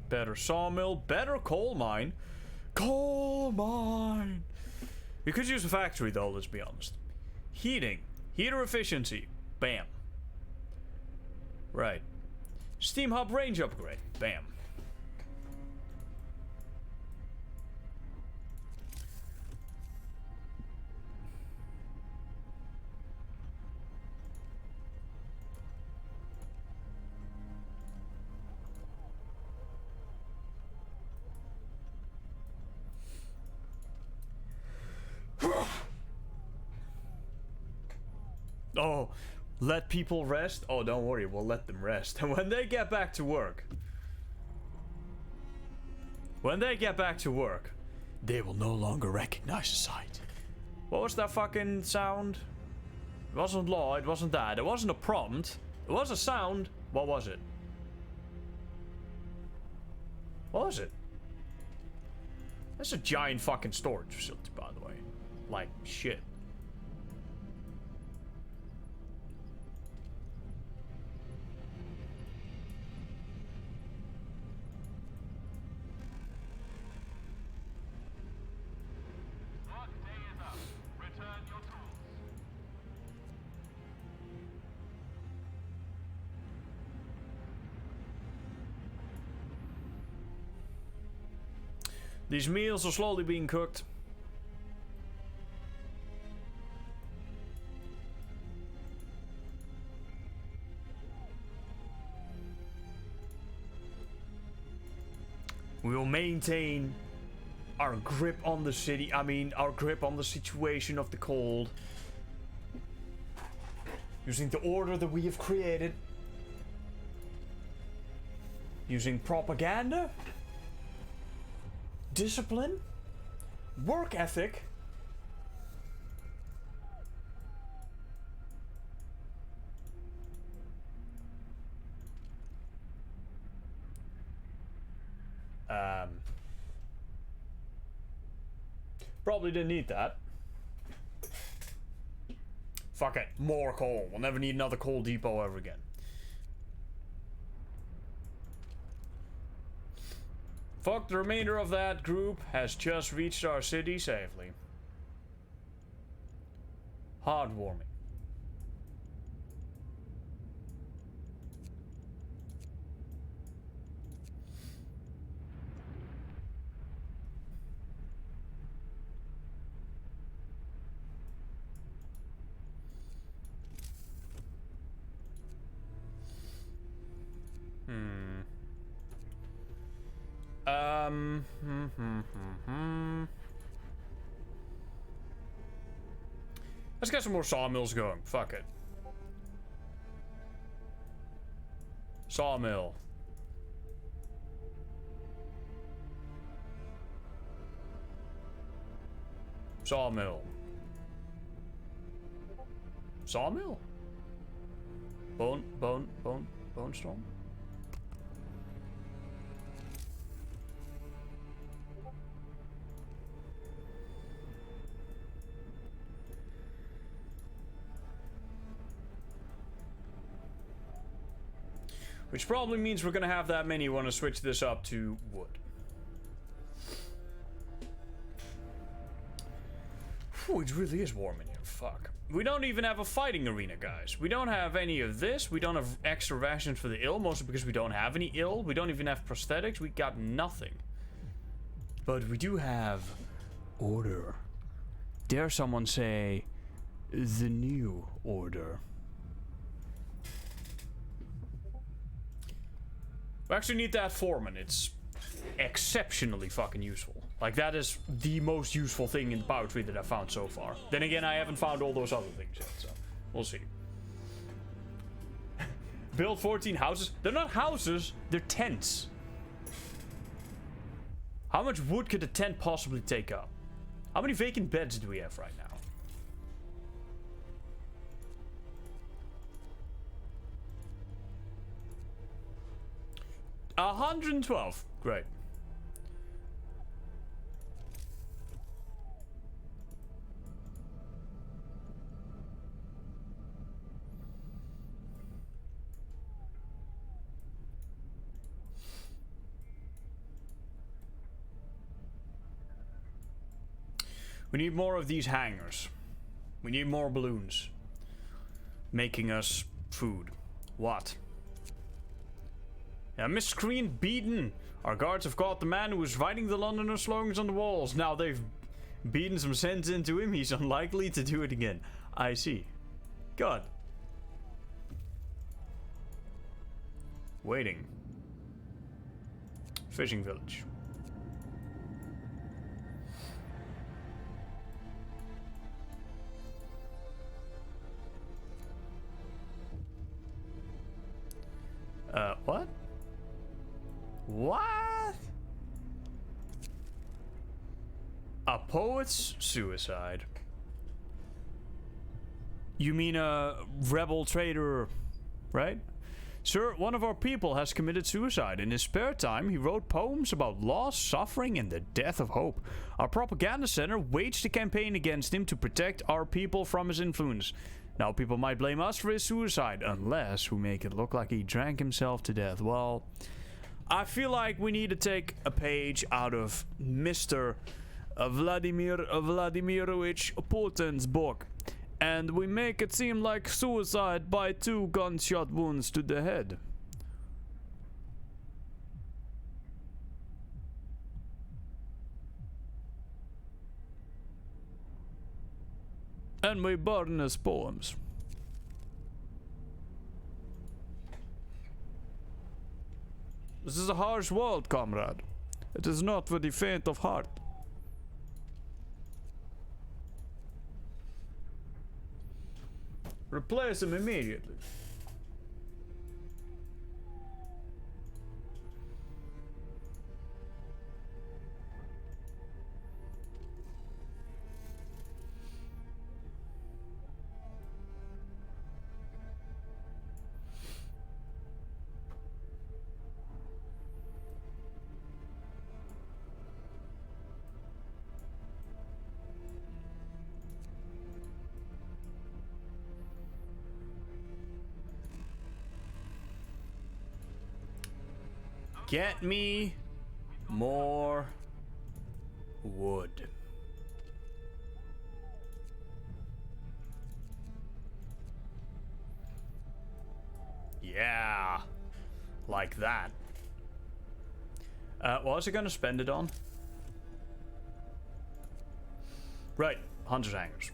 Better sawmill, better coal mine. Coal mine! We could use a factory though, let's be honest. Heating. Heater efficiency. Bam. Right. Steam hub range upgrade. Bam. Oh, let people rest? Oh, don't worry, we'll let them rest. And when they get back to work... When they get back to work, they will no longer recognize the sight. What was that fucking sound? It wasn't law, it wasn't that. It wasn't a prompt. It was a sound. What was it? What was it? That's a giant fucking storage facility, by the way. Like, shit. These meals are slowly being cooked. We will maintain our grip on the city. I mean, our grip on the situation of the cold. Using the order that we have created. Using propaganda. Discipline, work ethic, probably didn't need that. Fuck it, more coal. We'll never need another coal depot ever again. Fuck, the remainder of that group has just reached our city safely. Heartwarming. Let's get some more sawmills going. Fuck it. Sawmill. Sawmill. Sawmill? Bone storm? Which probably means we're gonna have that many want to switch this up to wood. Whew, it really is warm in here. Fuck. We don't even have a fighting arena, guys. We don't have any of this. We don't have extra rations for the ill, mostly because we don't have any ill. We don't even have prosthetics. We got nothing. But we do have order. Dare someone say the new order. We actually need that foreman. It's exceptionally fucking useful. Like, that is the most useful thing in the power tree that I've found so far. Then again, I haven't found all those other things yet, so we'll see. Build 14 houses. They're not houses, they're tents. How much wood could a tent possibly take up? How many vacant beds do we have right now? 112. Great. We need more of these hangars. We need more balloons. Making us food. What? Yeah, Miss Screen beaten. Our guards have caught the man who was writing the Londoner slogans on the walls. Now they've beaten some sense into him. He's unlikely to do it again. I see. God. Waiting. Fishing village. What? What? A poet's suicide. You mean a rebel traitor, right? Sir, one of our people has committed suicide. In his spare time, he wrote poems about loss, suffering, and the death of hope. Our propaganda center waged a campaign against him to protect our people from his influence. Now people might blame us for his suicide, unless we make it look like he drank himself to death. Well, I feel like we need to take a page out of Mr. Vladimir Vladimirovich Putin's book. And we make it seem like suicide by 2 gunshot wounds to the head. And we burn his poems. This is a harsh world, comrade. It is not for the faint of heart. Replace him immediately. Get me more wood. Yeah, like that. What was I gonna spend it on? Right, Hunter's Hangers.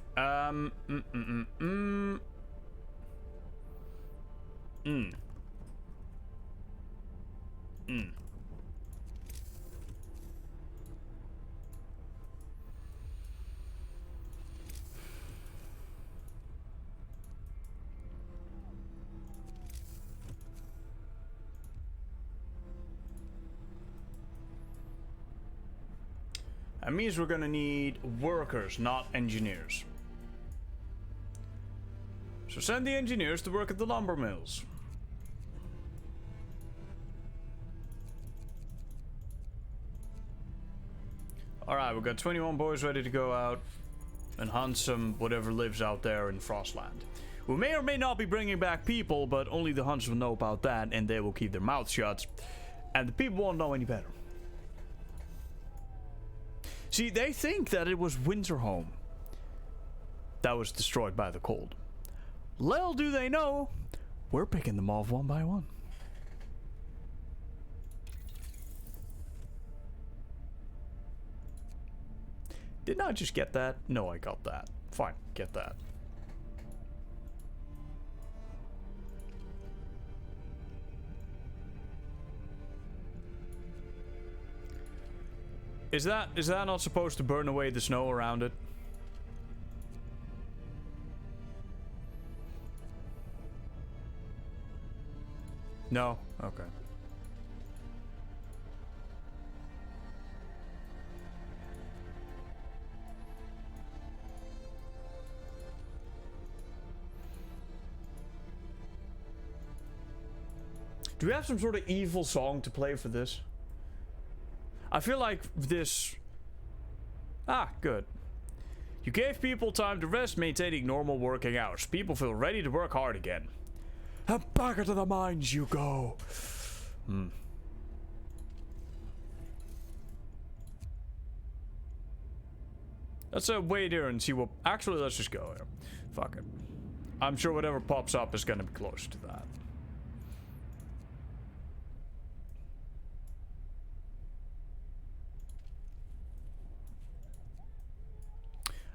That means we're gonna need workers, not engineers. So send the engineers to work at the lumber mills. Alright, we've got 21 boys ready to go out and hunt some whatever lives out there in Frostland. We may or may not be bringing back people, but only the hunters will know about that, and they will keep their mouths shut. And the people won't know any better. See, they think that it was Winterhome that was destroyed by the cold. Little do they know, we're picking them off one by one. Didn't I just get that? No, I got that. Fine, get that. Is that not supposed to burn away the snow around it? No? Okay. Do we have some sort of evil song to play for this? I feel like this... Ah, good. You gave people time to rest, maintaining normal working hours. People feel ready to work hard again. And back into the mines you go. Let's wait here and see what... Actually, let's just go here. Fuck it. I'm sure whatever pops up is gonna be close to that.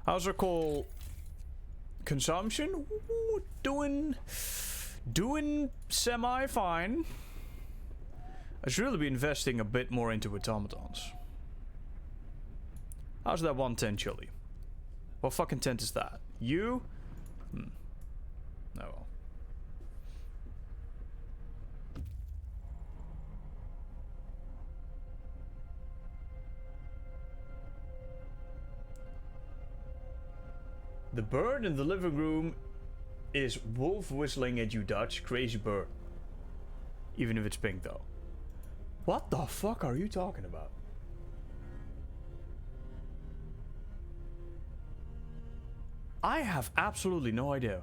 How's our coal consumption? Ooh, doing semi-fine. I should really be investing a bit more into automatons. How's that 110 chili? What fucking tent is that? You? Oh well. The bird in the living room is wolf whistling at you, Dutch. Crazy bird. Even if it's pink, though. What the fuck are you talking about? I have absolutely no idea.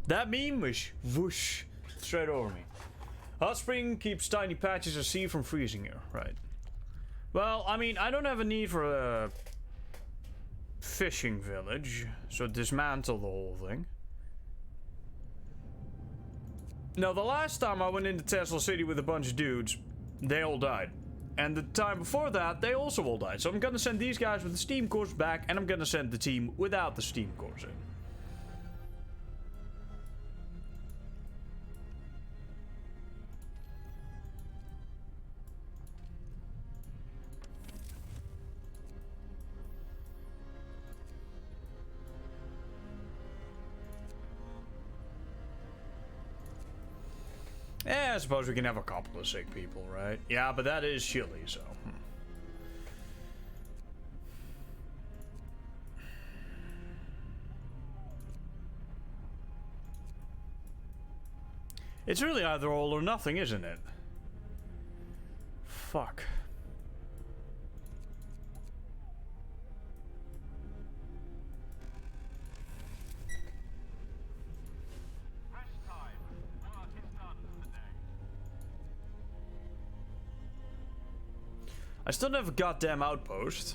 That meme was whoosh straight over me. Hot spring keeps tiny patches of sea from freezing here. Right. Well, I mean, I don't have a need for a fishing village, so dismantle the whole thing. Now, the last time I went into Tesla City with a bunch of dudes, they all died. And the time before that, they also all died. So I'm gonna send these guys with the steam cores back, and I'm gonna send the team without the steam cores in. Yeah, I suppose we can have a couple of sick people, right? Yeah, but that is chilly, so... It's really either all or nothing, isn't it? Fuck. I still don't have a goddamn outpost.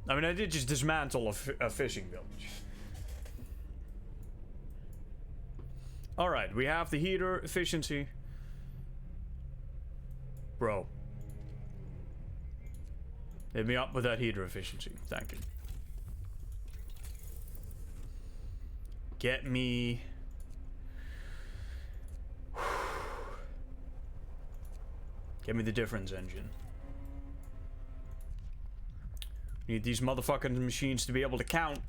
I mean, I did just dismantle a fishing village. Alright, we have the heater efficiency. Bro. Hit me up with that heater efficiency. Thank you. Get me... Get me the difference engine. Need these motherfucking machines to be able to count.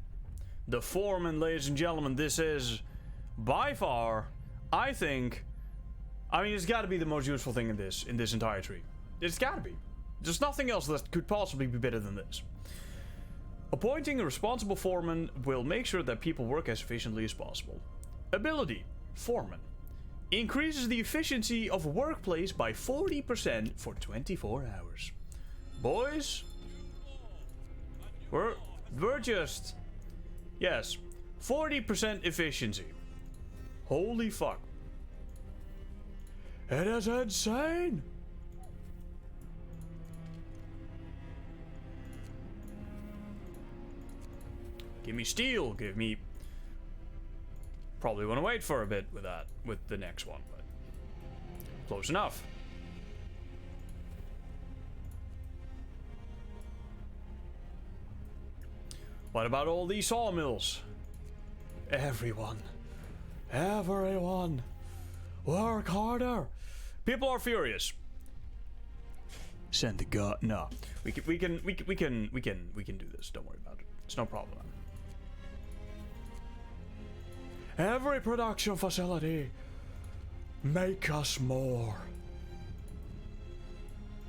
The foreman, ladies and gentlemen, this is by far, I think, I mean, it's got to be the most useful thing in this entire tree. It's got to be. There's nothing else that could possibly be better than this. Appointing a responsible foreman will make sure that people work as efficiently as possible. Ability, foreman. Increases the efficiency of a workplace by 40% for 24 hours. Boys, we're just, yes, 40% efficiency. Holy fuck. It is insane. Give me steel, give me... Probably want to wait for a bit with that, with the next one, but close enough. What about all these sawmills? Everyone, work harder. People are furious. Send the god. No, we can do this. Don't worry about it. It's no problem. Every production facility, make us more.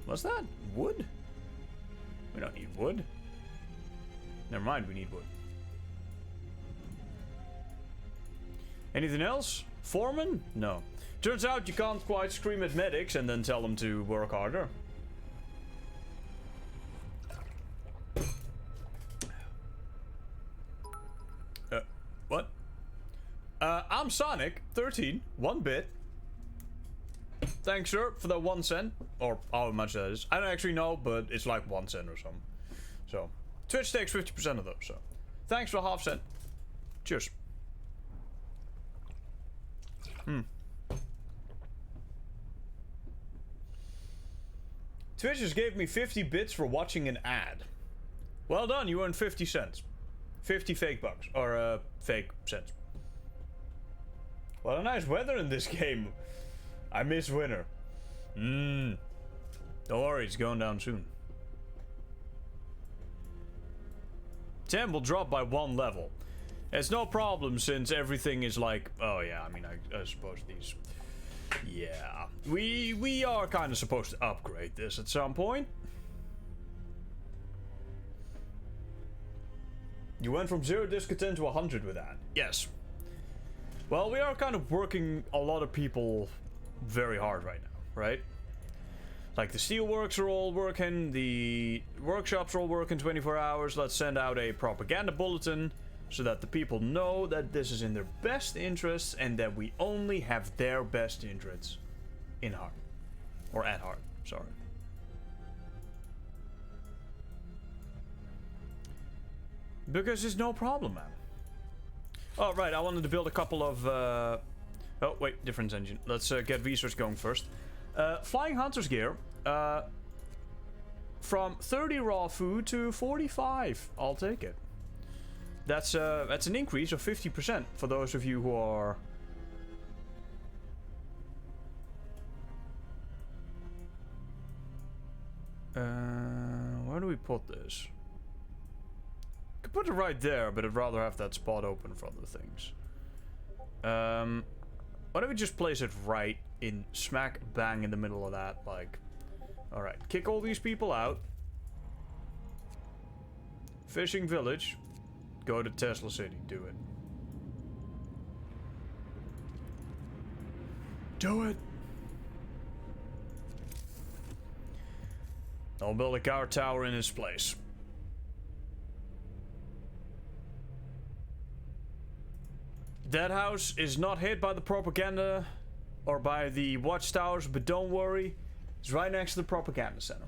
What's that? Wood? We don't need wood. Never mind, we need wood. Anything else? Foreman? No. Turns out you can't quite scream at medics and then tell them to work harder. What? I'm Sonic, 13, 1 bit. Thanks, sir, for that 1 cent. Or how much that is. I don't actually know, but it's like 1 cent or something. So, Twitch takes 50% of those, so. Thanks for half cent. Cheers. Twitch just gave me 50 bits for watching an ad. Well done, you earned 50 cents. 50 fake bucks. Or, fake cents. What a nice weather in this game. I miss winter. Don't worry, it's going down soon. 10 will drop by 1 level. It's no problem since everything is like... Oh yeah, I mean, I suppose these... Yeah. We are kind of supposed to upgrade this at some point. You went from 0 discontent to 100 with that. Yes. Well, we are kind of working a lot of people very hard right now, right? Like the steelworks are all working, the workshops are all working 24 hours. Let's send out a propaganda bulletin so that the people know that this is in their best interests and that we only have their best interests in heart. Or at heart, sorry. Because it's no problem, man. Oh, right, I wanted to build a couple of... Oh, wait, different engine. Let's get research going first. Flying Hunter's gear. From 30 raw food to 45. I'll take it. That's an increase of 50% for those of you who are... Where do we put this? Could put it right there, but I'd rather have that spot open for other things. Why don't we just place it right in smack bang in the middle of that, like... Alright, kick all these people out. Fishing village. Go to Tesla City, do it. Do it! I'll build a guard tower in its place. That house is not hit by the propaganda or by the watchtowers, but don't worry, it's right next to the propaganda center.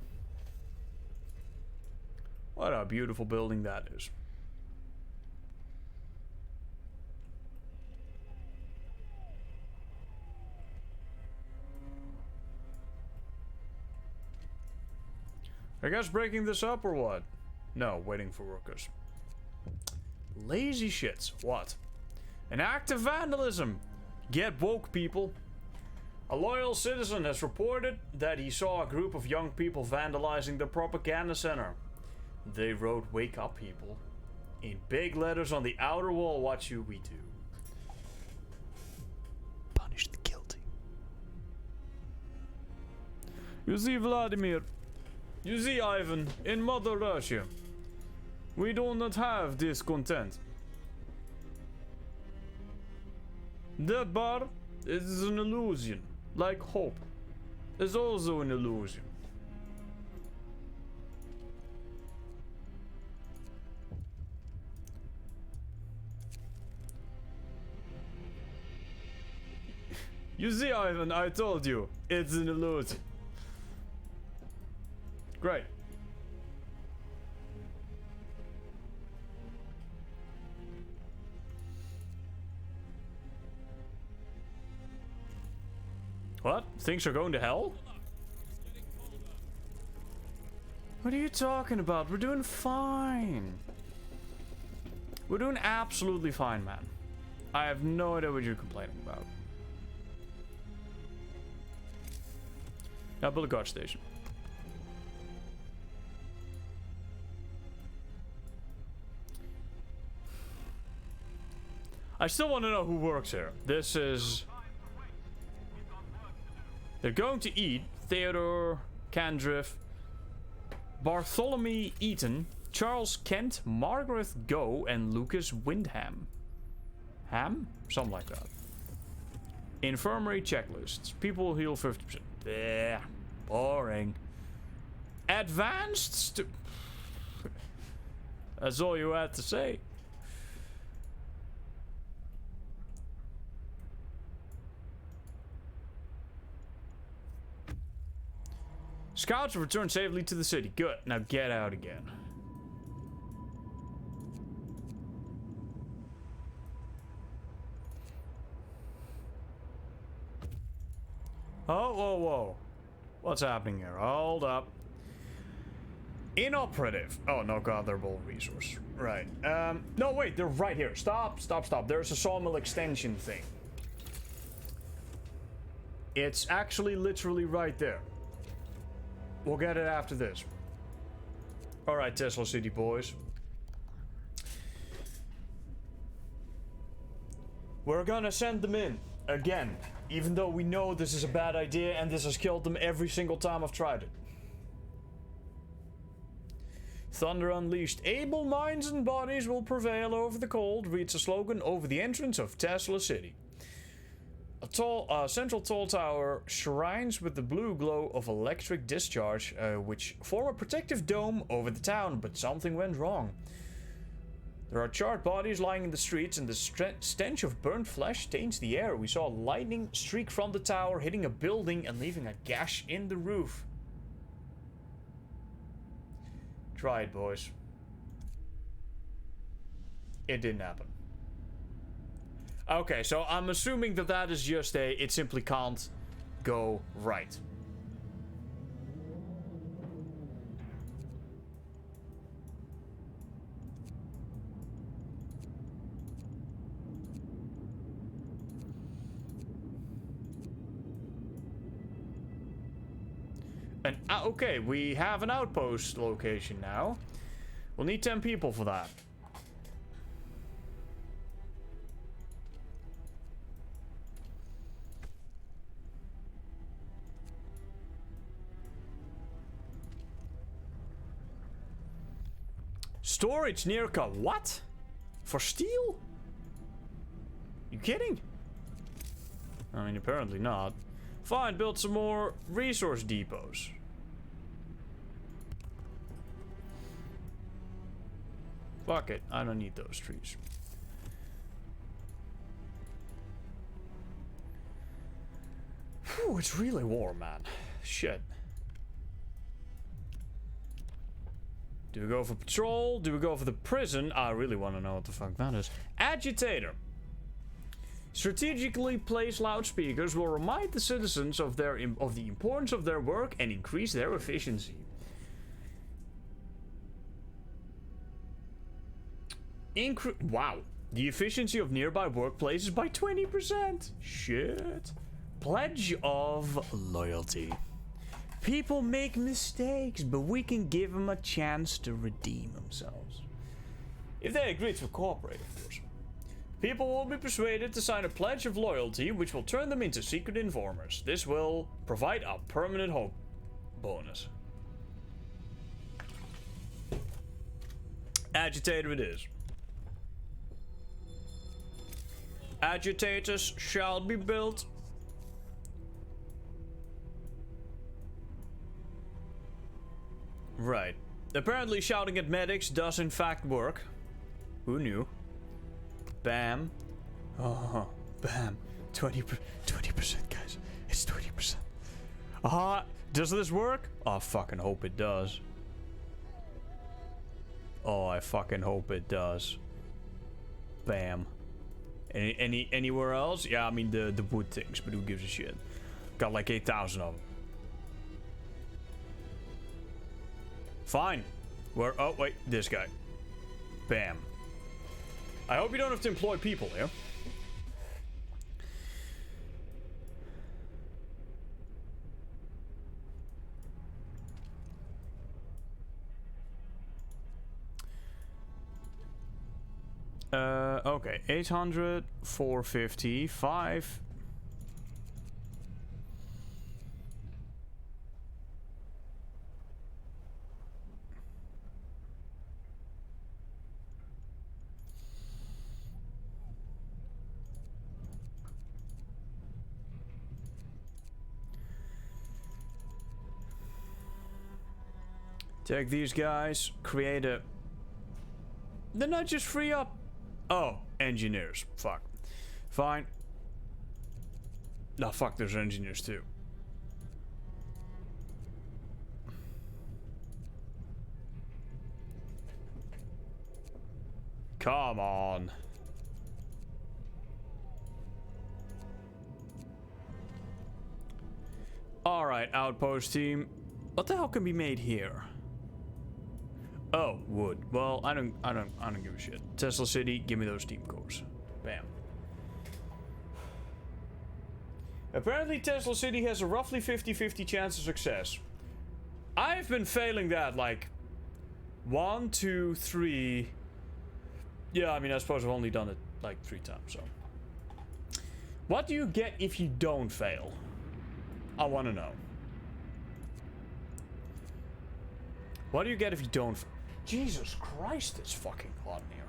What a beautiful building that is. I guess breaking this up or what? No, waiting for workers. Lazy shits. What? An act of vandalism. Get woke, people. A loyal citizen has reported that he saw a group of young people vandalizing the propaganda center. They wrote, "Wake up, people," in big letters on the outer wall. What should we do? Punish the guilty. You see, Vladimir. You see, Ivan, in Mother Russia, we do not have discontent. That bar is an illusion, like hope is also an illusion. You see, Ivan, I told you, it's an illusion. Great. What? Things are going to hell? What are you talking about? We're doing fine. We're doing absolutely fine, man. I have no idea what you're complaining about. Now build a guard station. I still want to know who works here. This is... They're going to eat Theodore Candriff, Bartholomew Eaton, Charles Kent, Margaret Go, and Lucas Windham. Ham? Something like that. Infirmary checklists. People heal 50%. Bleh. Boring. Advanced? That's all you had to say. Scouts have returned safely to the city. Good. Now get out again. Oh, whoa, whoa. What's happening here? Hold up. Inoperative. Oh, no gatherable resource. Right. No, wait. They're right here. Stop, stop, stop. There's a sawmill extension thing. It's actually literally right there. We'll get it after this. Alright, Tesla City boys. We're gonna send them in. Again. Even though we know this is a bad idea and this has killed them every single time I've tried it. Thunder unleashed. Able minds and bodies will prevail over the cold, reads a slogan over the entrance of Tesla City. A central tall tower shines with the blue glow of electric discharge, which form a protective dome over the town, but something went wrong. There are charred bodies lying in the streets, and the stench of burnt flesh taints the air. We saw lightning streak from the tower, hitting a building and leaving a gash in the roof. Try it, boys. It didn't happen. Okay, so I'm assuming that that is just it simply can't go right. And, okay, we have an outpost location now. We'll need 10 people for that. Storage near what? For steel? You kidding? I mean, apparently not. Fine, build some more resource depots. Fuck it, I don't need those trees. Whew, it's really warm, man. Shit. Do we go for patrol? Do we go for the prison? I really want to know what the fuck that is. Agitator. Strategically placed loudspeakers will remind the citizens of the importance of their work and increase their efficiency. Wow. The efficiency of nearby workplaces by 20%. Shit. Pledge of loyalty. People make mistakes, but we can give them a chance to redeem themselves. If they agree to cooperate, of course. People will be persuaded to sign a pledge of loyalty, which will turn them into secret informers. This will provide a permanent hope bonus. Agitator it is. Agitators shall be built. Right. Apparently shouting at medics does in fact work. Who knew? Bam. Oh, bam. 20% guys. It's 20%. Does this work? I fucking hope it does. Oh, I fucking hope it does. Bam. Anywhere else? Yeah, I mean the wood things, but who gives a shit? Got like 8,000 of them. Fine. Oh, wait. This guy. Bam. I hope you don't have to employ people here. Okay. 800, 450, 5. Take these guys, create a... Then I just free up... Oh, engineers. Fuck. Fine. No, fuck, there's engineers too. Come on. Alright, outpost team. What the hell can be made here? Oh, wood. Well, I don't give a shit. Tesla City, give me those team cores. Bam. Apparently Tesla City has a roughly 50-50 chance of success. I've been failing that like 1, 2, 3. Yeah, I mean, I suppose I've only done it like 3 times, so. What do you get if you don't fail? I want to know. What do you get if you don't Jesus Christ, it's fucking hot in here.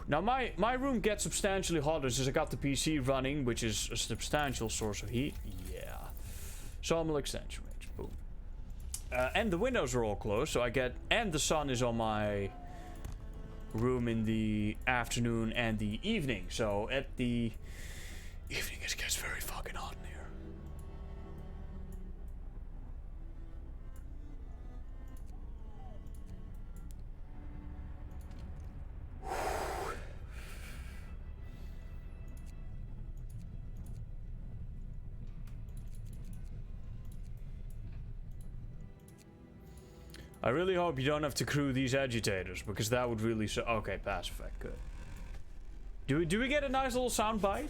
Now, my room gets substantially hotter since I got the PC running, which is a substantial source of heat. Yeah. Sawmill extension range. Boom. And the windows are all closed, so I get... And the sun is on my room in the afternoon and the evening. So at the evening, it gets very fucking hot in here. I really hope you don't have to crew these agitators, because that would really okay, pass effect, good. Do we get a nice little sound bite?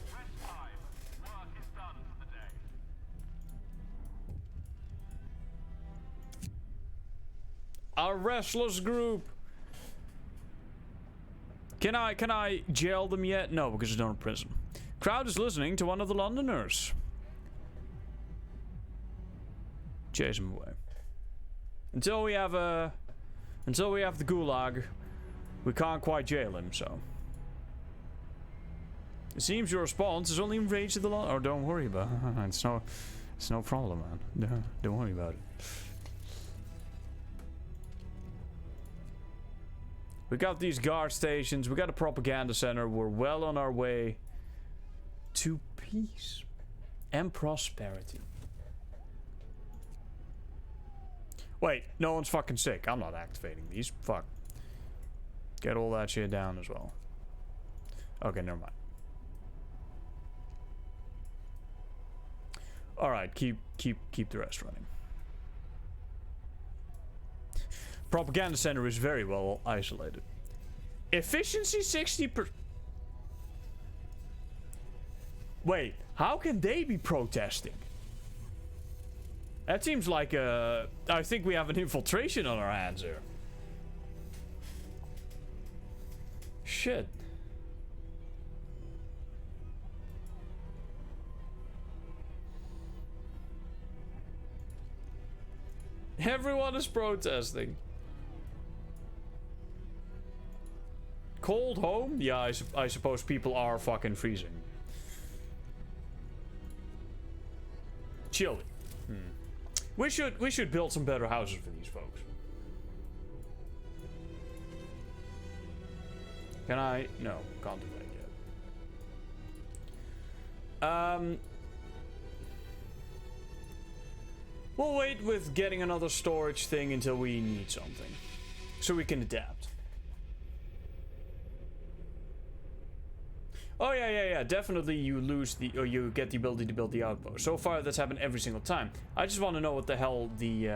Our restless group. Can I jail them yet? No, because they're not in prison. Crowd is listening to one of the Londoners. Chase him away. Until we have the gulag, we can't quite jail him, so. It seems your response is only enraged at the law. Oh, don't worry about it. It's no problem, man. Don't worry about it. We got these guard stations, we got a propaganda center, we're well on our way to peace and prosperity. Wait, no one's fucking sick. I'm not activating these. Fuck. Get all that shit down as well. Okay, never mind. Alright, keep the rest running. Propaganda center is very well isolated. Efficiency 60%. Wait, how can they be protesting? That seems like I think we have an infiltration on our hands here. Shit. Everyone is protesting. Cold home? Yeah, I suppose people are fucking freezing. Chilly. We should build some better houses for these folks. Can I? No, can't do that yet. We'll wait with getting another storage thing until we need something, so we can adapt. Oh yeah, definitely you lose the, or you get the ability to build the outpost. So far that's happened every single time. I just want to know what the hell the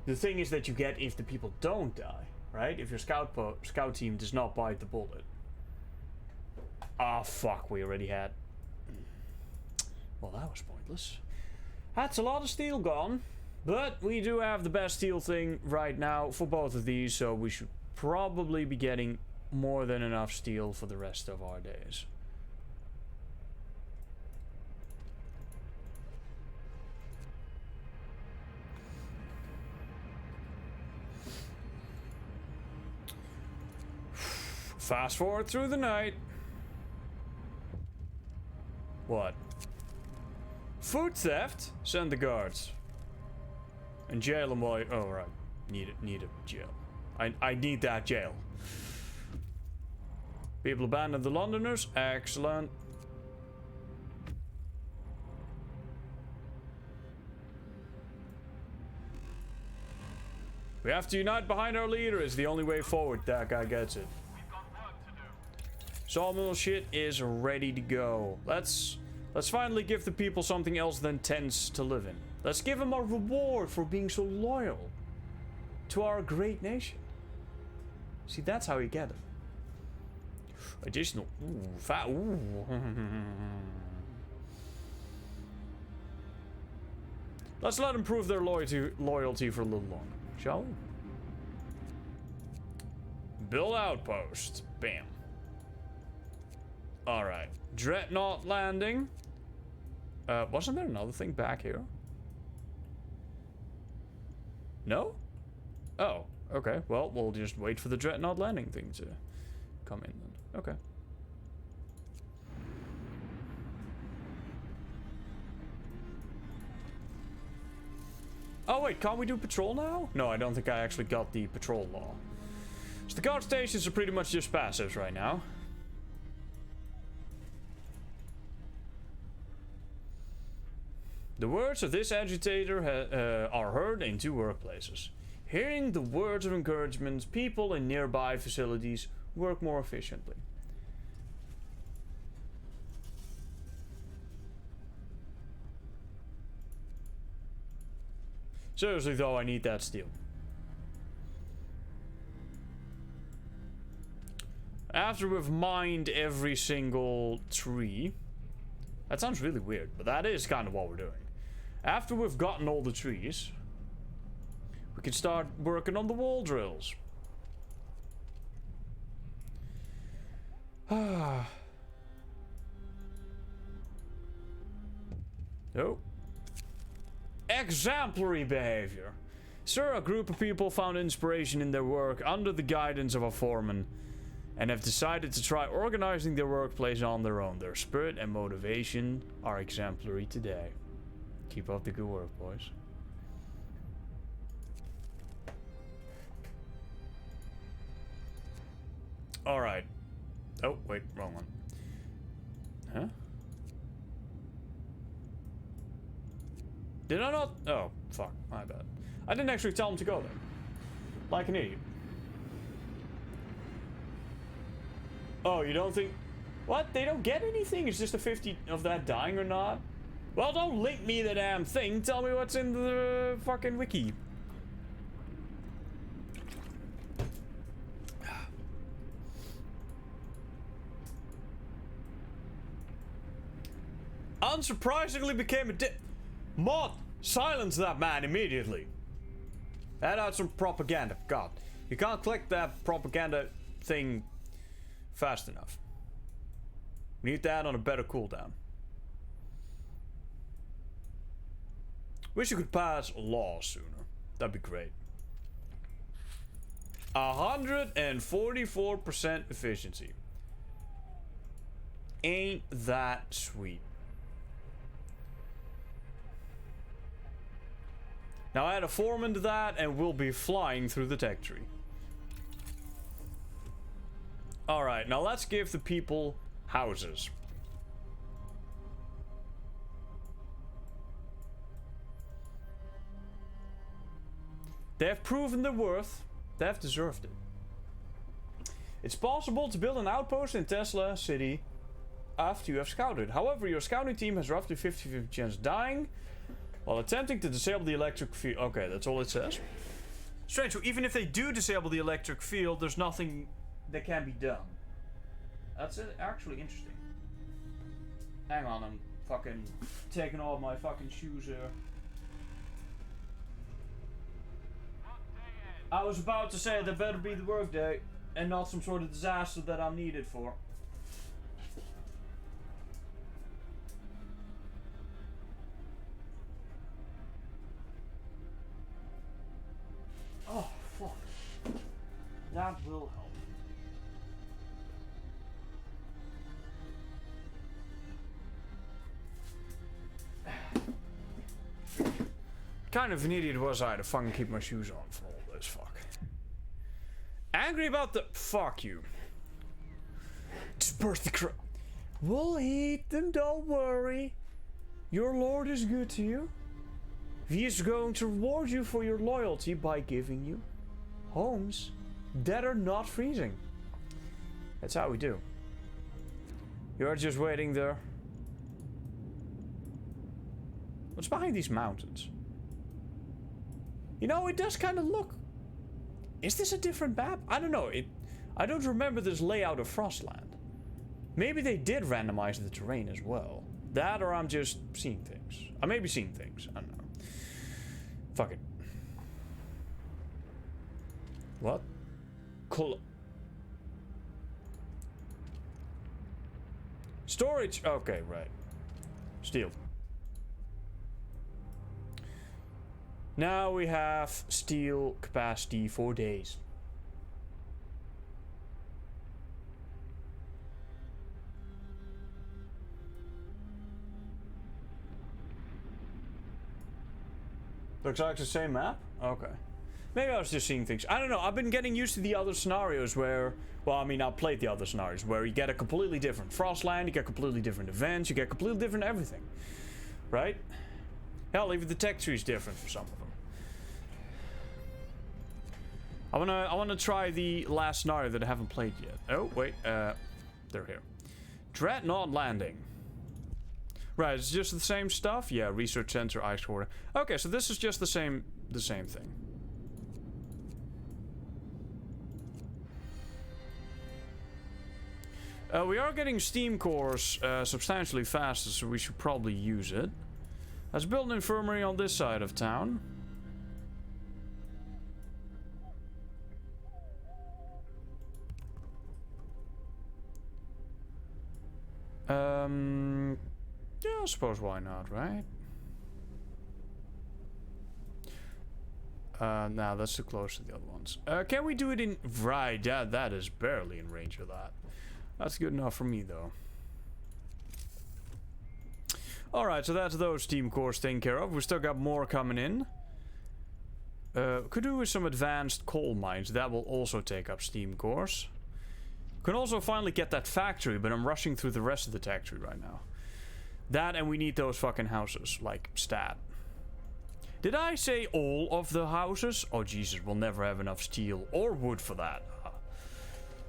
thing is that you get if the people don't die, right? If your scout team does not bite the bullet. Ah, fuck, we already had. Well, that was pointless. That's a lot of steel gone, but we do have the best steel thing right now for both of these, so we should probably be getting more than enough steel for the rest of our days. Fast forward through the night. What? Food theft? Send the guards. And jail them while oh right. Need a jail. I need that jail. People abandoned the Londoners. Excellent. We have to unite behind our leader. It's the only way forward. That guy gets it. We Sawmill shit is ready to go. Let's finally give the people something else than tents to live in. Let's give them a reward for being so loyal to our great nation. See, that's how you get it. Additional. Ooh, fat. Ooh. Let's let them prove their loyalty for a little longer, shall we? Build outpost. Bam. Alright. Dreadnought Landing. Wasn't there another thing back here? No? Oh, okay. Well, we'll just wait for the Dreadnought Landing thing to come in then. Okay. Oh wait, can't we do patrol now? No, I don't think I actually got the patrol law. So the guard stations are pretty much just passives right now. The words of this agitator are heard in 2 workplaces. Hearing the words of encouragement, people in nearby facilities work more efficiently. Seriously though, I need that steel. After we've mined every single tree. That sounds really weird, but that is kind of what we're doing. After we've gotten all the trees, we can start working on the wall drills. Oh. Exemplary behavior. Sir, a group of people found inspiration in their work under the guidance of a foreman and have decided to try organizing their workplace on their own. Their spirit and motivation are exemplary today. Keep up the good work, boys. Alright. Oh, wait, wrong one. Huh? Did I not? Oh, fuck, my bad. I didn't actually tell him to go there. Like an idiot. Oh, you don't think... What? They don't get anything? It's just a 50 of that dying or not? Well, don't link me the damn thing. Tell me what's in the fucking wiki. Unsurprisingly became a Mod! Silence that man immediately. Add out some propaganda. God. You can't click that propaganda thing fast enough. We need to add on a better cooldown. Wish you could pass laws sooner. That'd be great. 144% efficiency. Ain't that sweet. Now add a foreman to that and we'll be flying through the tech tree. Alright, now let's give the people houses. They have proven their worth. They have deserved it. It's possible to build an outpost in Tesla City after you have scouted. However, your scouting team has roughly 50-50 chance of dying while attempting to disable the electric field. Okay, that's all it says. Strange, so even if they do disable the electric field, there's nothing that can be done. That's actually interesting. Hang on, I'm fucking taking off my fucking shoes here. I was about to say there better be the workday and not some sort of disaster that I'm needed for. Oh, fuck. That will help. Kind of an idiot was I to fucking keep my shoes on for all this, fuck. Angry about the... Fuck you. Disperse the crowd. We'll eat them, don't worry. Your lord is good to you. He is going to reward you for your loyalty by giving you homes that are not freezing. That's how we do. You're just waiting there. What's behind these mountains? You know, it does kind of look... Is this a different map? I don't know. I don't remember this layout of Frostland. Maybe they did randomize the terrain as well. That or I'm just seeing things. I may be seeing things. I don't know. Fuck it. What? Storage. Okay, right. Steel. Now we have steel capacity for days. Looks like the same map? Okay. Maybe I was just seeing things. I don't know. I've been getting used to the other scenarios where... Well, I mean, I've played the other scenarios where you get a completely different Frostland, you get completely different events, you get completely different everything. Right? Hell, even the tech tree is different for some of them. I wanna try the last scenario that I haven't played yet. Oh, wait. They're here. Dreadnought Landing. Right, it's just the same stuff? Yeah, research center, ice quarter. Okay, so this is just the same thing. We are getting steam cores substantially faster, so we should probably use it. Let's build an infirmary on this side of town. Yeah, I suppose why not, right? Nah, that's too close to the other ones. Can we do it in... Right, that is barely in range of that. That's good enough for me, though. Alright, so that's those steam cores taken care of. We still got more coming in. Could do with some advanced coal mines. That will also take up steam cores. Can also finally get that factory, but I'm rushing through the rest of the tech tree right now. That, and we need those fucking houses, like, stat. Did I say all of the houses? Oh, Jesus, we'll never have enough steel or wood for that.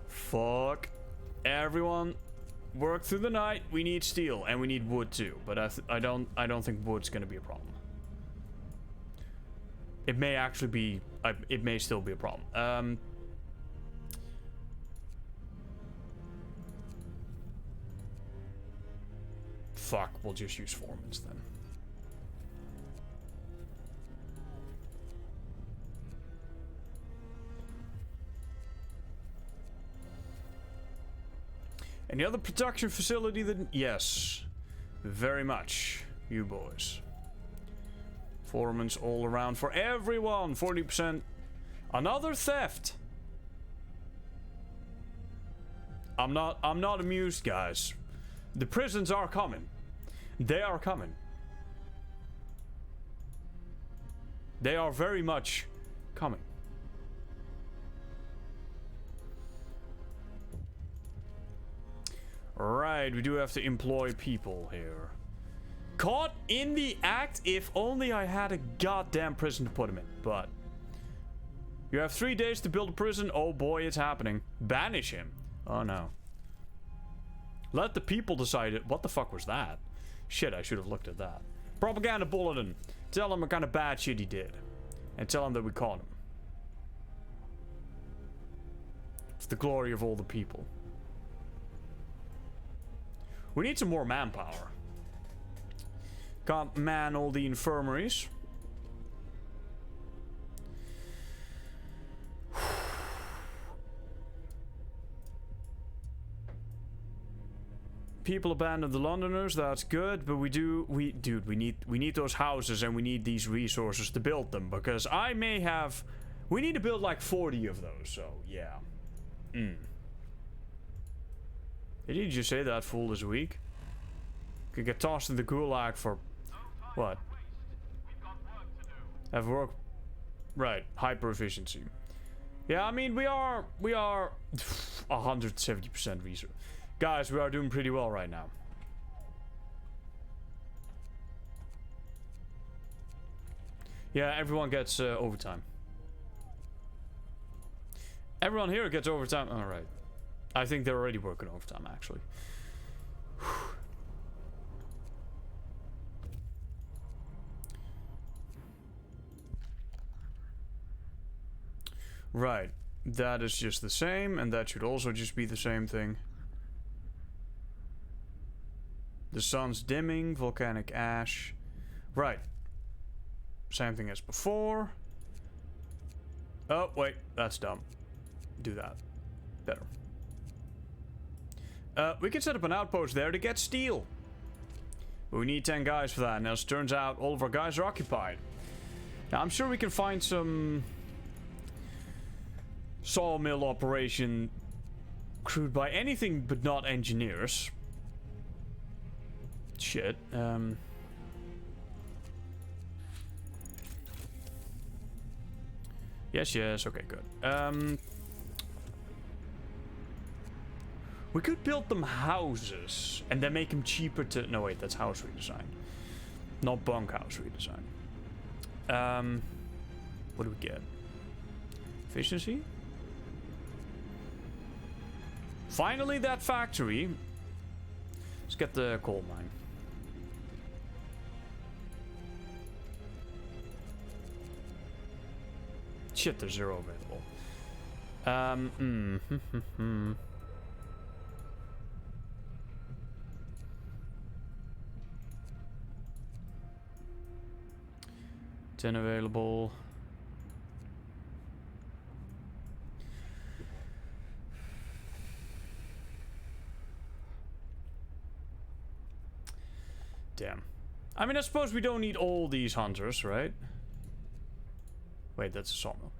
Fuck. Everyone, work through the night. We need steel, and we need wood too. But I don't think wood's gonna be a problem. It may actually be... it may still be a problem. Fuck, we'll just use Foreman's then. Any other production facility that... Yes. Very much. You boys. Foreman's all around for everyone. 40%. Another theft. I'm not amused, guys. The prisons are coming. They are coming. They are very much coming. Right, we do have to employ people here. Caught in the act. If only I had a goddamn prison to put him in. But you have 3 days to build a prison. Oh boy, it's happening. Banish him. Oh no. Let the people decide it. What the fuck was that? Shit, I should have looked at that. Propaganda bulletin. Tell him what kind of bad shit he did. And tell him that we caught him. It's the glory of all the people. We need some more manpower. Can't man all the infirmaries. People abandoned the Londoners, that's good, but we need those houses and we need these resources to build them, because we need to build like 40 of those, so yeah. Did he just say that fool is weak? Could get tossed in the gulag for what? Have work, right? Hyper efficiency. Yeah, I mean we are 170% research. Guys, we are doing pretty well right now. Yeah, everyone gets overtime. Everyone here gets overtime. All right. I think they're already working overtime, actually. Right. That is just the same, and that should also just be the same thing. The sun's dimming, volcanic ash. Right. Same thing as before. Oh, wait, that's dumb. Do that. Better. We can set up an outpost there to get steel. But we need 10 guys for that, and as it turns out, all of our guys are occupied. Now, I'm sure we can find some sawmill operation crewed by anything but not engineers. Shit. Yes, okay, good. We could build them houses and then make them cheaper to... No, wait, that's house redesign. Not bunkhouse redesign. What do we get? Efficiency? Finally, that factory. Let's get the coal mine. Shit, there's 0 available. 10 available. Damn. I mean, I suppose we don't need all these hunters, right? Wait, that's a sawmill.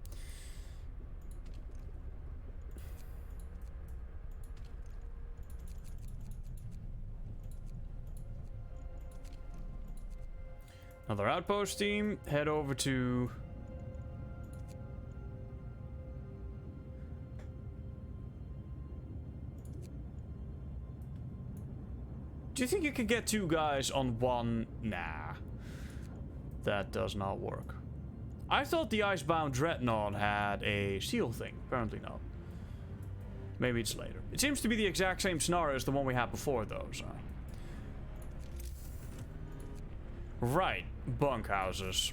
Another outpost team. Head over to... Do you think you could get 2 guys on one? Nah. That does not work. I thought the Icebound Dreadnought had a steel thing. Apparently not. Maybe it's later. It seems to be the exact same scenario as the one we had before, though, so... Right. Bunkhouses.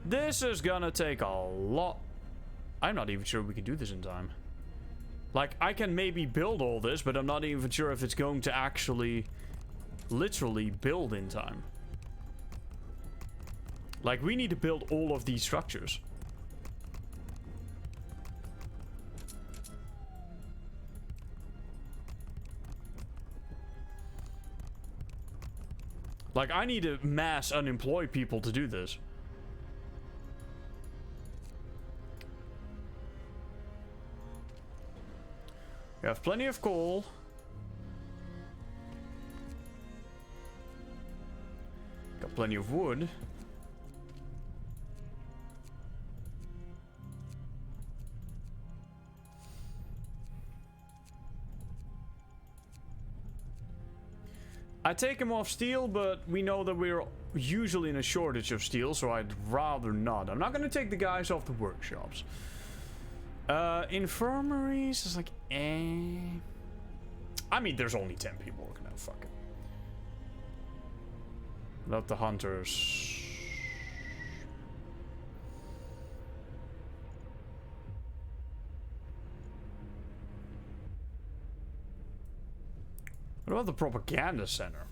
This is gonna take a lot... I'm not even sure we can do this in time. Like, I can maybe build all this, but I'm not even sure if it's going to actually... literally build in time. Like, we need to build all of these structures. Like, I need to mass unemploy people to do this. We have plenty of coal. Got plenty of wood. I take him off steel, but we know that we're usually in a shortage of steel, so I'd rather not. I'm not going to take the guys off the workshops. Infirmaries is like, eh. I mean, there's only 10 people working out. Fuck it. Let the hunters. What about the propaganda center?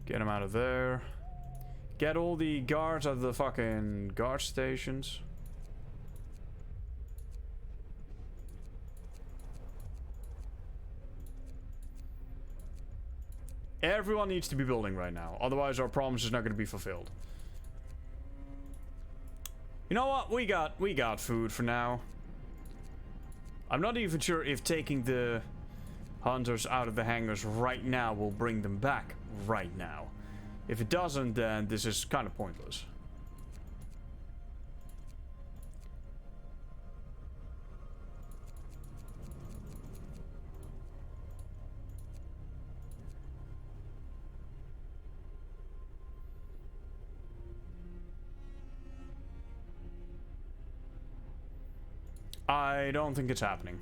Get them out of there. Get all the guards out of the fucking guard stations. Everyone needs to be building right now. Otherwise our promise is not going to be fulfilled. You know what? We got food for now. I'm not even sure if taking the hunters out of the hangars right now will bring them back right now. If it doesn't, then this is kind of pointless. I don't think it's happening.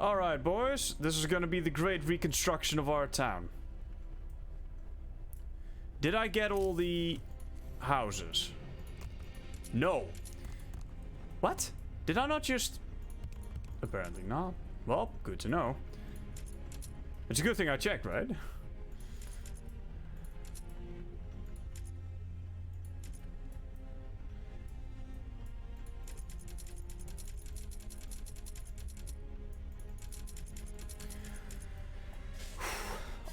Alright, boys. This is gonna be the great reconstruction of our town. Did I get all the houses? No. What? Did I not just... Apparently not. Well, good to know. It's a good thing I checked, right?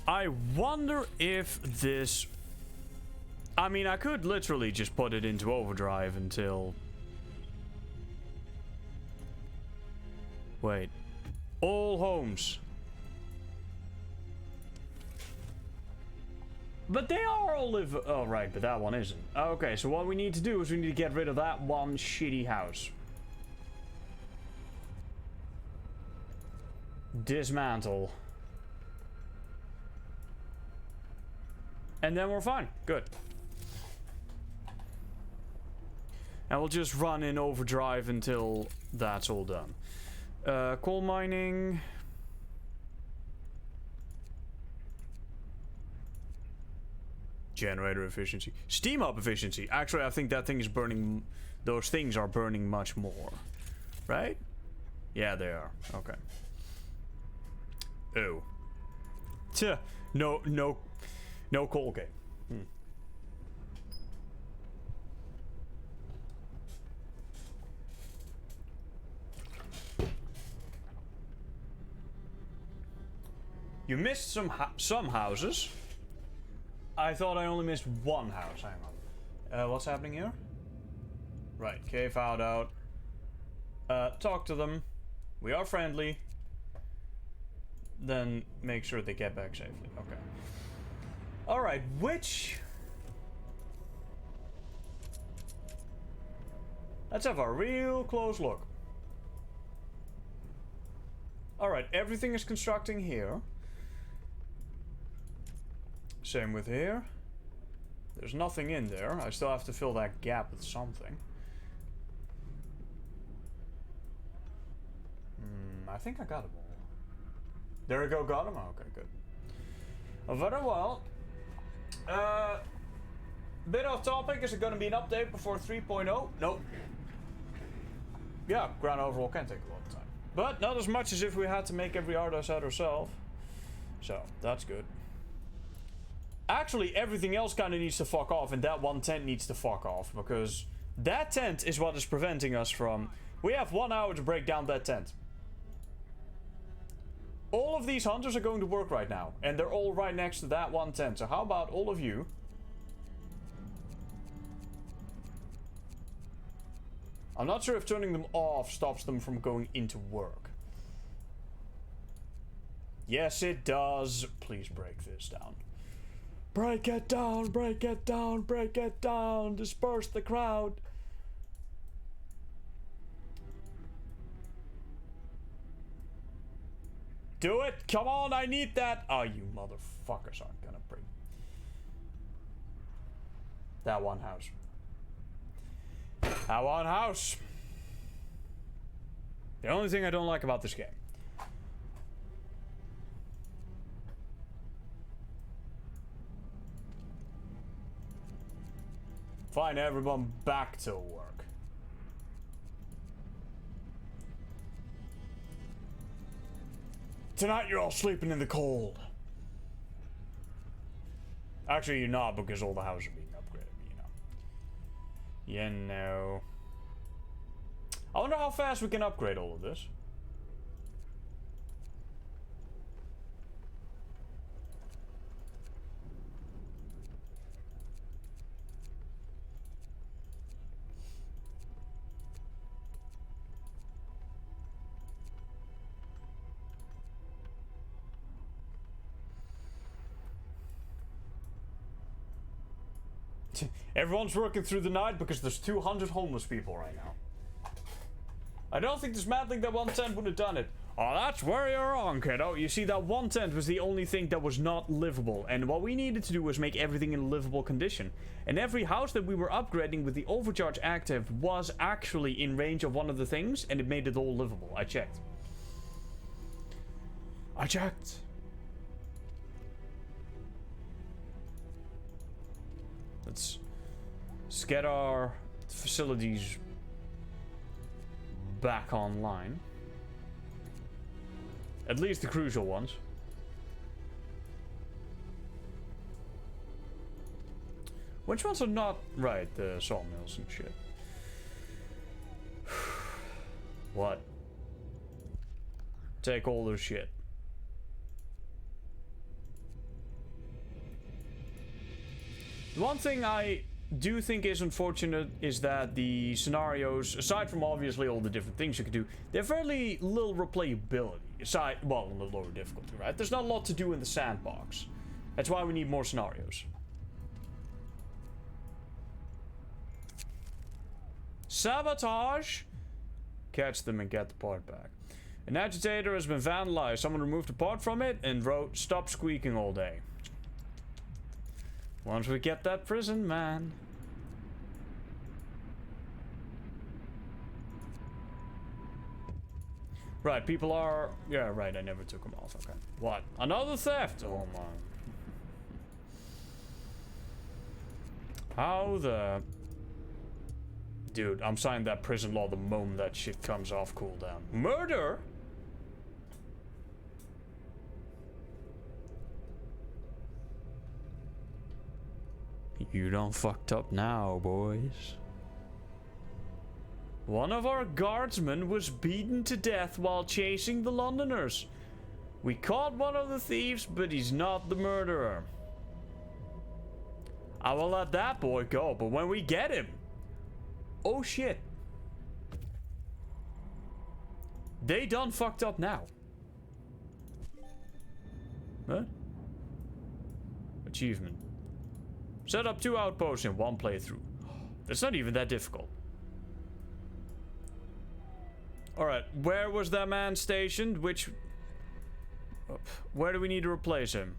I wonder if this... I mean, I could literally just put it into overdrive until... Wait. All homes. But they are all live... Oh, right, but that one isn't. Okay, so what we need to do is we need to get rid of that one shitty house. Dismantle. And then we're fine. Good. And we'll just run in overdrive until that's all done. Coal mining. Generator efficiency. Steam up efficiency. Actually, I think that thing is burning... Those things are burning much more. Right? Yeah, they are. Okay. Oh. Tch. No coal game. You missed some houses. I thought I only missed one house. Hang on. What's happening here? Right, cave out. Talk to them. We are friendly. Then make sure they get back safely. Okay. Alright, which... Let's have a real close look. Alright, everything is constructing here. Same with here. There's nothing in there. I still have to fill that gap with something. I think I got them all. There we go, got them? Okay, good. Very well. Bit off topic. Is it going to be an update before 3.0? Nope. Yeah, ground overhaul can take a lot of time. But not as much as if we had to make every artist out ourselves. So, that's good. Actually, everything else kind of needs to fuck off, and that one tent needs to fuck off, because that tent is what is preventing us from... We have 1 hour to break down that tent. All of these hunters are going to work right now, and they're all right next to that one tent. So how about all of you? I'm not sure if turning them off stops them from going into work. Yes, it does. Please break this down. Break it down, break it down, break it down. Disperse the crowd. Do it! Come on, I need that! Oh, you motherfuckers aren't gonna bring that one house. That one house! The only thing I don't like about this game. Fine, everyone back to work. Tonight you're all sleeping in the cold. Actually, you're not, because all the houses are being upgraded, you know. You know. I wonder how fast we can upgrade all of this. Everyone's working through the night because there's 200 homeless people right now. I don't think dismantling that one tent would have done it. Oh, that's where you're wrong, kiddo. You see, that one tent was the only thing that was not livable. And what we needed to do was make everything in livable condition. And every house that we were upgrading with the overcharge active was actually in range of one of the things. And it made it all livable. I checked. I checked. Let's get our facilities back online. At least the crucial ones. Which ones are not right? The sawmills and shit. What? Take all their shit. The one thing I do think is unfortunate is that the scenarios, aside from obviously all the different things you can do, they're fairly little replayability. Aside, well, on the lower difficulty, right? There's not a lot to do in the sandbox. That's why we need more scenarios. Sabotage! Catch them and get the part back. An agitator has been vandalized. Someone removed a part from it and wrote, "Stop squeaking all day." Once we get that prison, man. Right, people are... Yeah, right, I never took them off. Okay. What? Another theft? Oh, my. How the... Dude, I'm signing that prison law the moment that shit comes off cooldown. Murder? You done fucked up now, boys. One of our guardsmen was beaten to death while chasing the Londoners. We caught one of the thieves, but he's not the murderer. I will let that boy go, but when we get him... Oh shit. They done fucked up now. Huh? Achievement. Set up 2 outposts in 1 playthrough. That's not even that difficult. Alright, where was that man stationed? Which... Where do we need to replace him?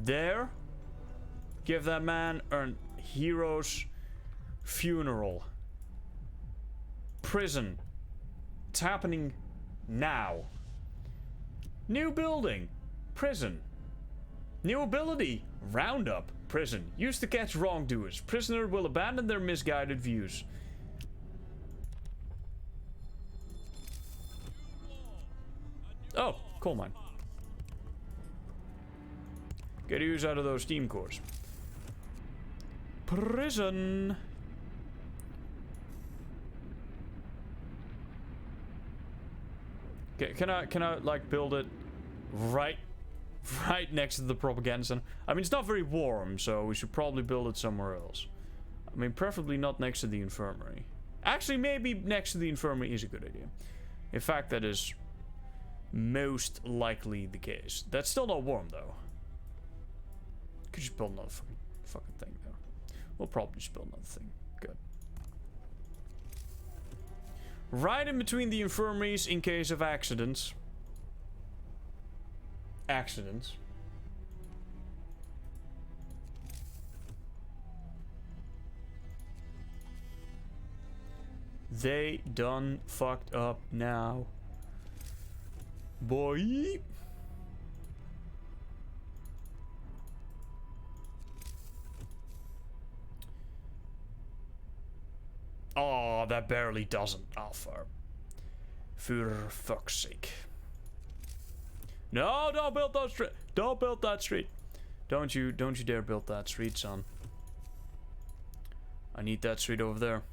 There? Give that man a hero's funeral. Prison. It's happening now. New building. Prison. New ability. Roundup. Prison. Used to catch wrongdoers. Prisoner will abandon their misguided views. Oh, coal mine. Get use out of those steam cores. Prison. Can I like build it right next to the propaganda center? I mean, it's not very warm, so we should probably build it somewhere else. I mean, preferably not next to the infirmary. Actually, maybe next to the infirmary is a good idea. In fact, that is most likely the case. That's still not warm, though. Could just build another fucking thing, though. We'll probably just build another thing. Good. Right in between the infirmaries in case of accidents. Accidents. They done fucked up now. Boy. Oh, that barely doesn't. Alpha. For fuck's sake. No, don't build that street. Don't build that street. Don't you dare build that street, son. I need that street over there.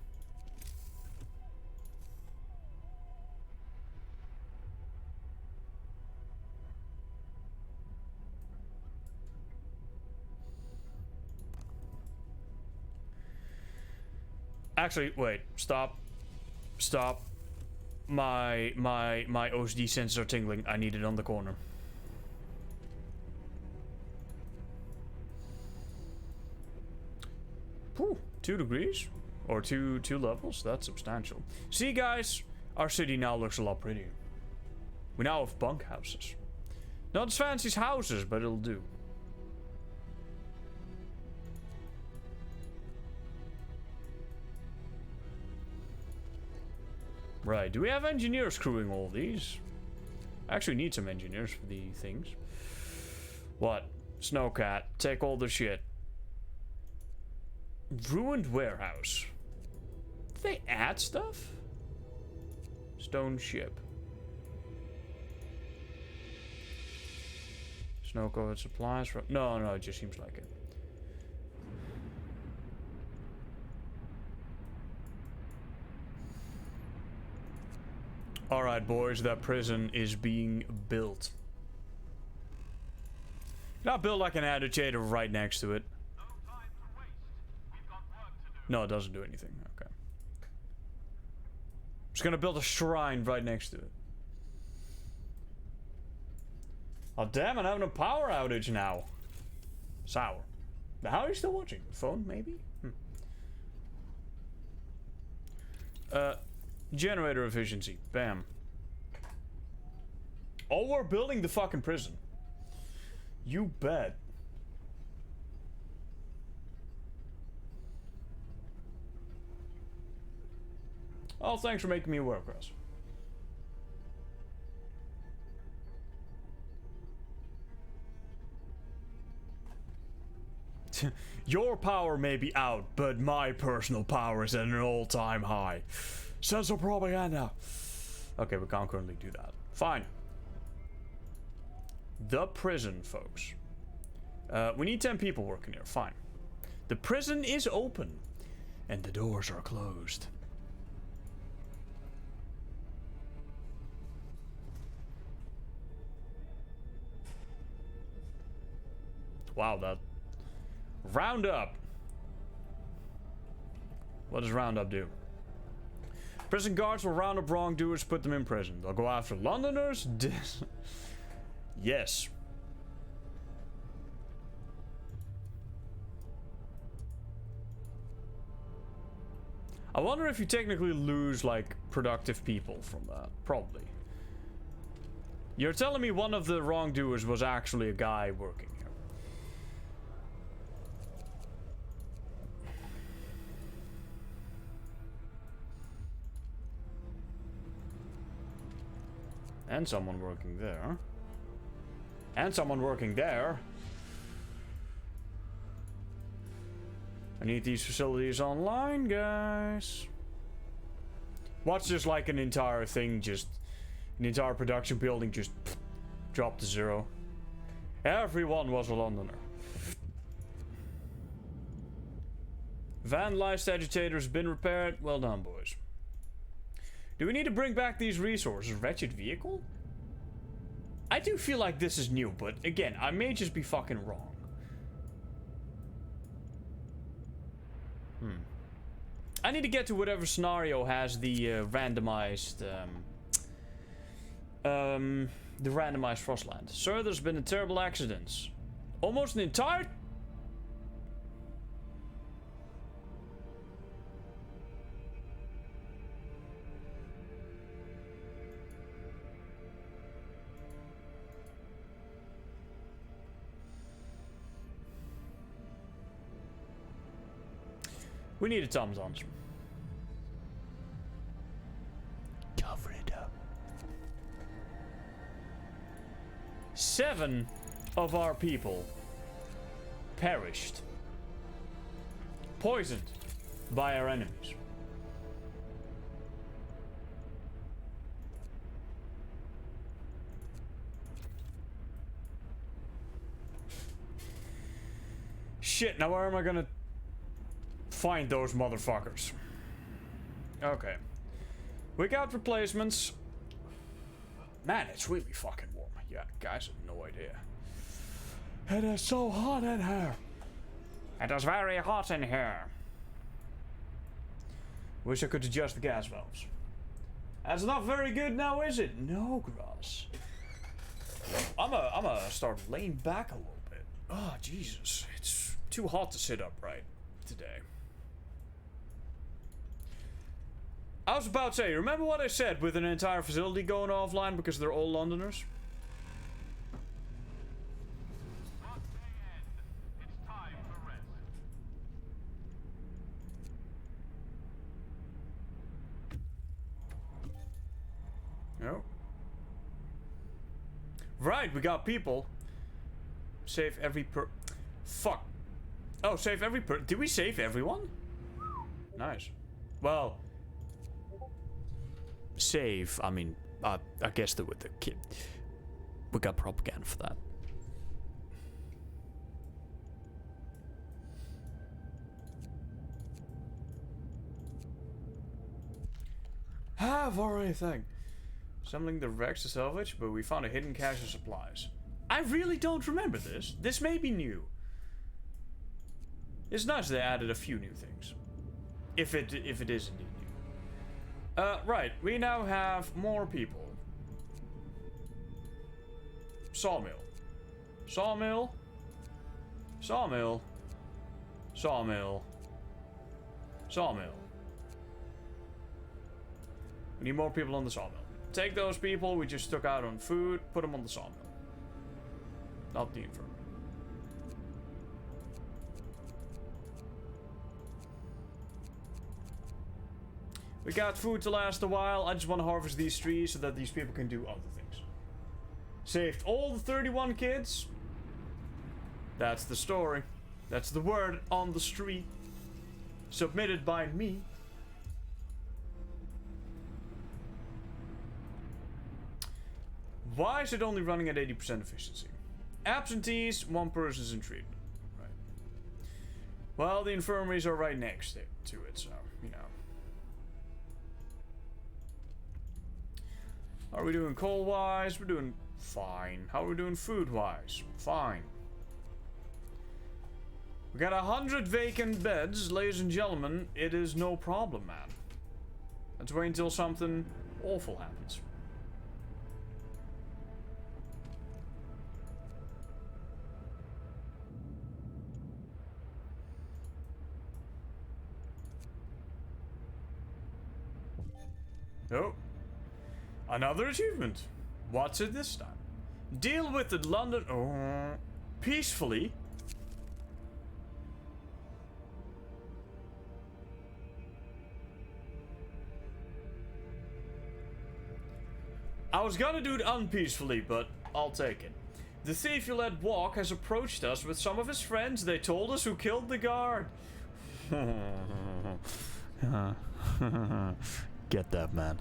Actually, wait. Stop. Stop. My OCD sensors are tingling. I need it on the corner. Whew, 2 degrees? Or two levels? That's substantial. See, guys? Our city now looks a lot prettier. We now have bunk houses. Not as fancy as houses, but it'll do. Right, do we have engineers crewing all these? I actually need some engineers for the things. What? Snowcat, take all the shit. Ruined warehouse. Did they add stuff? Stone ship. Snow covered supplies from... No, it just seems like it. Alright, boys, that prison is being built. Can I build like an agitator right next to it? No time to waste. We've got work to do. No, it doesn't do anything. Okay. Just gonna build a shrine right next to it. Oh damn, I'm having a power outage now. Sour. Now, how are you still watching? Phone, maybe? Generator efficiency. Bam. Oh, we're building the fucking prison. You bet. Oh, thanks for making me aware, Chris. Your power may be out, but my personal power is at an all-time high. Sensor propaganda. Okay, we can't currently do that. Fine. The prison, folks. We need 10 people working here. Fine. The prison is open, and the doors are closed. Wow, that... Roundup. What does Roundup do? Prison guards will round up wrongdoers, put them in prison. They'll go after Londoners. Yes. I wonder if you technically lose, like, productive people from that. Probably. You're telling me one of the wrongdoers was actually a guy working here. And someone working there. And someone working there. I need these facilities online, guys. Watch just like an entire thing, just... An entire production building just... Drop to zero. Everyone was a Londoner. Vandalized agitator's been repaired. Well done, boys. Do we need to bring back these resources? Wretched vehicle? I do feel like this is new, but again, I may just be fucking wrong. I need to get to whatever scenario has the randomized Frostland. Sir, there's been a terrible accident. Almost an entire... We need a Tom's answer. Cover it up. 7 of our people perished. Poisoned by our enemies. Shit, now where am I gonna find those motherfuckers? Okay. We got replacements. Man, it's really fucking warm. Yeah, guys have no idea. It is so hot in here. It is very hot in here. Wish I could adjust the gas valves. That's not very good now, is it? No, Gross. I'm gonna start laying back a little bit. Oh, Jesus. It's too hot to sit upright today. I was about to say, remember what I said with an entire facility going offline because they're all Londoners? It's time for rest. No. Right, we got people. Save every Fuck. Oh, save every Did we save everyone? Nice. Well. Save, I mean, I guess that with the kid. We got propaganda for that. Have already thing. Assembling the wrecks to salvage, but we found a hidden cache of supplies. I really don't remember this. This may be new. It's nice they added a few new things. If it is indeed new. Right, we now have more people. Sawmill. Sawmill. Sawmill. Sawmill. Sawmill. We need more people on the sawmill. Take those people we just took out on food, put them on the sawmill. Not the infirmary. We got food to last a while. I just want to harvest these trees so that these people can do other things. Saved all the 31 kids. That's the story. That's the word on the street. Submitted by me. Why is it only running at 80% efficiency? Absentees, one person's in treatment. Right. Well, the infirmaries are right next to it, so, you know. How are we doing coal-wise? We're doing fine. How are we doing food-wise? Fine. We got 100 vacant beds, ladies and gentlemen. It is no problem, man. Let's wait until something awful happens. Oh. Another achievement. What's it this time? Deal with the London... Oh. Peacefully. I was gonna do it unpeacefully, but I'll take it. The thief you let walk has approached us with some of his friends. They told us who killed the guard. Get that, man.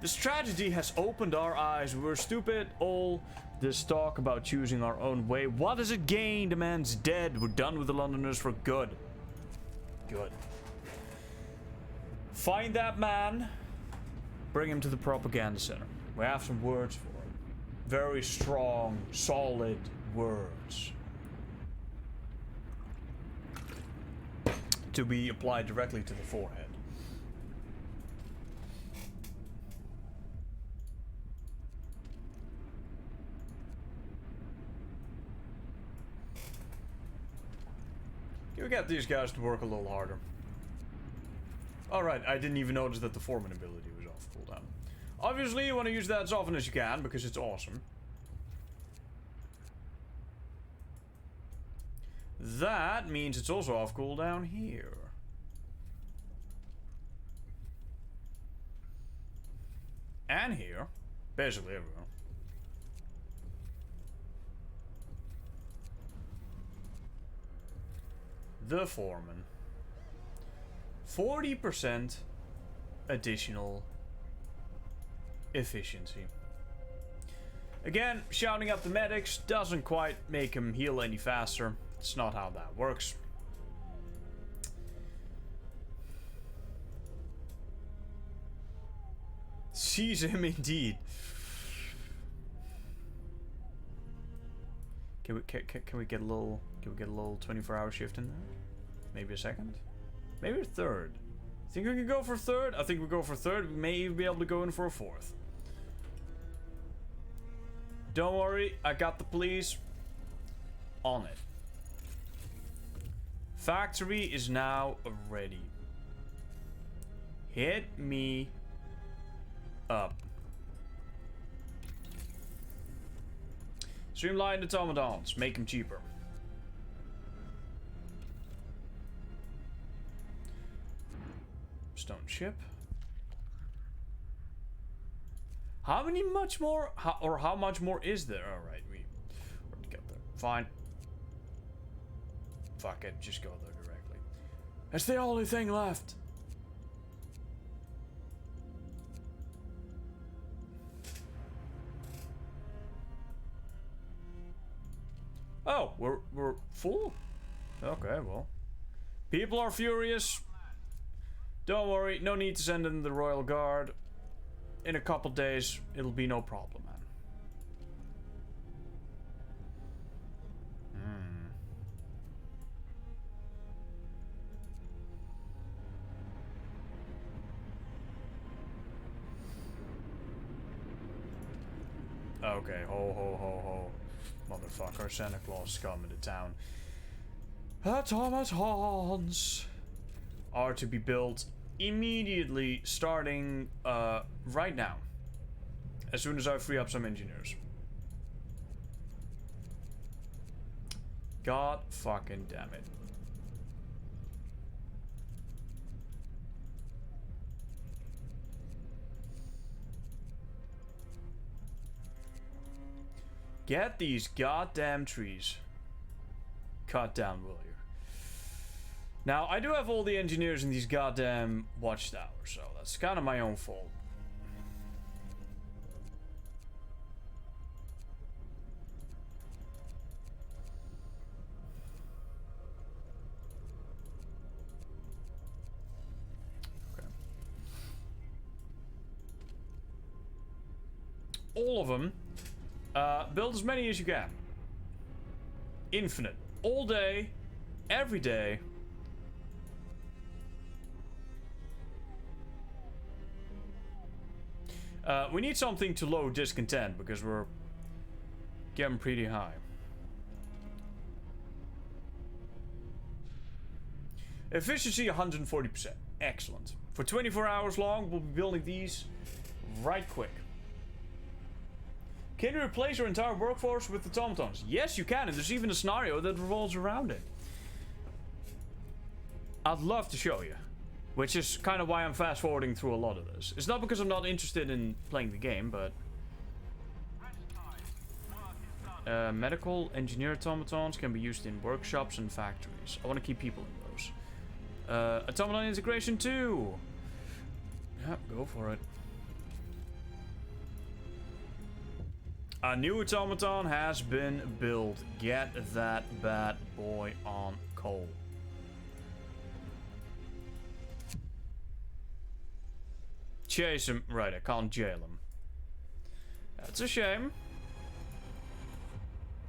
This tragedy has opened our eyes. We were stupid. All this talk about choosing our own way. What does it gain? The man's dead. We're done with the Londoners for good. Good. Find that man. Bring him to the propaganda center. We have some words for him. Very strong, solid words. To be applied directly to the forehead. We got these guys to work a little harder. Alright, I didn't even notice that the foreman ability was off cooldown. Obviously, you want to use that as often as you can because it's awesome. That means it's also off cooldown here. And here. Basically everywhere. The foreman. 40% additional efficiency. Again, shouting at the medics doesn't quite make him heal any faster. It's not how that works. Seize him indeed. Can we get a little 24-hour shift in there? Maybe a second? Maybe a third. Think we can go for a third? I think we go for a third. We may even be able to go in for a fourth. Don't worry, I got the police on it. Factory is now ready. Hit me up. Streamline automatons. Make them cheaper. Stone ship. How many much more? How much more is there? Alright, we already got there. Fine. Fuck it, just go there directly. It's the only thing left. Oh, we're full? Okay, well. People are furious. Don't worry, no need to send in the Royal Guard. In a couple days, it'll be no problem, man. Okay, ho ho ho ho. Motherfucker, Santa Claus is coming to town. Automatons are to be built immediately, starting right now. As soon as I free up some engineers. God fucking damn it. Get these goddamn trees cut down, will you? Now, I do have all the engineers in these goddamn watchtowers, so that's kind of my own fault. Okay. All of them. Build as many as you can. Infinite. All day. Every day. We need something to low discontent because we're getting pretty high. Efficiency 140%. Excellent. For 24 hours long, we'll be building these right quick. Can you replace your entire workforce with automatons? Yes, you can, and there's even a scenario that revolves around it. I'd love to show you. Which is kind of why I'm fast forwarding through a lot of this. It's not because I'm not interested in playing the game, but... medical engineer automatons can be used in workshops and factories. I want to keep people in those. Automaton integration too! Yeah, go for it. A new automaton has been built. Get that bad boy on coal. Chase him. Right, I can't jail him. That's a shame.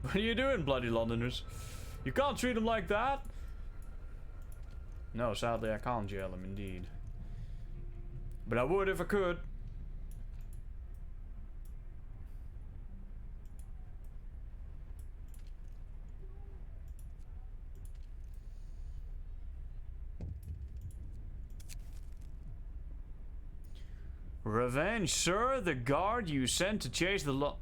What are you doing, bloody Londoners? You can't treat him like that. No, sadly I can't jail him indeed. But I would if I could. Revenge, sir. The guard you sent to chase the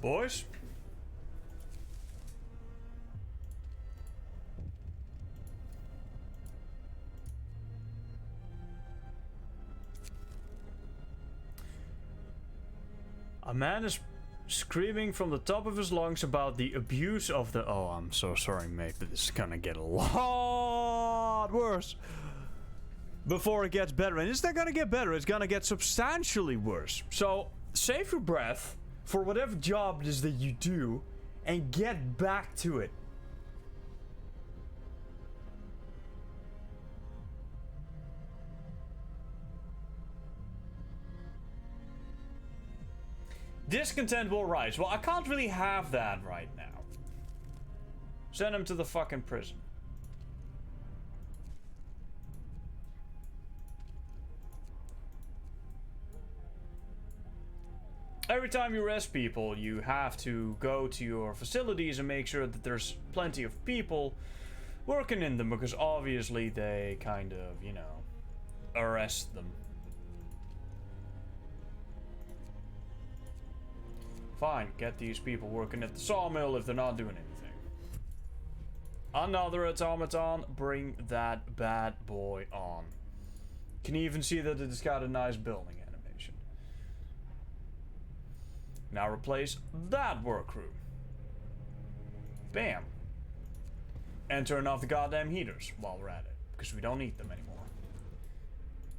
boys. A man is screaming from the top of his lungs about the abuse of the... Oh, I'm so sorry, mate, but this is gonna get a lot worse before it gets better. And it's not gonna get better, it's gonna get substantially worse. So, save your breath for whatever job it is that you do and get back to it. Discontent will rise. Well, I can't really have that right now. Send him to the fucking prison. Every time you arrest people, you have to go to your facilities and make sure that there's plenty of people working in them, because obviously they kind of, you know, arrest them. Fine, get these people working at the sawmill if they're not doing anything. Another automaton, bring that bad boy on. Can you even see that it's got a nice building animation? Now replace that work crew. Bam. And turn off the goddamn heaters while we're at it, because we don't need them anymore.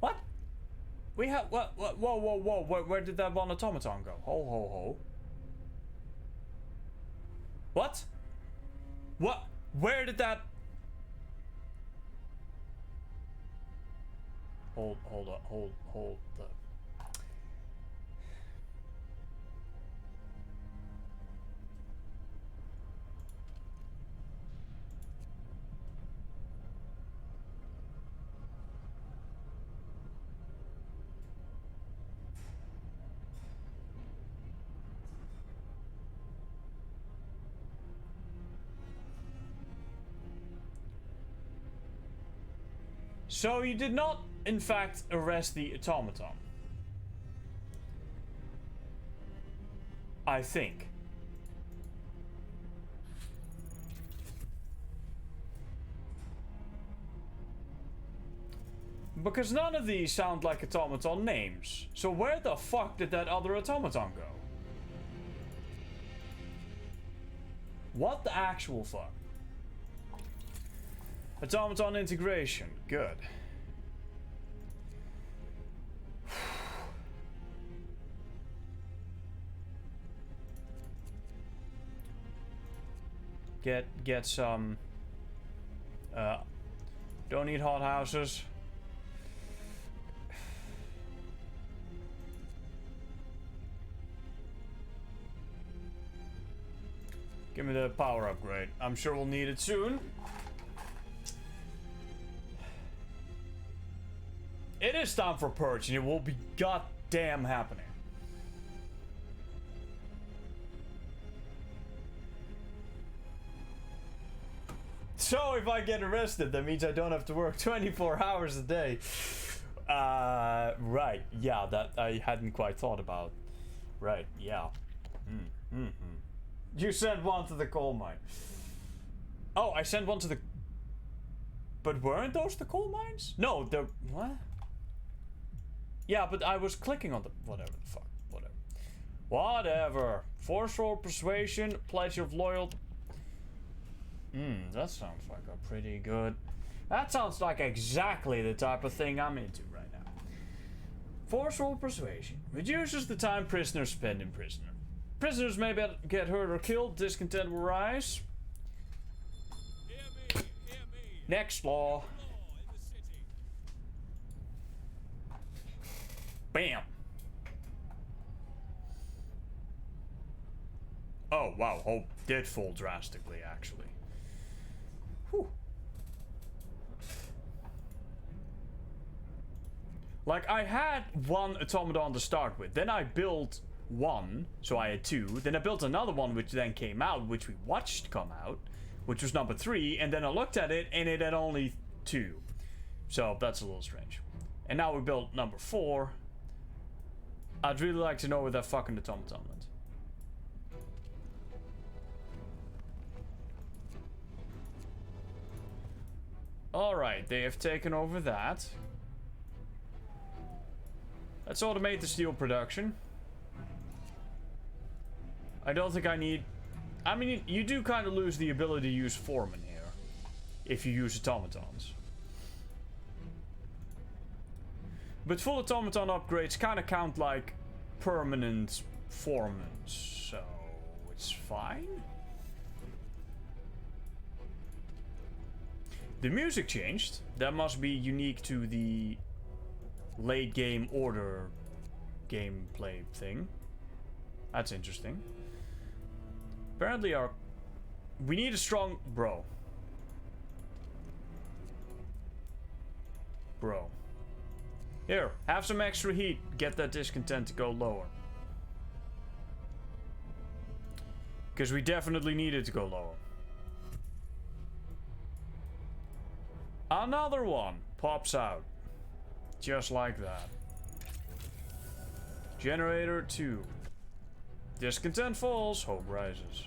What? We have what? Whoa! Where did that one automaton go? Ho! What? What? Where did that? Hold the. So you did not, in fact, arrest the automaton. I think. Because none of these sound like automaton names. So where the fuck did that other automaton go? What the actual fuck? Automaton integration. Good. Get some. Don't need hot houses. Give me the power upgrade. I'm sure we'll need it soon. It is time for purge, and it will be goddamn happening. So if I get arrested, that means I don't have to work 24 hours a day. Right. Yeah, that I hadn't quite thought about. Right. Yeah. You sent one to the coal mine. Oh, I sent one to the. But weren't those the coal mines? No, they're what? Yeah, but I was clicking on the whatever the fuck, whatever. Forceful persuasion, pledge of loyalty. That sounds like a pretty good. That sounds like exactly the type of thing I'm into right now. Forceful persuasion reduces the time prisoners spend in prison. Prisoners may get hurt or killed. Discontent will rise. Hear me. Next law. In the city. Bam. Oh wow, hope did fall drastically actually. Whew. Like I had one automaton to start with, then I built one, so I had two, then I built another one which then came out, which we watched come out, which was number 3, and then I looked at it and it had only 2. So that's a little strange. And now we built number 4. I'd really like to know where that fucking automaton went. Alright, they have taken over that. Let's automate the steel production. I don't think I need... I mean, you do kind of lose the ability to use foremen here. If you use automatons. But full automaton upgrades kind of count like permanent foremen. So, it's fine. The music changed. That must be unique to the late game order gameplay thing. That's interesting. Apparently our We need a strong... Bro. Bro. Here, have some extra heat. Get that discontent to go lower. Because we definitely need it to go lower. Another one pops out. Just like that. Generator 2. Discontent falls, hope rises.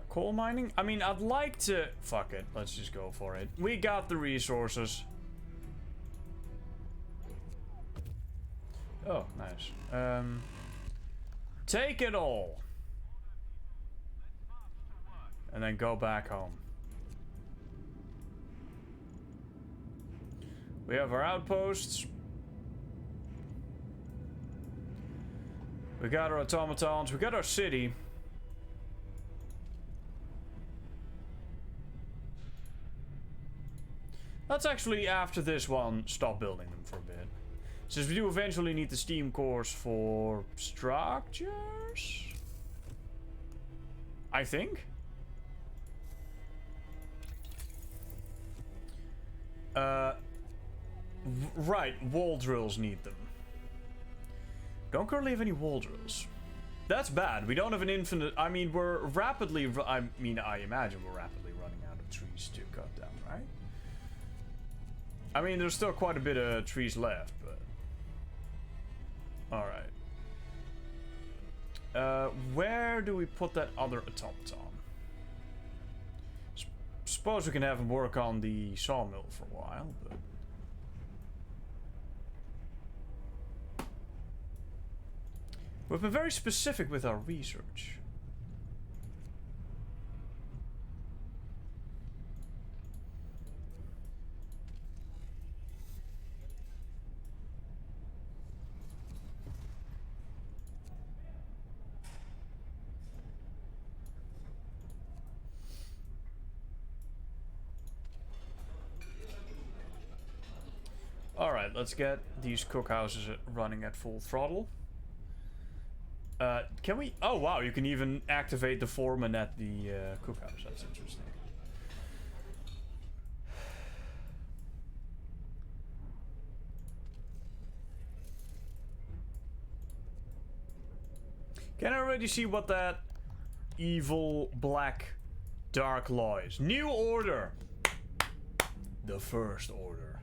Coal mining? I mean, I'd like to... Fuck it, let's just go for it. We got the resources. Oh, nice. Take it all. And then go back home. We have our outposts. We got our automatons. We got our city. Let's actually, after this one, stop building them for a bit. Since we do eventually need the steam cores for structures? I think. Right, wall drills need them. Don't currently have any wall drills. That's bad. We don't have an infinite... I mean, we're rapidly... I imagine we're rapidly running out of trees to cut down, right? I mean, there's still quite a bit of trees left, but... Alright. Where do we put that other automaton? Suppose we can have him work on the sawmill for a while, but... We've been very specific with our research. Alright, let's get these cookhouses running at full throttle. Can we... Oh, wow, you can even activate the foreman at the cookhouse. That's interesting. Can I already see what that evil black dark law is? New order! The first order.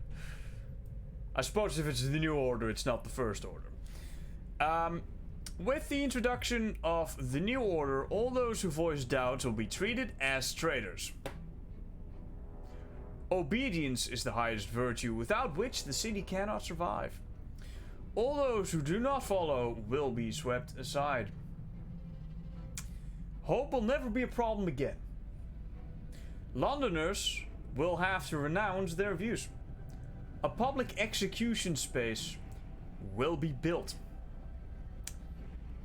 I suppose if it's the new order, it's not the first order. With the introduction of the new order, all those who voice doubts will be treated as traitors. Obedience is the highest virtue, without which the city cannot survive. All those who do not follow will be swept aside. Hope will never be a problem again. Londoners will have to renounce their views. A public execution space will be built.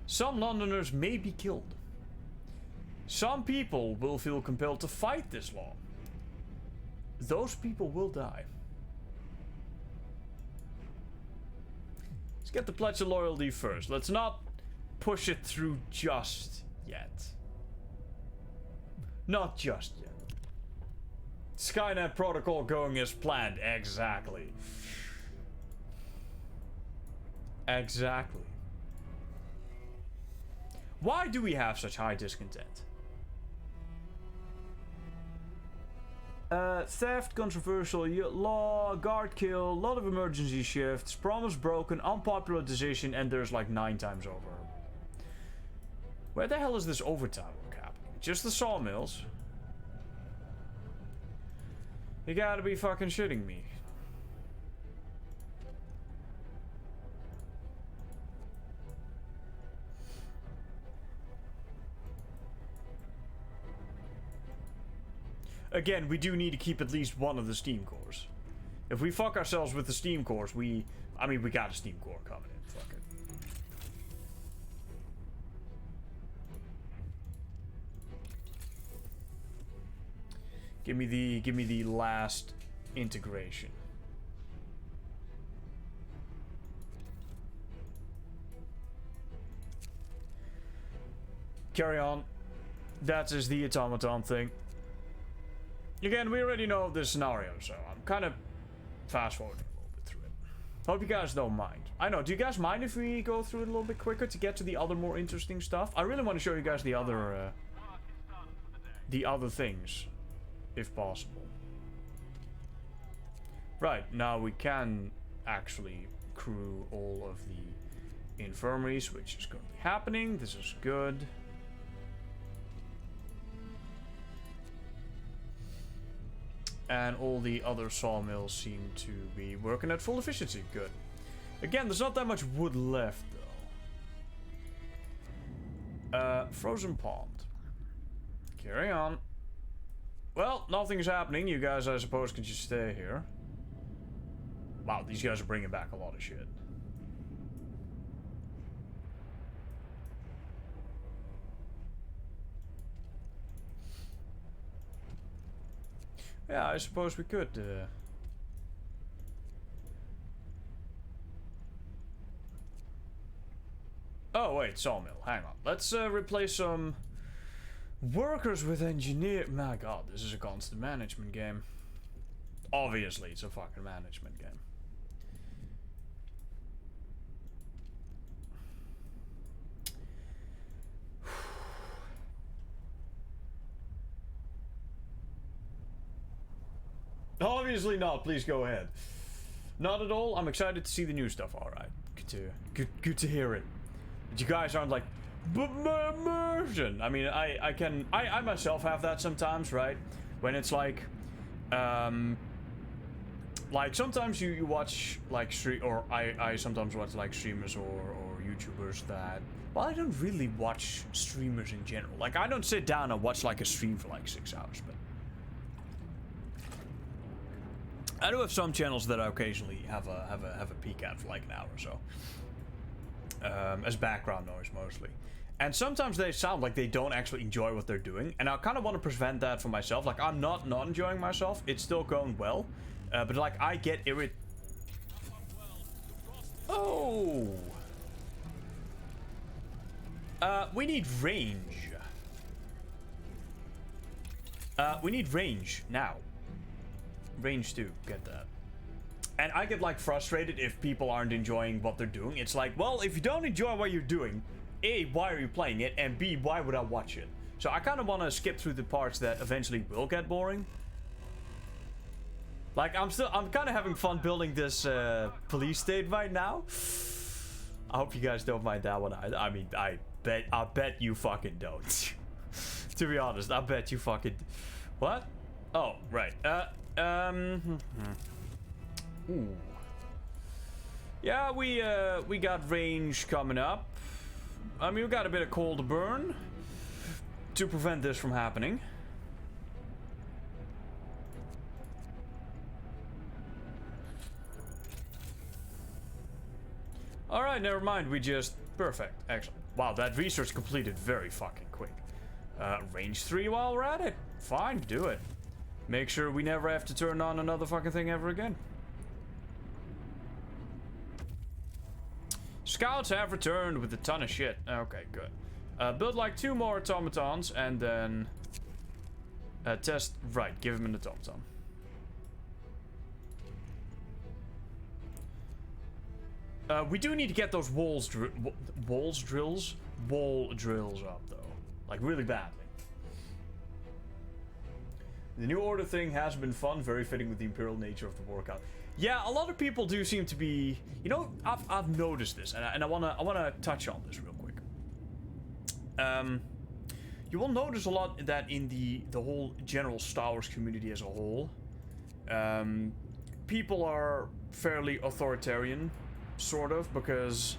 Some Londoners may be killed. Some people will feel compelled to fight this law. Those people will die. Let's get the Pledge of Loyalty first. Let's not push it through just yet. Not just yet. Skynet protocol going as planned. Exactly. Exactly. Why do we have such high discontent? Theft, controversial law, guard kill, lot of emergency shifts, promise broken, unpopular decision, and there's like 9 times over. Where the hell is this overtime work happening? Just the sawmills? You gotta be fucking shitting me. Again, we do need to keep at least one of the steam cores. If we fuck ourselves with the steam cores, we got a steam core coming in. Fuck it. Give me the last integration. Carry on. That is the automaton thing. Again, we already know this scenario, so I'm kind of fast forwarding a little bit through it. Hope you guys don't mind. I know, do you guys mind if we go through it a little bit quicker to get to the other more interesting stuff? I really want to show you guys the other things, if possible. Right, now we can actually crew all of the infirmaries, which is going to be happening. This is good. And all the other sawmills seem to be working at full efficiency. Good. Again, there's not that much wood left, though. Frozen pond. Carry on. Well, nothing's happening. You guys, I suppose, can just stay here. Wow, these guys are bringing back a lot of shit. Yeah, I suppose we could. Oh, wait, sawmill. Hang on. Let's replace some workers with engineer. My god, this is a constant management game. Obviously, it's a fucking management game. Obviously not. Please go ahead. Not at all. I'm excited to see the new stuff. All right. Good to hear it. But you guys aren't like immersion. I mean, I myself have that sometimes, right? When it's like sometimes you watch like I sometimes watch like streamers or YouTubers that. Well, I don't really watch streamers in general. Like, I don't sit down and watch like a stream for like 6 hours, but. I do have some channels that I occasionally have a peek at for like an hour or so, as background noise mostly. And sometimes they sound like they don't actually enjoy what they're doing, and I kind of want to prevent that for myself. Like, I'm not enjoying myself; it's still going well, but like I get irritated. Oh, we need range. We need range now. Range 2, get that. And I get like frustrated if people aren't enjoying what they're doing. It's like, well, if you don't enjoy what you're doing, A, why are you playing it? And B, why would I watch it? So I kind of want to skip through the parts that eventually will get boring. Like, I'm kind of having fun building this police state right now. I hope you guys don't mind that one. I mean, I bet you fucking don't. To be honest, I bet you fucking... What? Oh, right. Ooh. Yeah, we got range coming up. I mean, we got a bit of coal to burn to prevent this from happening. Alright, never mind. We just... Perfect. Excellent. Wow, that research completed very fucking quick. Range 3 while we're at it. Fine, do it. Make sure we never have to turn on another fucking thing ever again. Scouts have returned with a ton of shit. Okay, good. Build like 2 more automatons and then... test... Right, give him an automaton. We do need to get those wall drills up, though. Like, really badly. The New Order thing has been fun, very fitting with the imperial nature of the workout. Yeah, a lot of people do seem to be... You know, I've noticed this, and I wanna touch on this real quick. You will notice a lot that in the whole general Star Wars community as a whole, people are fairly authoritarian, sort of, because...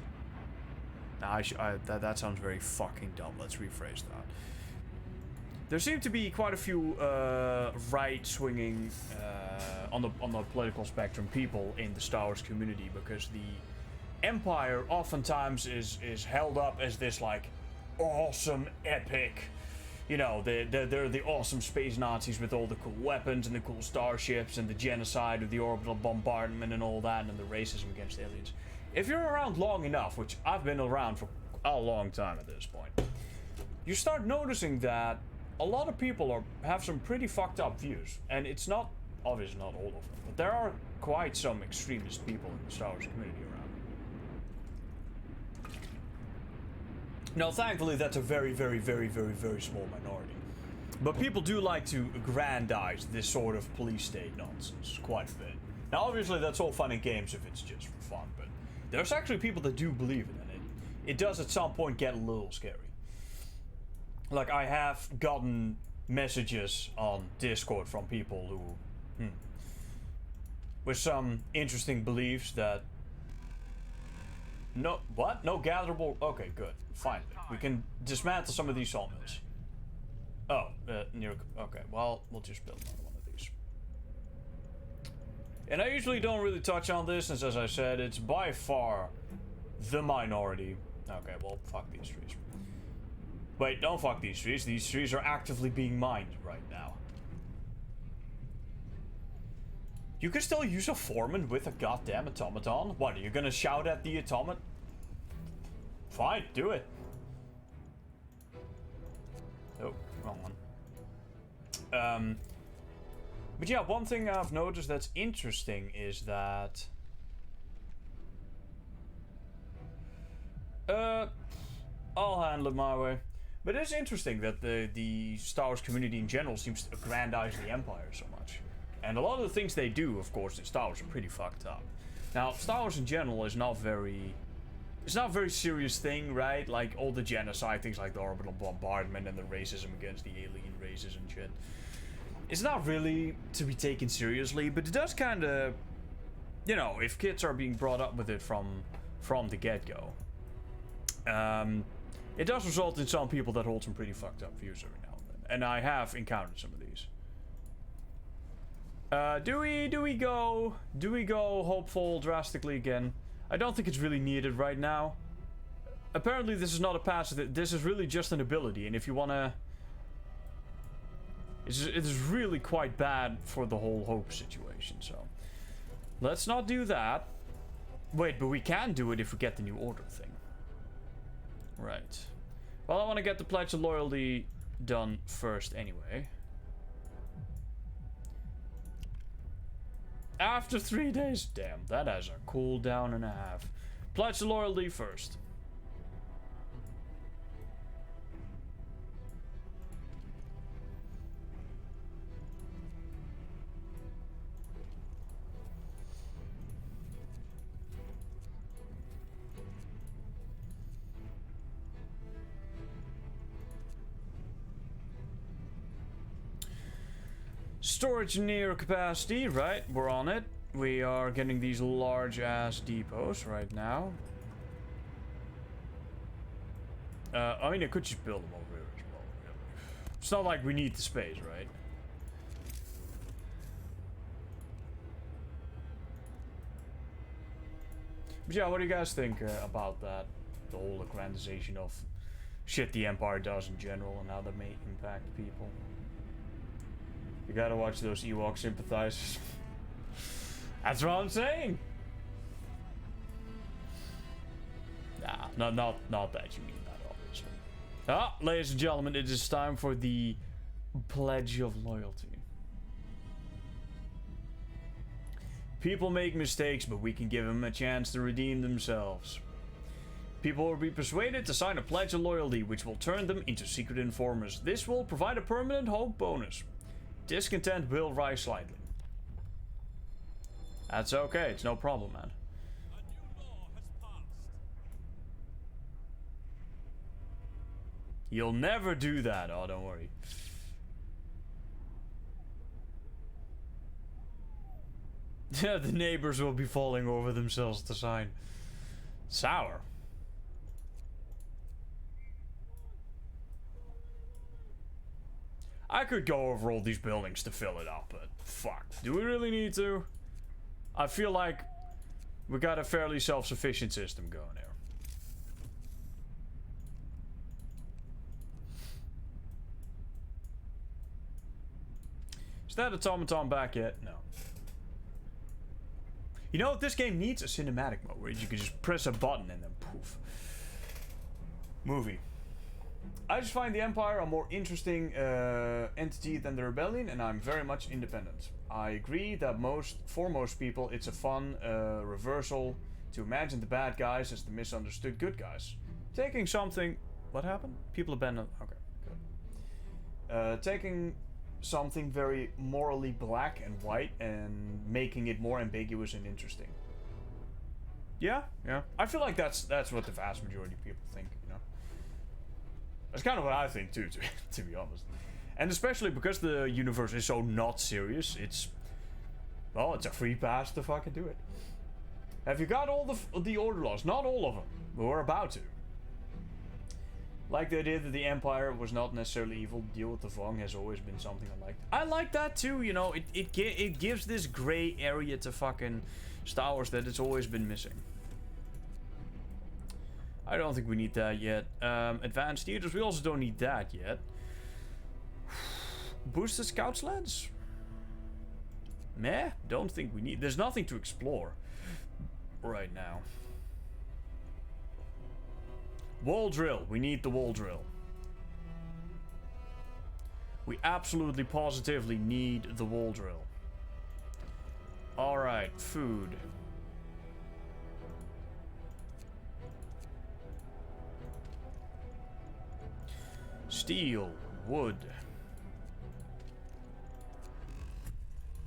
Nah, that sounds very fucking dumb. Let's rephrase that. There seem to be quite a few right-swinging on the political spectrum people in the Star Wars community, because the Empire oftentimes is held up as this like awesome, epic, you know, they're the awesome space Nazis with all the cool weapons and the cool starships and the genocide of the orbital bombardment and all that and the racism against aliens. If you're around long enough, which I've been around for a long time at this point, you start noticing that a lot of people have some pretty fucked up views. And it's not, obviously not all of them, but there are quite some extremist people in the Star Wars community around. Now, thankfully, that's a very, very, very, very, very small minority. But people do like to aggrandize this sort of police state nonsense quite a bit. Now, obviously, that's all fun and games if it's just for fun, but there's actually people that do believe it, and it does at some point get a little scary. Like, I have gotten messages on Discord from people who, with some interesting beliefs that... No, what? No gatherable... Okay, good. Fine. We can dismantle some of these sawmills. Oh, near... Okay, well, we'll just build another one of these. And I usually don't really touch on this, since, as I said, it's by far the minority. Okay, well, fuck these trees. Wait, don't fuck these trees. These trees are actively being mined right now. You can still use a foreman with a goddamn automaton? What, are you gonna shout at the automat? Fine, do it. Oh, wrong one. But yeah, one thing I've noticed that's interesting is that... I'll handle it my way. But it's interesting that the Star Wars community in general seems to aggrandize the Empire so much. And a lot of the things they do, of course, in Star Wars are pretty fucked up. Now, Star Wars in general is not very... It's not a very serious thing, right? Like, all the genocide, things like the orbital bombardment and the racism against the alien races and shit. It's not really to be taken seriously, but it does kind of... You know, if kids are being brought up with it from the get-go. It does result in some people that hold some pretty fucked up views every now and then. And I have encountered some of these. Do we go hopeful drastically again? I don't think it's really needed right now. Apparently this is not a passive, this is really just an ability, and if you wanna... It is really quite bad for the whole hope situation, so... Let's not do that. Wait, but we can do it if we get the new order thing. Right. Well, I want to get the Pledge of Loyalty done first anyway. After 3 days. Damn, that has a cooldown and a half. Pledge of Loyalty first. Storage near capacity, right? We're on it. We are getting these large ass depots right now. I mean, I could just build them over here as well. Really. It's not like we need the space, right? But yeah, what do you guys think about that? The whole aggrandization of shit the Empire does in general and how that may impact people. You gotta watch those Ewok sympathizers. That's what I'm saying. Nah, not that you mean that, obviously. Ah, ladies and gentlemen, it is time for the Pledge of Loyalty. People make mistakes, but we can give them a chance to redeem themselves. People will be persuaded to sign a Pledge of Loyalty, which will turn them into secret informers. This will provide a permanent hope bonus. Discontent will rise slightly. That's okay, it's no problem, man. A new law has passed. You'll never do that, oh, don't worry. The neighbors will be falling over themselves to sign. Sour. I could go over all these buildings to fill it up, but fuck. Do we really need to? I feel like we got a fairly self-sufficient system going here. Is that automaton back yet? No. You know what? This game needs a cinematic mode where you can just press a button and then poof. Movie. I just find the Empire a more interesting entity than the Rebellion, and I'm very much independent. I agree that for most people it's a fun reversal to imagine the bad guys as the misunderstood good guys. Taking something... What happened? People abandoned... Okay, good. Taking something very morally black and white and making it more ambiguous and interesting. Yeah. I feel like that's what the vast majority of people think, you know? That's kind of what I think too, to be honest. And especially because the universe is so not serious, it's... Well, it's a free pass to fucking do it. Have you got all the order laws? Not all of them. But we're about to. Like the idea that the Empire was not necessarily evil. Deal with the Vong has always been something I liked. I like that too, you know. It gives this gray area to fucking Star Wars that it's always been missing. I don't think we need that yet. Advanced theaters, we also don't need that yet. Boosted scout sleds? Meh, don't think we need. There's nothing to explore right now. Wall drill. We need the wall drill. We absolutely positively need the wall drill. Alright, food. Steel, wood.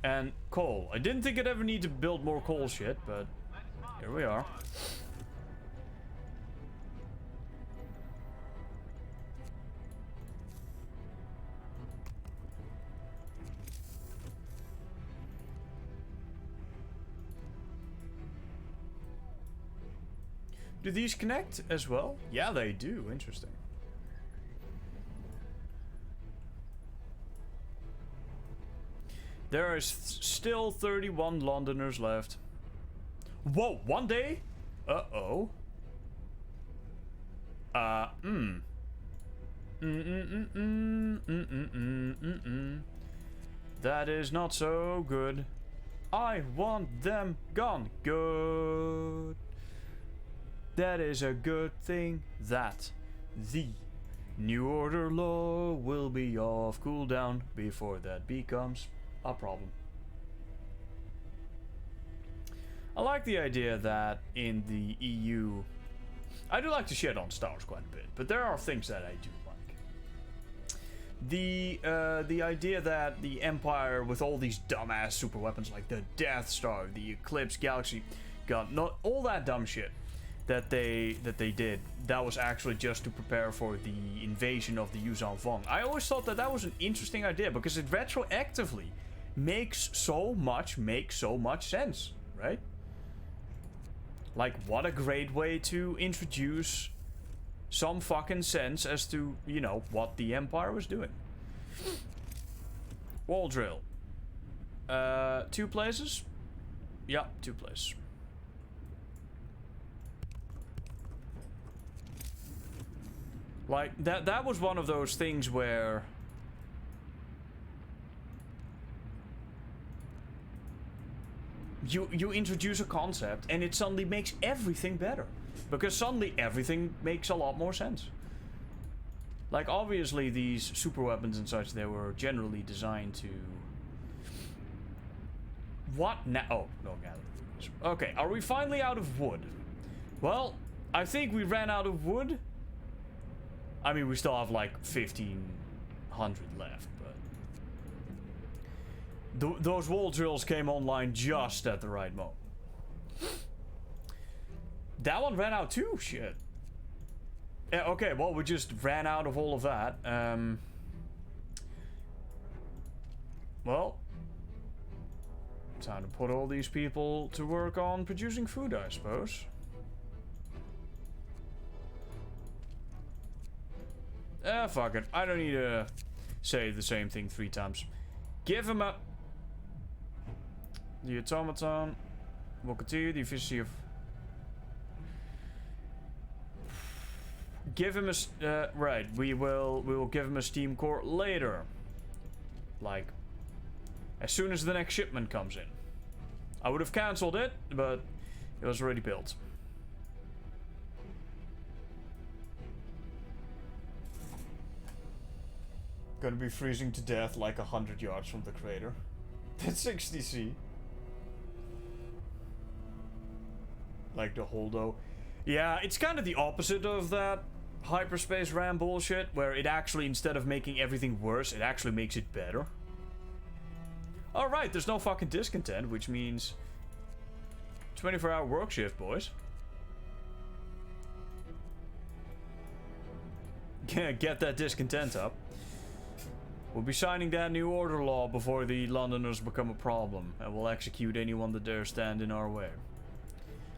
And coal. I didn't think I'd ever need to build more coal shit, but here we are. Do these connect as well? Yeah, they do. Interesting. There is still 31 Londoners left. Whoa, one day? Uh-oh. That is not so good. I want them gone. Good. That is a good thing that the New Order law will be off cooldown before that becomes a problem. I like the idea that in the EU... I do like to shit on Star Wars quite a bit, but there are things that I do like. The idea that the Empire, with all these dumbass super weapons like the Death Star, the Eclipse Galaxy, got not all that dumb shit that they did, that was actually just to prepare for the invasion of the Yuuzhan Vong. I always thought that that was an interesting idea because it retroactively makes so much sense, right? Like, what a great way to introduce some fucking sense as to, you know, what the Empire was doing. Wall drill. 2 places? Yeah, 2 places. Like, that was one of those things where... You introduce a concept and it suddenly makes everything better. Because suddenly everything makes a lot more sense. Like, obviously these super weapons and such, they were generally designed to... What now? Oh, no, okay, are we finally out of wood? Well, I think we ran out of wood. I mean, we still have like 1,500 left, but... Those wall drills came online just at the right moment. That one ran out too? Shit. Yeah, okay, well, we just ran out of all of that. Well, time to put all these people to work on producing food, I suppose. Fuck it. I don't need to say the same thing 3 times. Give him a... The automaton will continue the efficiency of... Give him a... right, we will give him a steam core later. Like... as soon as the next shipment comes in. I would have cancelled it, but it was already built. Gonna be freezing to death like 100 yards from the crater. That's 60C. Like the holdo. Yeah, it's kind of the opposite of that hyperspace RAM bullshit, where it actually, instead of making everything worse, it actually makes it better. Alright, there's no fucking discontent, which means 24-hour work shift, boys. Get that discontent up. We'll be signing that new order law before the Londoners become a problem, and we'll execute anyone that dare stand in our way.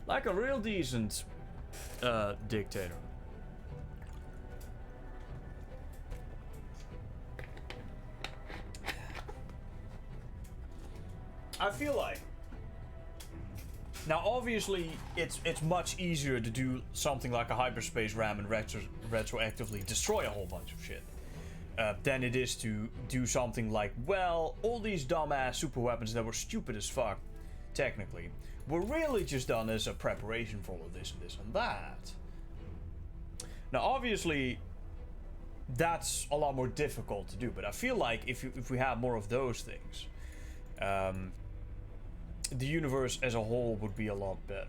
Like a real decent dictator. I feel like now obviously it's much easier to do something like a hyperspace ram and retroactively destroy a whole bunch of shit than it is to do something like, well, all these dumbass super weapons that were stupid as fuck technically were really just done as a preparation for all of this and this and that. Now obviously that's a lot more difficult to do, but I feel like if we have more of those things, the universe as a whole would be a lot better.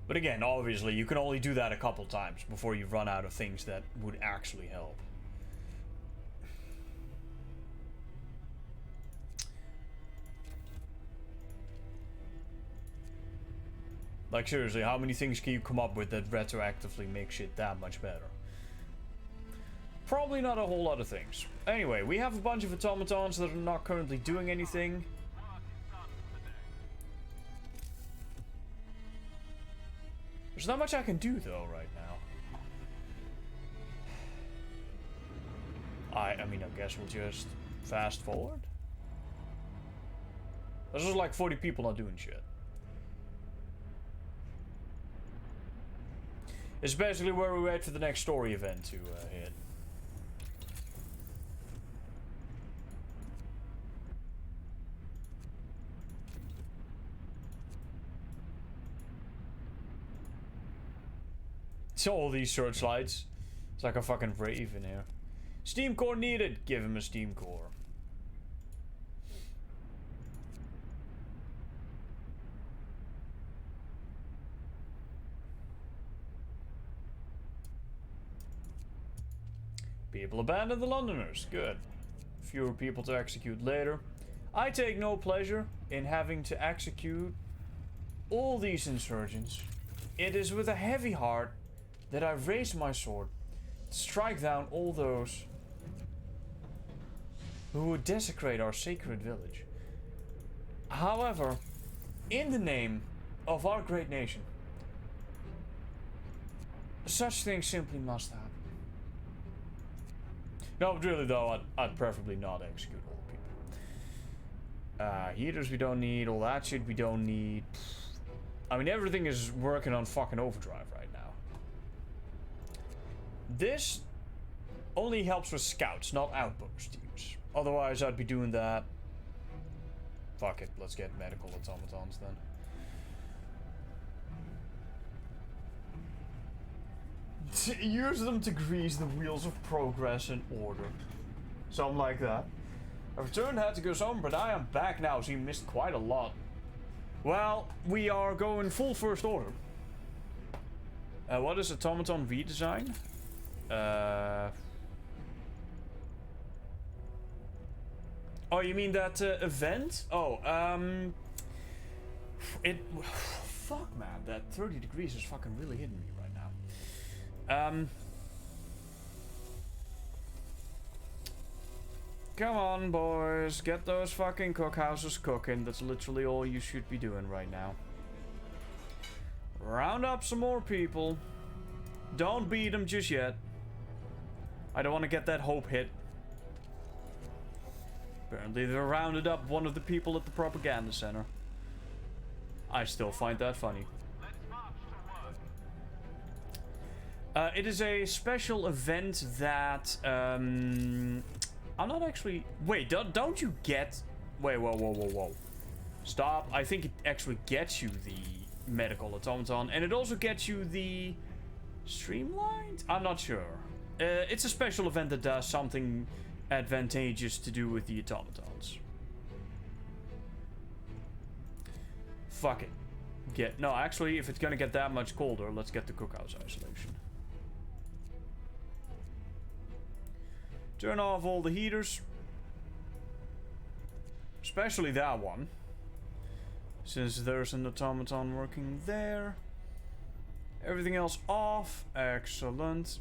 But again, obviously, you can only do that a couple times before you run out of things that would actually help. Like seriously, how many things can you come up with that retroactively make shit that much better? Probably not a whole lot of things. Anyway, we have a bunch of automatons that are not currently doing anything. There's not much I can do though right now. I mean, I guess we'll just fast forward. There's just like 40 people not doing shit. It's basically where we wait for the next story event to hit. So all these searchlights. It's like a fucking rave in here. Steam core needed. Give him a steam core. People abandon the Londoners. Good. Fewer people to execute later. I take no pleasure in having to execute all these insurgents. It is with a heavy heart that I raise my sword to strike down all those who would desecrate our sacred village. However, in the name of our great nation, such things simply must happen. No, but really though, I'd preferably not execute all the people. Heaters we don't need, all that shit we don't need. I mean, everything is working on fucking overdrive right now. This only helps with scouts, not outpost teams. Otherwise, I'd be doing that. Fuck it, let's get medical automatons then. Use them to grease the wheels of progress and order. Something like that. I returned, had to go somewhere, but I am back now, so you missed quite a lot. Well, we are going full first order. What is automaton redesign? Oh, you mean that event? Oh, fuck, man, that 30 degrees is fucking really hitting me right now. Come on, boys, get those fucking cookhouses cooking. That's literally all you should be doing right now. Round up some more people. Don't beat them just yet. I don't want to get that hope hit. Apparently they rounded up one of the people at the propaganda center. I still find that funny. It is a special event that I'm not actually. Wait, don't you get? Wait, whoa. Stop. I think it actually gets you the medical automaton, and it also gets you the streamlined. I'm not sure. It's a special event that does something advantageous to do with the automatons. Fuck it. No, actually, if it's gonna get that much colder, let's get the cookhouse isolation. Turn off all the heaters. Especially that one. Since there's an automaton working there. Everything else off. Excellent.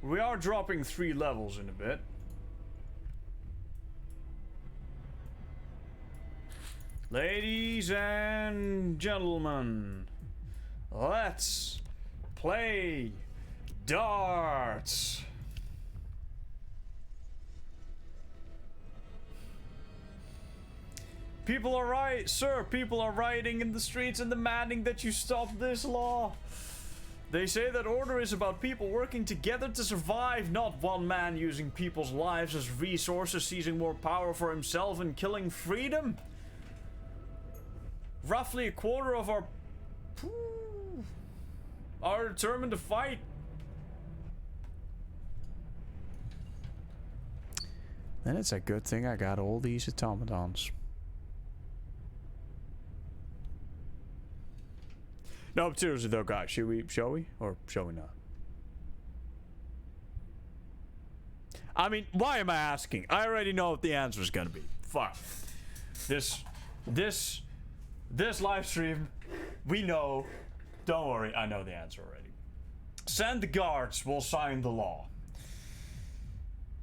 We are dropping 3 levels in a bit. Ladies and gentlemen, let's play darts. People are people are rioting in the streets and demanding that you stop this law. They say that order is about people working together to survive, not one man using people's lives as resources, seizing more power for himself and killing freedom. Roughly a quarter of our are determined to fight. Then it's a good thing I got all these automatons. No, but seriously though, guys, shall we, or shall we not? I mean, why am I asking? I already know what the answer is gonna be. Fuck. This live stream, we know. Don't worry, I know the answer already. Send the guards, we'll sign the law.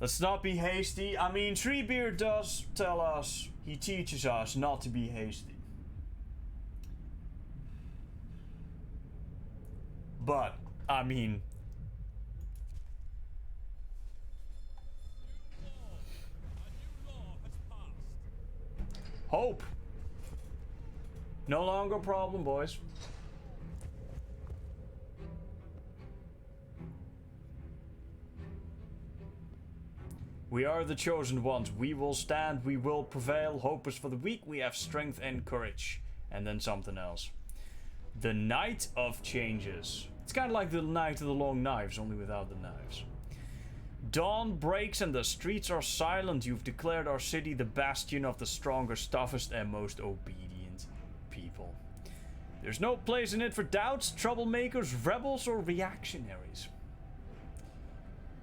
Let's not be hasty. I mean, Treebeard does tell us, he teaches us not to be hasty. But, I mean... Hope. No longer a problem, boys. We are the chosen ones. We will stand. We will prevail. Hope is for the weak. We have strength and courage. And then something else. The Night of Changes. It's kind of like the Night of the Long Knives, only without the knives. Dawn breaks and the streets are silent. You've declared our city the bastion of the strongest, toughest, and most obedient people. There's no place in it for doubts, troublemakers, rebels, or reactionaries.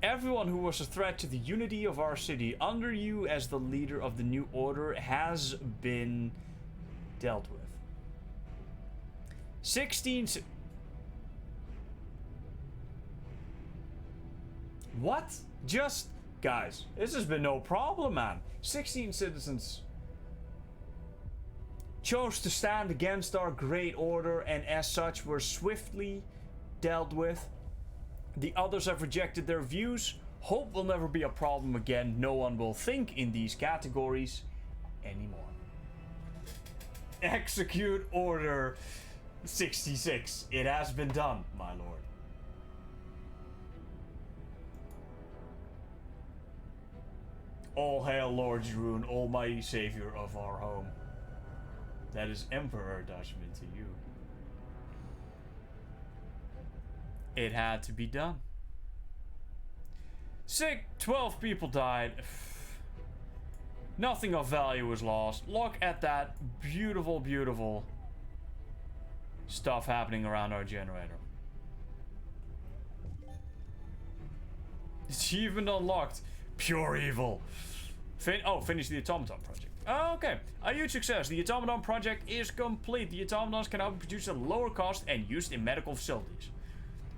Everyone who was a threat to the unity of our city under you as the leader of the new order has been dealt with. 16... What? Just... Guys, this has been no problem, man. 16 citizens chose to stand against our great order and as such were swiftly dealt with. The others have rejected their views. Hope will never be a problem again. No one will think in these categories anymore. Execute Order 66. It has been done, my lord. All hail Lord Jeroen, almighty savior of our home. That is Emperor Dutchman to you. It had to be done. 12 people died. Nothing of value was lost. Look at that beautiful, beautiful stuff happening around our generator. Achievement unlocked. Pure evil. Finish the automaton project. Oh, okay. A huge success. The automaton project is complete. The automatons can now be produced at a lower cost and used in medical facilities.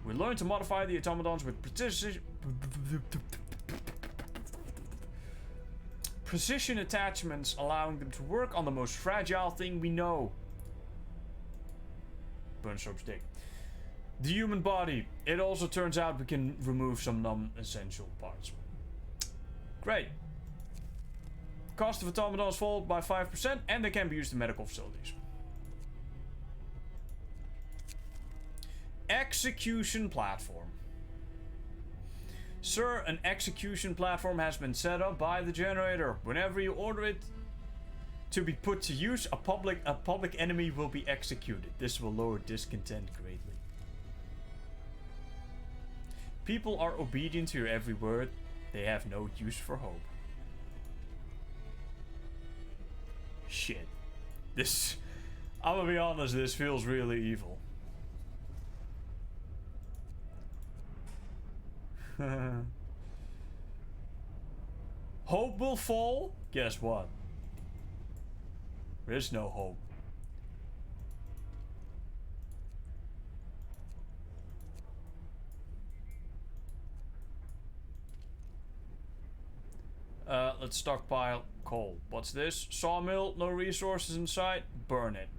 We learned to modify the automatons with precision attachments, allowing them to work on the most fragile thing we know. Burn soap stick. The human body. It also turns out we can remove some non-essential parts. Great. Cost of automatons fall by 5% and they can be used in medical facilities. execution platform. Sir, an execution platform has been set up by the generator. Whenever you order it to be put to use, a public enemy will be executed. This will lower discontent greatly. People are obedient to your every word. They have no use for hope. Shit. This... I'm gonna be honest, this feels really evil. Hope will fall? Guess what? There is no hope. Let's stockpile coal. What's this? Sawmill, no resources inside. Burn it.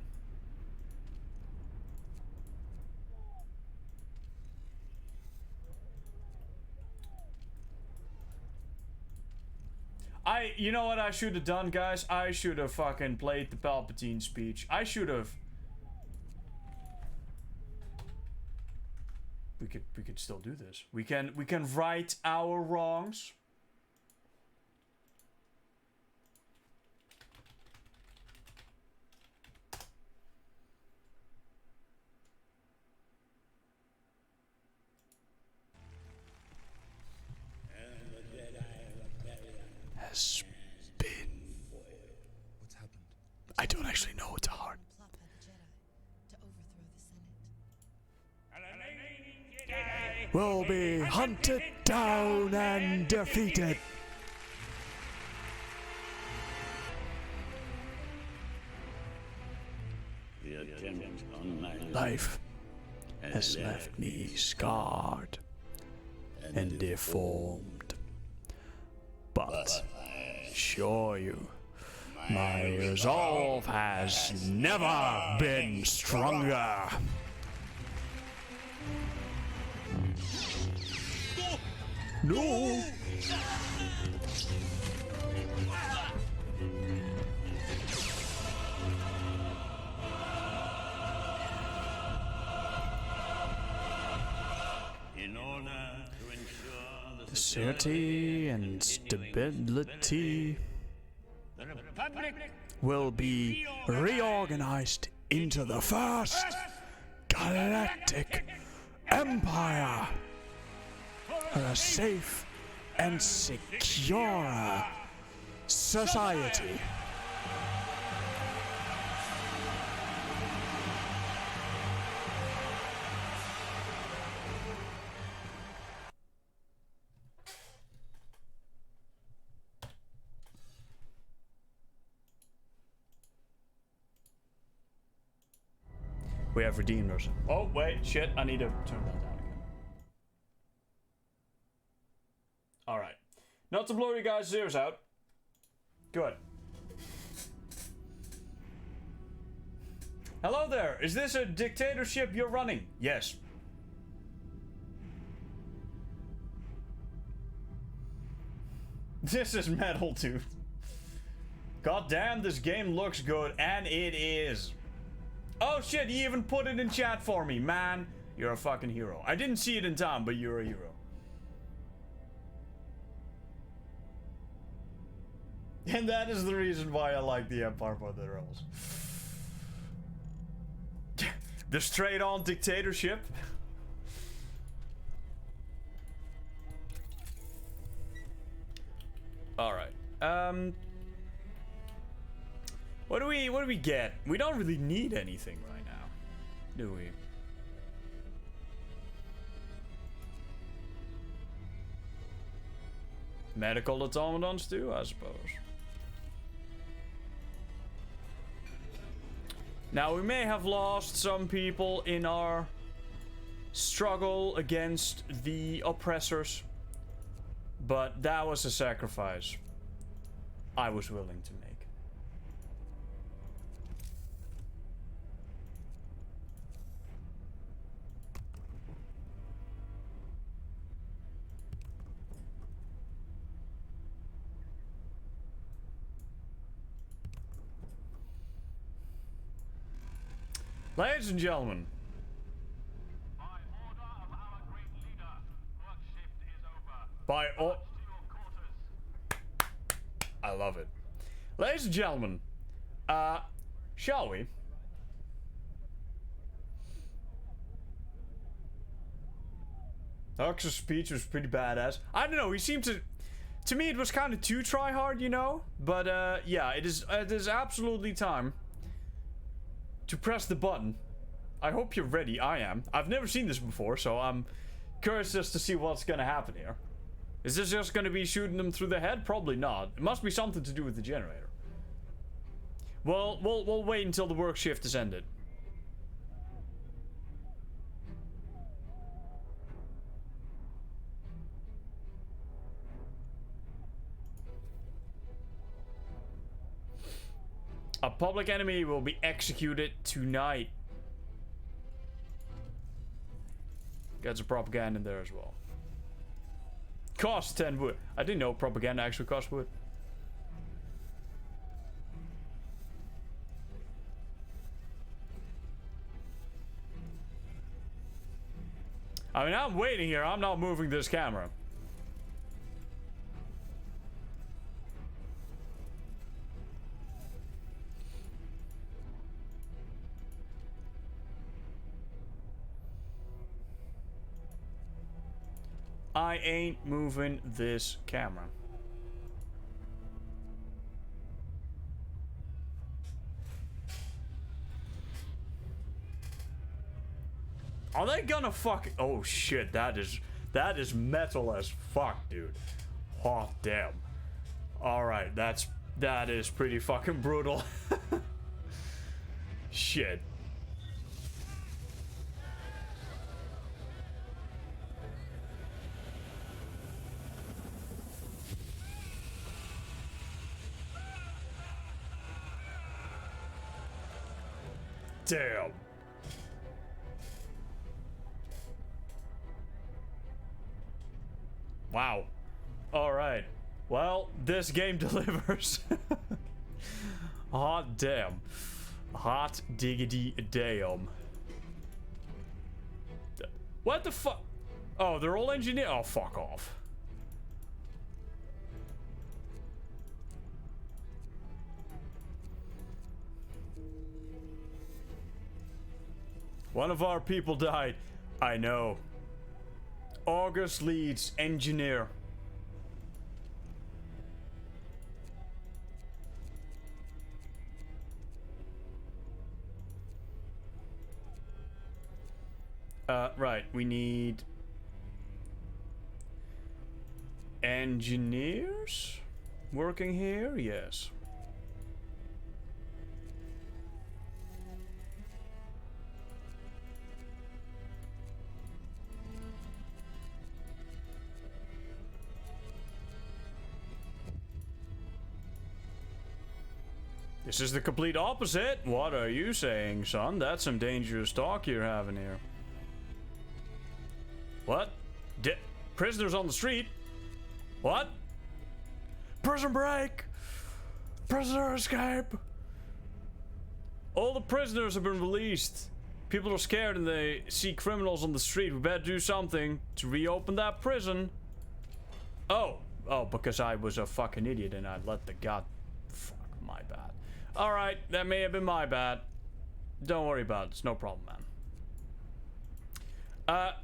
You know what I should have done, guys? I should have fucking played the Palpatine speech. I should have. We could still do this. We can right our wrongs. Has been. What's happened? I don't actually know. It's hard. Plot by the Jedi to overthrow the Senate. Will be hunted down and defeated. The attempt on my Life has left me scarred and deformed. But I assure you, my resolve has never been stronger. No! in order to ensure the Certainty and stability Republic will be reorganized into the first galactic empire for a safe and secure society. We have redeemed ourselves. Oh, wait, shit, I need to turn that down again. Alright. Not to blow you guys' ears out. Good. Hello there, is this a dictatorship you're running? Yes. This is metal, dude. God damn, this game looks good, and it is. Oh shit, you even put it in chat for me, man. You're a fucking hero. I didn't see it in time, but you're a hero. And that is the reason why I like the Empire for the Rebels. The straight on dictatorship. Alright. What do we get? We don't really need anything right now, do we? Medical automatons too, I suppose. Now, we may have lost some people in our struggle against the oppressors, but that was a sacrifice I was willing to make. Ladies and gentlemen, By all... I love it. Ladies and gentlemen, shall we? Hux's speech was pretty badass. I don't know, he seemed to me it was kind of too try hard, you know? But yeah, it is absolutely time to press the button. I hope you're ready. I am. I've never seen this before, so I'm curious just to see what's gonna happen here. Is this just gonna be shooting them through the head? Probably not. It must be something to do with the generator. Well, we'll wait until the work shift is ended. A public enemy will be executed tonight. Got some propaganda in there as well. Cost 10 wood. I didn't know propaganda actually cost wood. I mean, I'm waiting here. I'm not moving this camera. I ain't moving this camera. Are they gonna fuck? Oh shit, that is metal as fuck, dude. Hot damn. Alright, that is pretty fucking brutal. Shit. Damn. Wow. Alright. Well, this game delivers. Hot damn. Hot diggity damn. What the fuck? Oh, they're all engineer. Oh, fuck off. One of our people died. I know. August Leeds, engineer. Right, we need engineers working here, yes. This is the complete opposite. What are you saying, son? That's some dangerous talk you're having here. What? Prisoners on the street? What? Prison break! Prisoner escape! All the prisoners have been released. People are scared and they see criminals on the street. We better do something to reopen that prison. Oh, because I was a fucking idiot and I let the god... Fuck, my bad. Alright, that may have been my bad. Don't worry about it, it's no problem, man.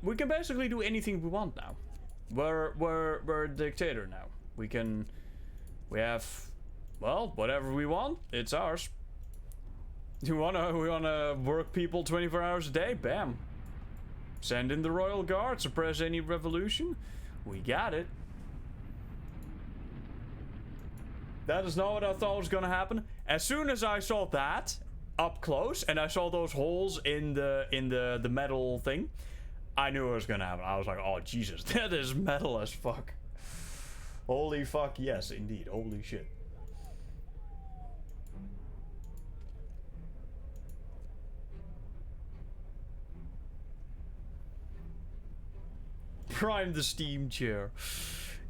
We can basically do anything we want now. We're a dictator now. We have, well, whatever we want, it's ours. We wanna work people 24 hours a day? Bam. Send in the Royal Guard, suppress any revolution? We got it. That is not what I thought was gonna happen. As soon as I saw that up close and I saw those holes in the metal thing, I knew it was gonna happen. I was like, oh Jesus, that is metal as fuck. Holy fuck, yes, indeed. Holy shit. Prime the steam chair.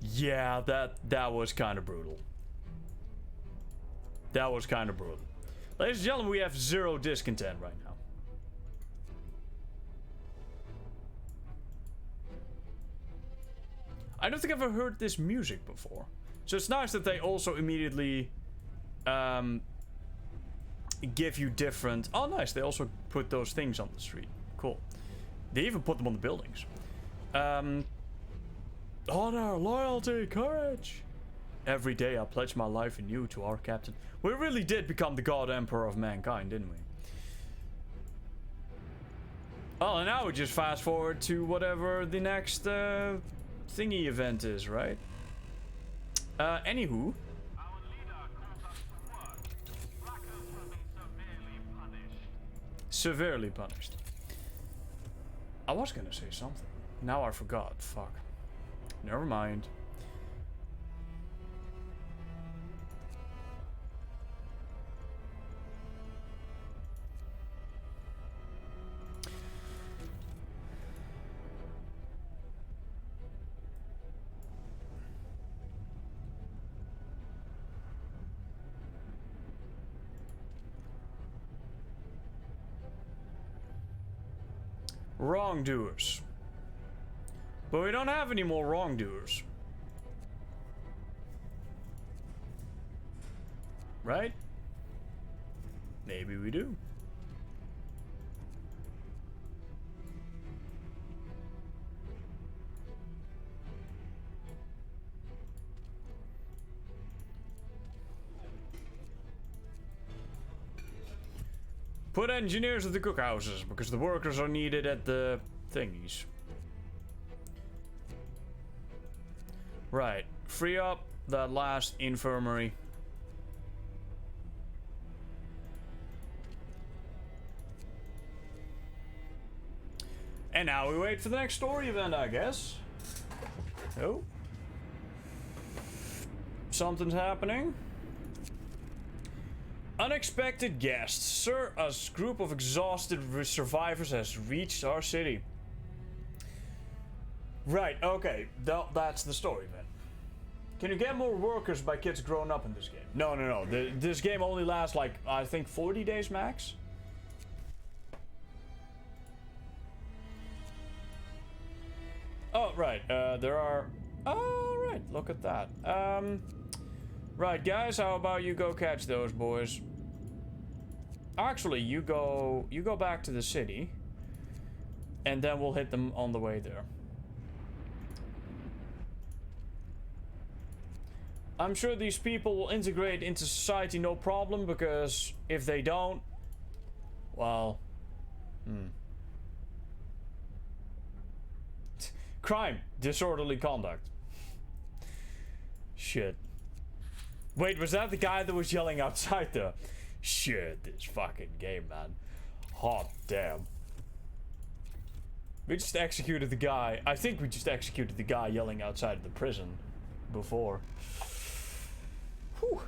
Yeah, that was kind of brutal. That was kind of brutal. Ladies and gentlemen, we have zero discontent right now. I don't think I've ever heard this music before. So it's nice that they also immediately give you different... Oh, nice. They also put those things on the street. Cool. They even put them on the buildings. Honor, loyalty, courage. Every day I pledge my life anew to our captain. We really did become the God Emperor of mankind, didn't we? Oh, and now we just fast forward to whatever the next thingy event is, right? Anywho. Our leader calls us to work. Slackers have been severely punished. Severely punished. I was gonna say something. Now I forgot. Fuck. Never mind. Wrongdoers. But we don't have any more wrongdoers. Right? Maybe we do. Put engineers at the cookhouses, because the workers are needed at the thingies. Right. Free up that last infirmary. And now we wait for the next story event, I guess. Oh. Something's happening. Unexpected guests. Sir, a group of exhausted survivors has reached our city. Right, okay. That's the story then. Can you get more workers by kids growing up in this game? No. This game only lasts like, I think 40 days max? Oh, right. There are... Oh, right. Look at that. Right, guys. How about you go catch those boys? Actually, you go back to the city. And then we'll hit them on the way there. I'm sure these people will integrate into society no problem, because if they don't... Well... Crime. Disorderly conduct. Shit. Wait, was that the guy that was yelling outside there? Shit, this fucking game, man. Hot damn. We just executed the guy. I think we just executed the guy yelling outside of the prison before. Whew. All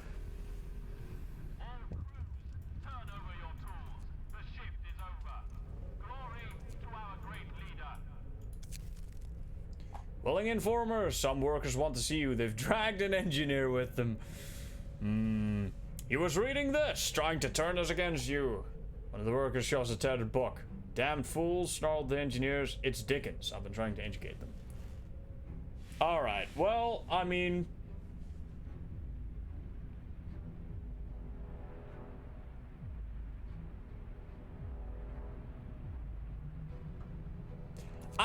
crews, turn over your tools. The shift is over. Glory to our great leader. Willing informers. Some workers want to see you. They've dragged an engineer with them. He was reading this, trying to turn us against you. One of the workers shows a tattered book. Damned fools, snarled the engineers. It's Dickens. I've been trying to educate them. Alright, well, I mean...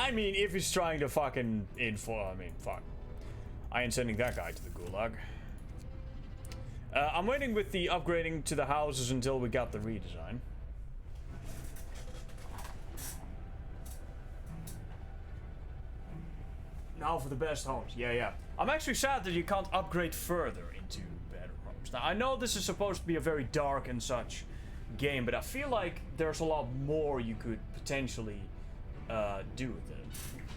if he's trying to fucking fuck. I ain't sending that guy to the gulag. I'm waiting with the upgrading to the houses until we got the redesign. Now for the best homes. Yeah. I'm actually sad that you can't upgrade further into better homes. Now, I know this is supposed to be a very dark and such game, but I feel like there's a lot more you could potentially do with it,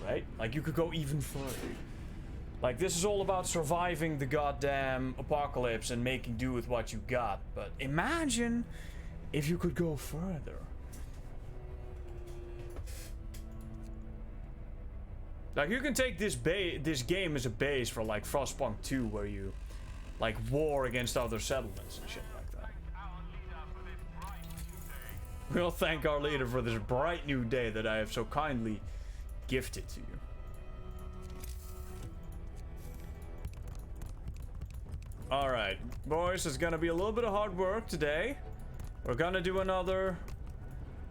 right? Like, you could go even further. Like, this is all about surviving the goddamn apocalypse and making do with what you got. But imagine if you could go further. Like, you can take this game as a base for, like, Frostpunk 2, where you, like, war against other settlements and shit like that. We'll thank our leader for this bright new day that I have so kindly gifted to you. Alright, boys, it's gonna be a little bit of hard work today. We're gonna do another...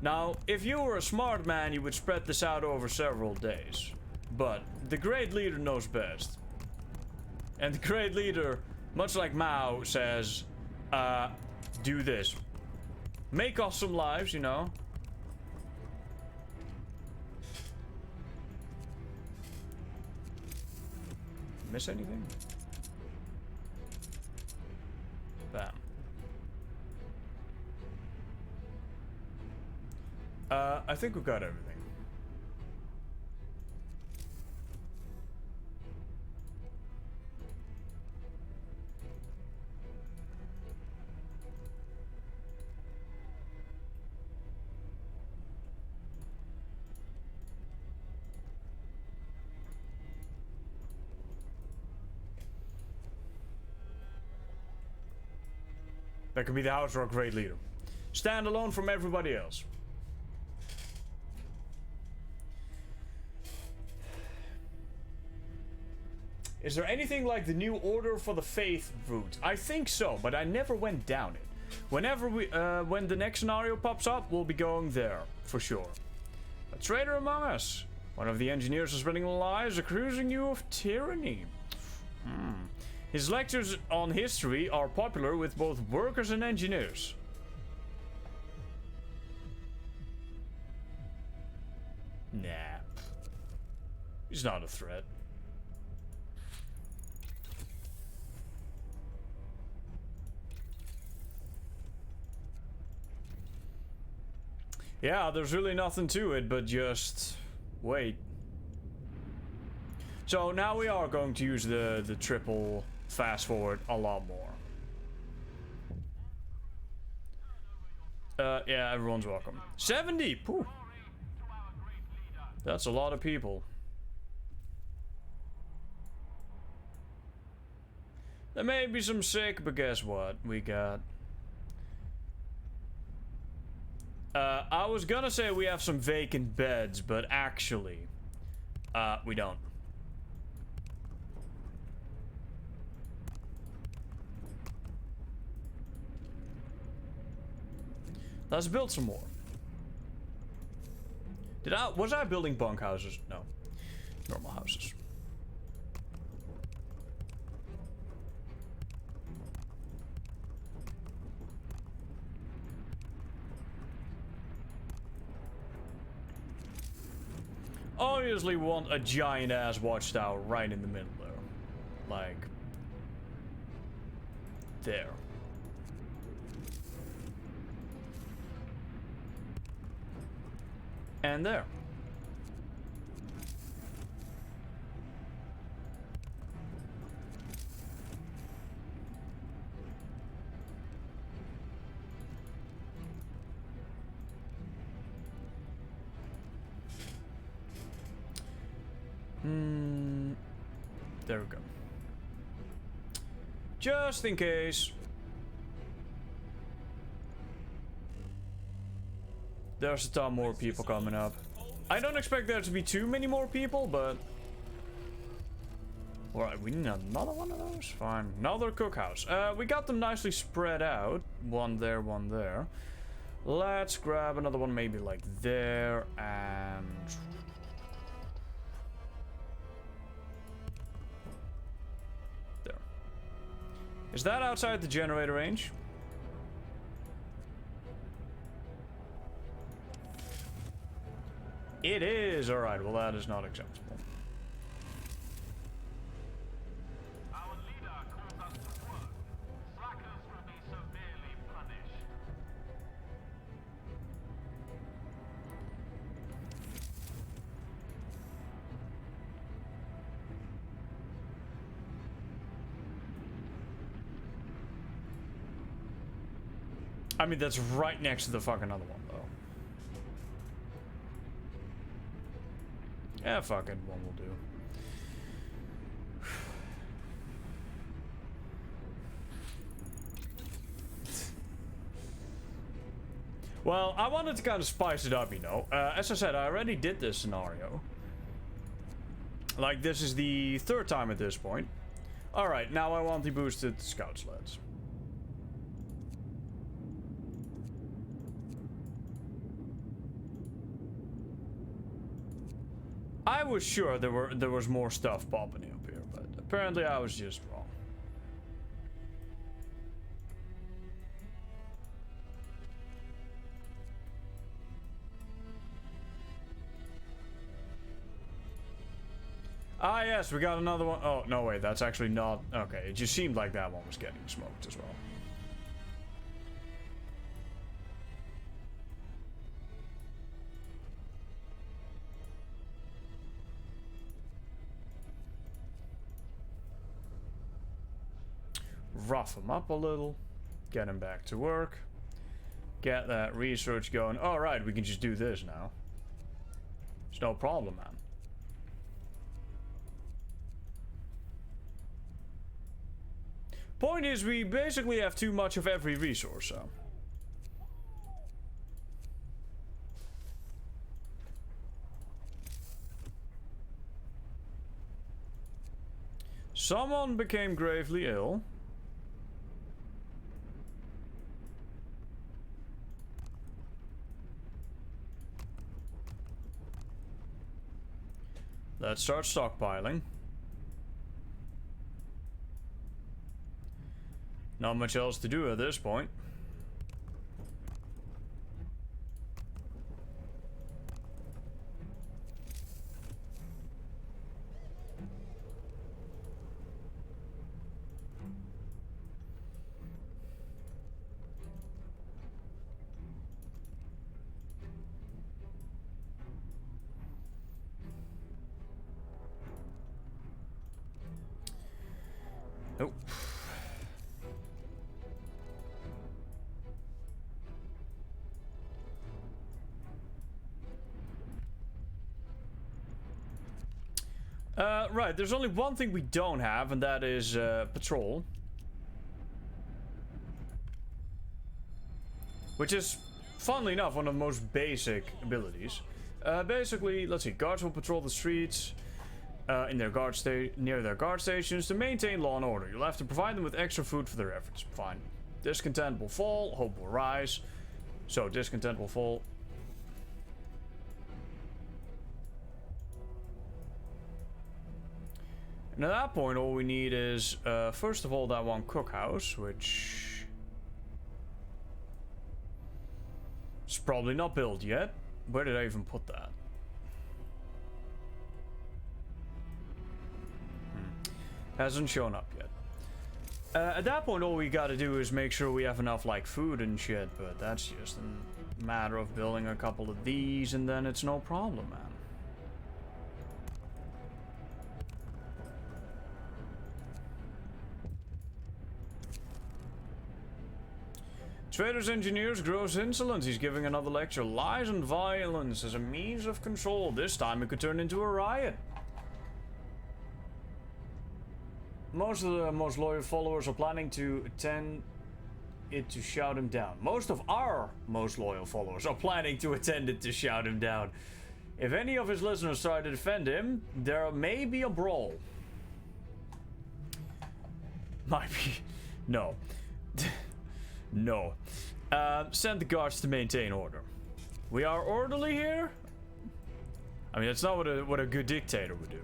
Now, if you were a smart man, you would spread this out over several days. But the great leader knows best. And the great leader, much like Mao, says, do this. Make us some lives, you know. Miss anything? Bam. I think we've got everything. That could be the house or a great leader. Stand alone from everybody else. Is there anything like the New Order for the Faith route? I think so, but I never went down it. Whenever when the next scenario pops up, we'll be going there, for sure. A traitor among us. One of the engineers is spreading lies, accusing you of tyranny. His lectures on history are popular with both workers and engineers. Nah. He's not a threat. Yeah, there's really nothing to it, but just wait. So now we are going to use the triple fast forward a lot more. Yeah, everyone's welcome. 70! Pooh. That's a lot of people. There may be some sick, but guess what? We got... I was gonna say we have some vacant beds, but actually, we don't. Let's build some more. Was I building bunk houses? No. Normal houses. Obviously want a giant ass watchtower right in the middle there. Like there. And there. There we go. Just in case. There's a ton more people coming up. I don't expect there to be too many more people, but... Alright, we need another one of those? Fine. Another cookhouse. We got them nicely spread out. One there, one there. Let's grab another one maybe like there, and... There. Is that outside the generator range? It is! Alright, well that is not acceptable. Our leader calls us to work. Slackers will be severely punished. I mean, that's right next to the fucking other one, though. Yeah, fucking one will do. Well, I wanted to kind of spice it up, you know. As I said, I already did this scenario. Like, this is the third time at this point. Alright, now I want the boosted scout sleds. I was sure there was more stuff popping up here, but apparently I was just wrong. Ah, yes, we got another one. Oh, no, wait, that's actually not... Okay, it just seemed like that one was getting smoked as well. Rough him up a little. Get him back to work. Get that research going. Alright, we can just do this now. It's no problem, man. Point is, we basically have too much of every resource, so. Someone became gravely ill. Let's start stockpiling. Not much else to do at this point. Nope. Right, there's only one thing we don't have, and that is patrol. Which is, funnily enough, one of the most basic abilities. Basically, let's see, guards will patrol the streets in their near their guard stations to maintain law and order. You'll have to provide them with extra food for their efforts. Fine. Discontent will fall, hope will rise. So, discontent will fall. And at that point, all we need is, first of all, that one cookhouse, which is probably not built yet. Where did I even put that? Hasn't shown up yet. At that point, all we gotta do is make sure we have enough, like, food and shit, but that's just a matter of building a couple of these, and then it's no problem, man. Trader's engineer's gross insolence. He's giving another lecture. Lies and violence as a means of control. This time it could turn into a riot. Most of the most loyal followers are planning to attend it to shout him down. Most of our most loyal followers are planning to attend it to shout him down. If any of his listeners try to defend him, there may be a brawl. Might be. No. No. Send the guards to maintain order. We are orderly here? I mean, that's not what a good dictator would do.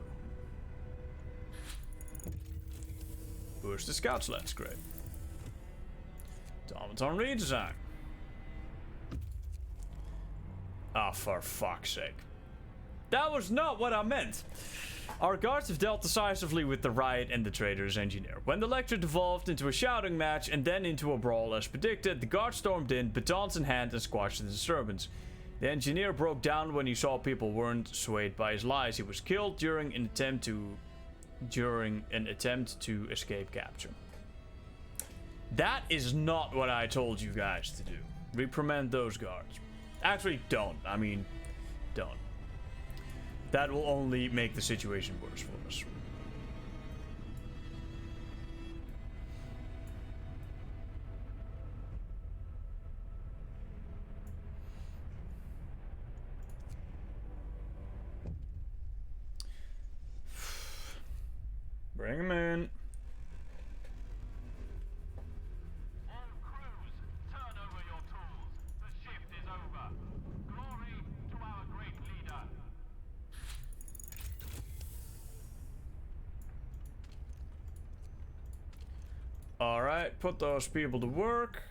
Push the scout sleds, great. Automaton redesign. Ah, for fuck's sake. That was not what I meant. Our guards have dealt decisively with the riot and the trader's engineer. When the lecture devolved into a shouting match and then into a brawl as predicted, the guards stormed in, batons in hand, and squashed the disturbance. The engineer broke down when he saw people weren't swayed by his lies. He was killed during an attempt to escape capture. That is not what I told you guys to do. Reprimand those guards. Actually, don't. I mean, don't. That will only make the situation worse for us. Bring him in. Alright, put those people to work.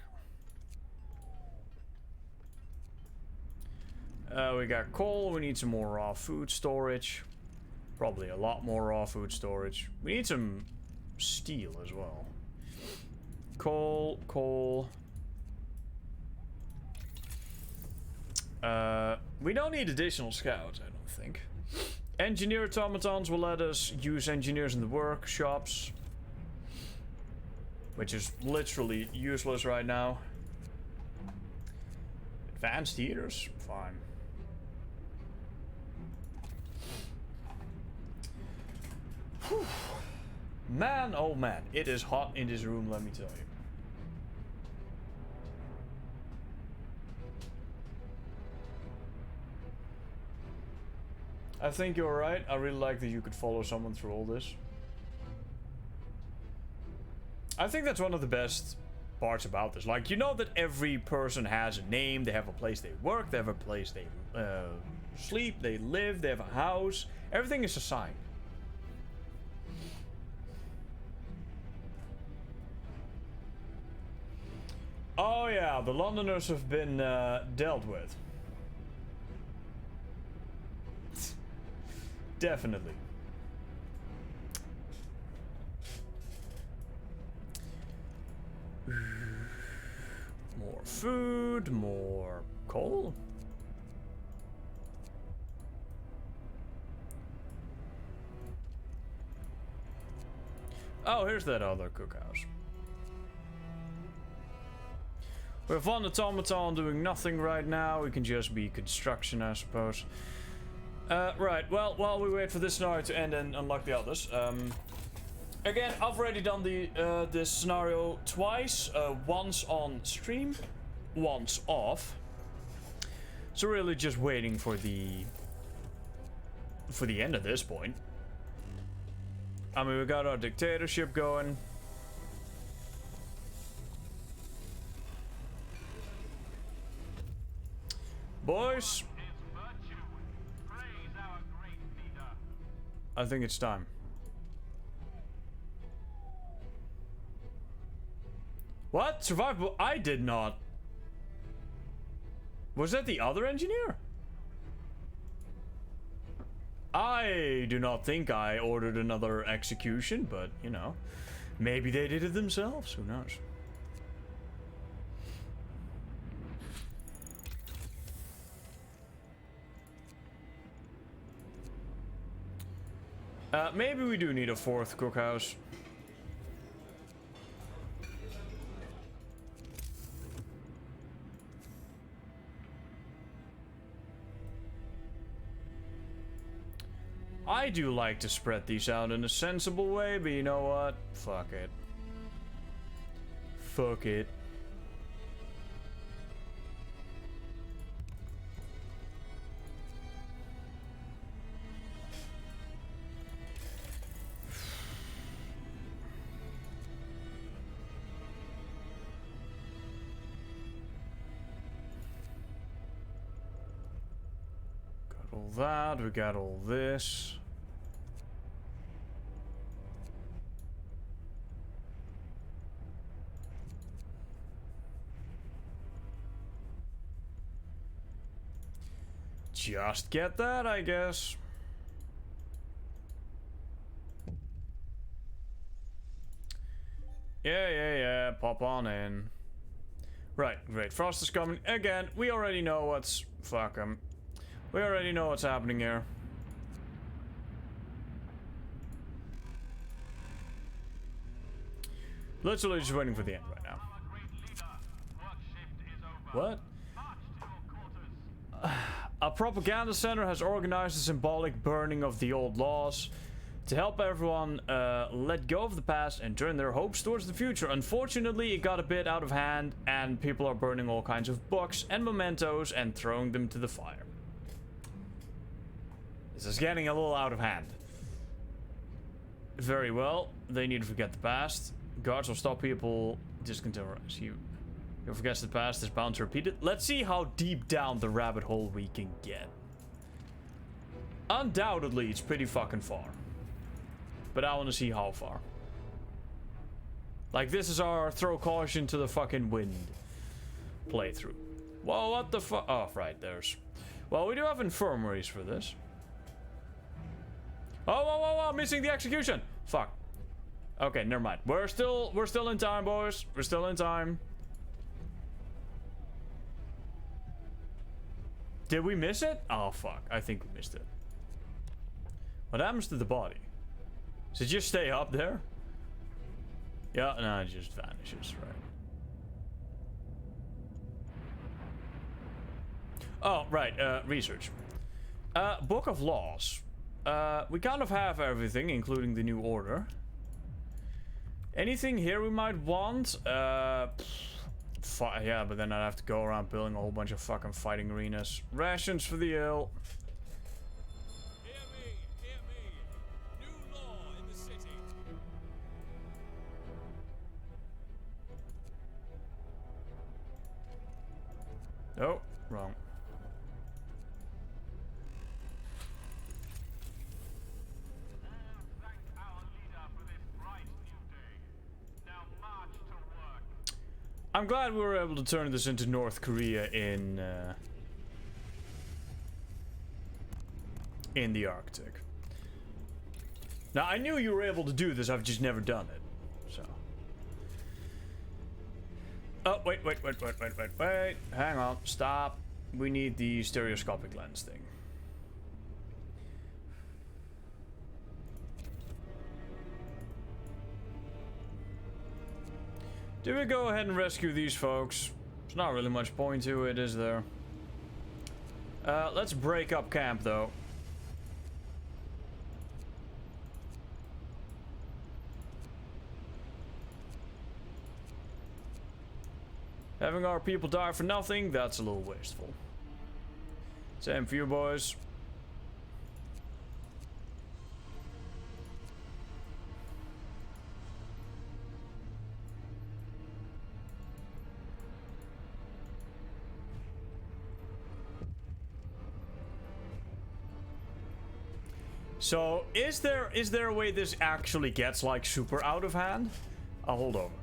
We got coal. We need some more raw food storage. Probably a lot more raw food storage. We need some steel as well. Coal, coal. We don't need additional scouts, I don't think. Engineer automatons will let us use engineers in the workshops. Which is literally useless right now. Advanced heaters? Fine. Whew. Man, oh man, it is hot in this room, let me tell you. I think you're right. I really like that you could follow someone through all this. I think that's one of the best parts about this. Like, you know that every person has a name, they have a place they work, they have a place they sleep, they live, they have a house. Everything is assigned. Oh yeah, the Londoners have been dealt with. Definitely. More food, more coal. Oh, here's that other cookhouse. We have one automaton doing nothing right now. We can just be construction, I suppose. Right, well, while we wait for this scenario to end and unlock the others, again, I've already done the this scenario twice. Once on stream, once off. So really just waiting for the end at this point. I mean, we got our dictatorship going. Boys, I think it's time. What? Survival? I did not. Was that the other engineer? I do not think I ordered another execution, but, you know, maybe they did it themselves. Who knows? Maybe we do need a fourth cookhouse. I do like to spread these out in a sensible way, but you know what? Fuck it. Fuck it. All that, we got all this. Just get that, I guess. Yeah, pop on in. Right, great. Frost is coming again. We already know what's... Fuck him. We already know what's happening here. Literally just waiting for the end right now. What? A propaganda center has organized a symbolic burning of the old laws to help everyone let go of the past and turn their hopes towards the future. Unfortunately, it got a bit out of hand and people are burning all kinds of books and mementos and throwing them to the fire. This is getting a little out of hand. Very well. They need to forget the past. Guards will stop people. Discontinue. Who forgets the past is bound to repeat it. Let's see how deep down the rabbit hole we can get. Undoubtedly, it's pretty fucking far. But I want to see how far. Like, this is our throw caution to the fucking wind playthrough. Whoa, what the fuck? Oh, right, there's... Well, we do have infirmaries for this. Oh, whoa, whoa, whoa, missing the execution! Fuck. Okay, never mind. We're still in time, boys. We're still in time. Did we miss it? Oh, fuck. I think we missed it. What happens to the body? Does it just stay up there? Yeah, no, it just vanishes, right. Oh, right, research. Book of Laws. We kind of have everything, including the new order. Anything here we might want? Yeah, but then I'd have to go around building a whole bunch of fucking fighting arenas. Rations for the ill. Hear me, hear me. New law in the city. Oh, wrong. Thank our leader for this bright new day. Now march to work. I'm glad we were able to turn this into North Korea in the Arctic. Now, I knew you were able to do this, I've just never done it. So. Oh, wait. Hang on, stop. We need the stereoscopic lens thing. Do we go ahead and rescue these folks? There's not really much point to it, is there? Let's break up camp, though. Having our people die for nothing, that's a little wasteful. Same for you, boys. So, is there a way this actually gets, like, super out of hand? I'll hold over.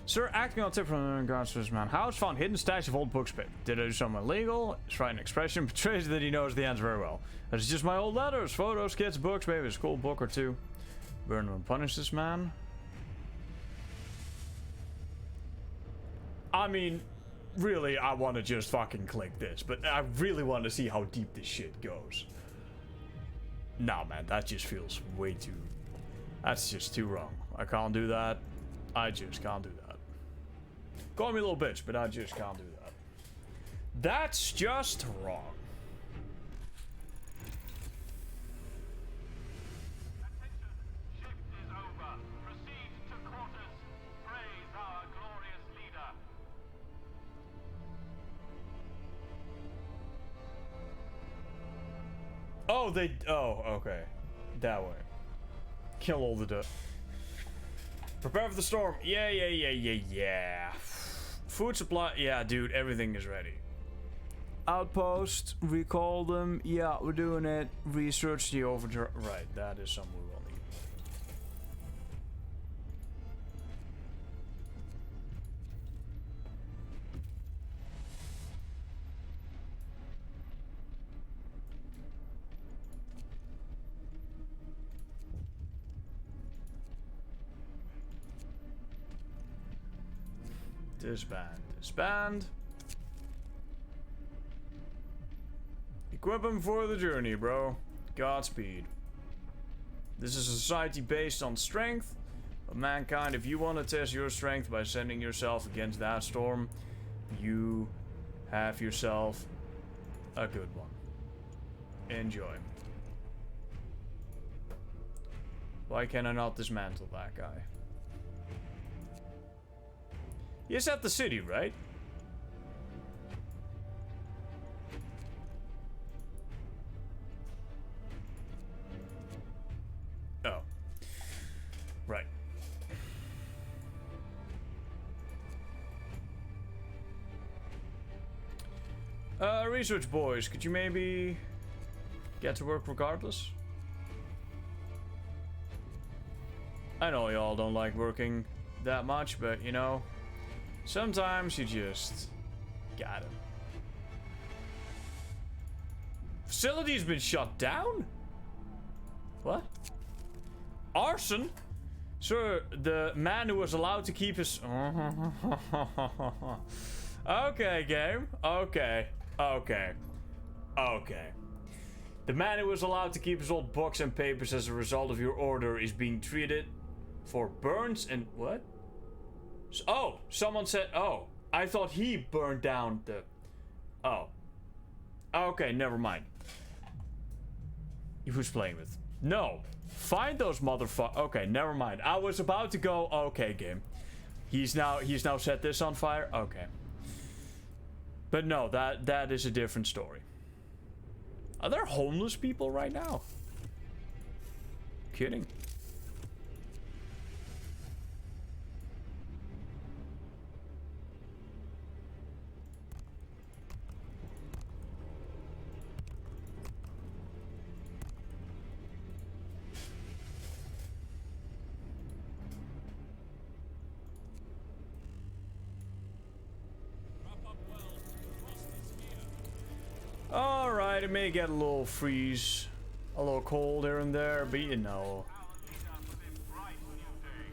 Sir, acting on tip from regards to this man. House found hidden stash of old books. Did I do something illegal? His writing expression betrays that he knows the answer very well. That's just my old letters, photos, kids, books, maybe a school book or two. Burn him and punish this man. I mean, really, I want to just fucking click this, but I really want to see how deep this shit goes. Nah, man, that just feels way too... That's just too wrong. I can't do that. I just can't do that. Call me a little bitch, but I just can't do that. That's just wrong. Attention, shift is over. Proceed to quarters. Praise our glorious leader. Oh, oh, okay. That way. Kill all the dust. Prepare for the storm. Yeah. Food supply. Yeah, dude, everything is ready. Outpost. Recall them. Yeah, we're doing it. Research the overture. Right, that is something we will need. Disband. Equip him for the journey, bro. Godspeed. This is a society based on strength. But mankind, if you want to test your strength by sending yourself against that storm, you have yourself a good one. Enjoy. Why can I not dismantle that guy? He's at the city, right? Oh. Right. Research boys, could you maybe get to work regardless? I know y'all don't like working, that much, but you know, sometimes you just gotta. Facility's been shut down? What? Arson? Sir, the man who was allowed to keep his... Okay, game. Okay. Okay. Okay. The man who was allowed to keep his old books and papers as a result of your order is being treated for burns and... What? Oh, someone said... Oh, I thought he burned down the... Oh. Okay, never mind. Who's playing with? No. Find those motherfuckers. Okay, never mind. I was about to go. Okay, game. He's now set this on fire. Okay. But no, that is a different story. Are there homeless people right now? Kidding. Alright, it may get a little freeze, a little cold here and there, but you know. Our leader for this bright new day.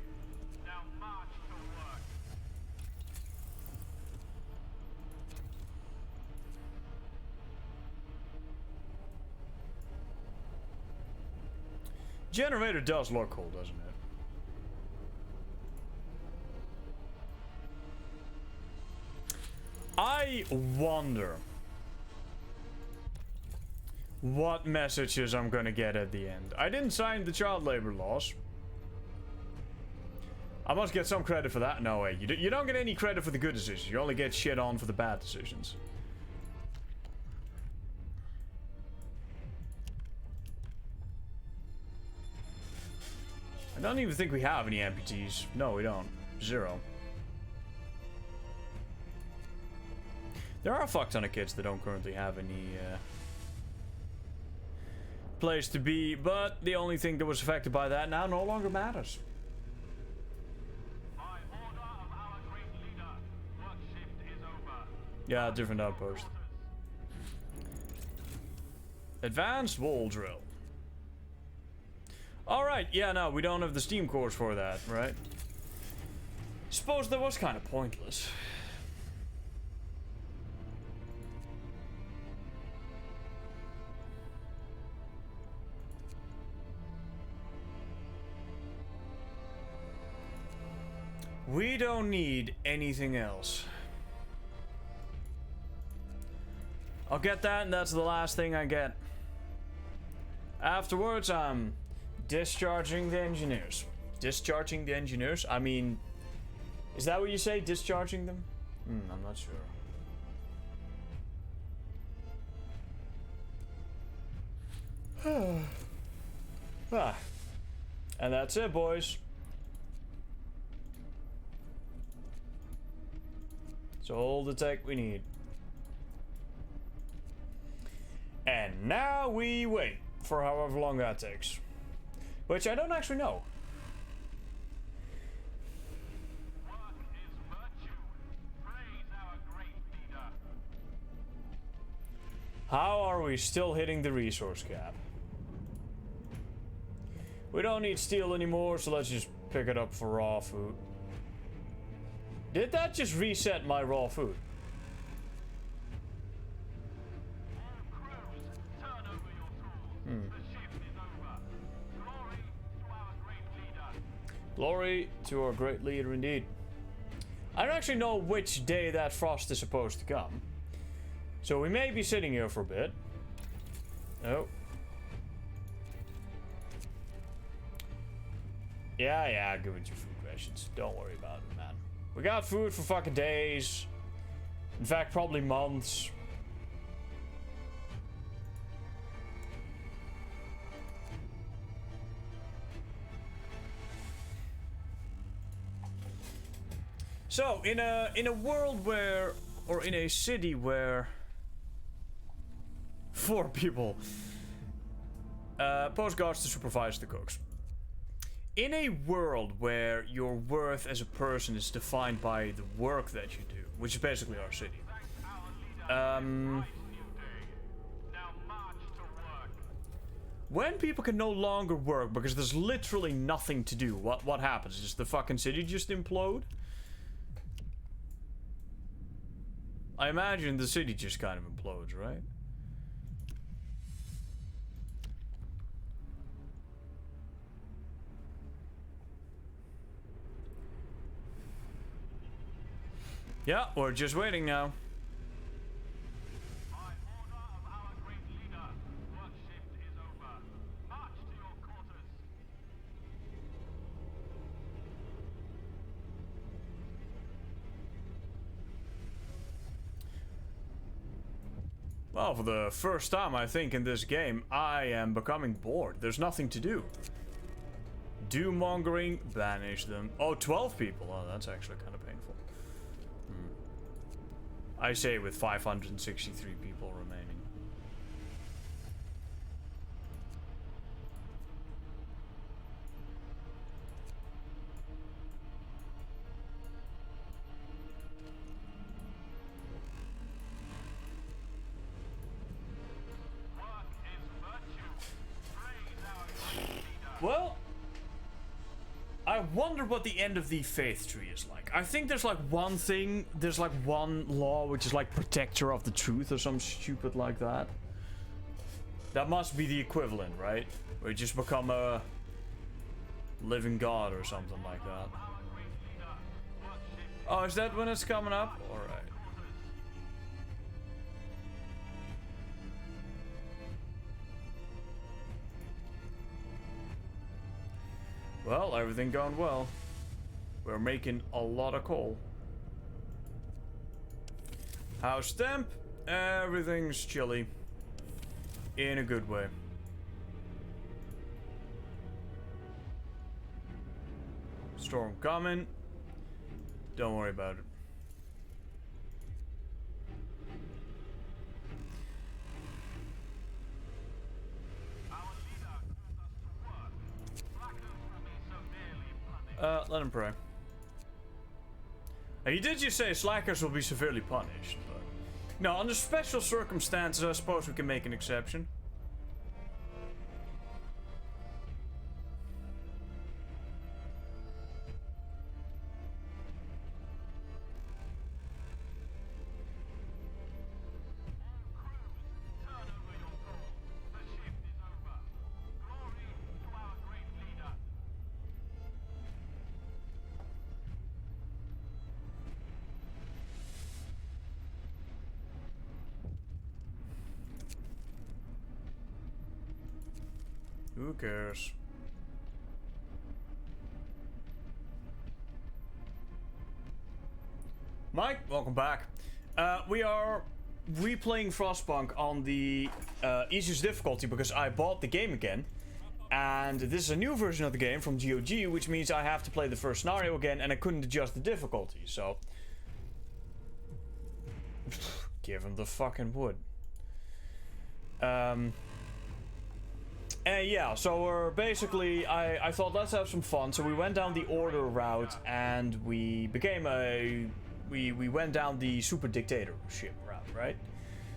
Now march to work. Generator does look cool, doesn't it? I wonder what messages I'm gonna get at the end. I didn't sign the child labor laws. I must get some credit for that. No way. You don't get any credit for the good decisions. You only get shit on for the bad decisions. I don't even think we have any amputees. No, we don't. 0. There are a fuck ton of kids that don't currently have any place to be, but the only thing that was affected by that now no longer matters. By order of our great leader, work shift is over. Yeah, different outpost. Advanced wall drill. Alright, yeah, no, we don't have the Steam cores for that, right? Suppose that was kind of pointless. We don't need anything else. I'll get that, and that's the last thing I get. Afterwards, I'm discharging the engineers. Discharging the engineers? I mean, is that what you say? Discharging them? I'm not sure. And that's it, boys. So all the tech we need. And now we wait for however long that takes. Which I don't actually know. Work is virtue. Praise our great leader. How are we still hitting the resource cap? We don't need steel anymore, so let's just pick it up for raw food. Did that just reset my raw food? All crews, turn over your tools. The shift is over. Glory to our great leader. Glory to our great leader indeed. I don't actually know which day that frost is supposed to come. So we may be sitting here for a bit. Oh. Yeah, I'll give it your food rations. Don't worry about it, man. We got food for fucking days. In fact, probably months. So, in a world where, or in a city where 4 people, post guards to supervise the cooks. in a world where your worth as a person is defined by the work that you do, which is basically our city. When people can no longer work because there's literally nothing to do, what happens? Does the fucking city just implode? I imagine the city just kind of implodes, right? Yeah, we're just waiting now. By order of our great leader, work shift is over. March to your quarters. Well, for the first time, I think, in this game, I am becoming bored. There's nothing to do. Doom-mongering, banish them. Oh, 12 people. Oh, that's actually kind of painful. I say with 563 people remaining. Work is virtue. Praise our great leader. Well, I wonder what the end of the faith tree is like. I think there's like one thing, there's like one law which is like protector of the truth or some stupid like that. That must be the equivalent, right? Where you just become a living god or something like that. Oh, is that when it's coming up? Alright. Well, everything going well. We're making a lot of coal. House temp, everything's chilly. In a good way. Storm coming. Don't worry about it. Our leader calls us to work. Slackers will be severely punished. Let him pray. He did just say slackers will be severely punished, but... No, under special circumstances, I suppose we can make an exception. Turn over your tools. The shift is over. Glory to our great leader. Who cares? Mike, welcome back. We are replaying Frostpunk on the easiest difficulty because I bought the game again. And this is a new version of the game from GOG, which means I have to play the first scenario again and I couldn't adjust the difficulty, so... Give him the fucking wood. And yeah, so we're basically, I thought let's have some fun, so we went down the order route and we became a, we went down the super dictatorship route, right?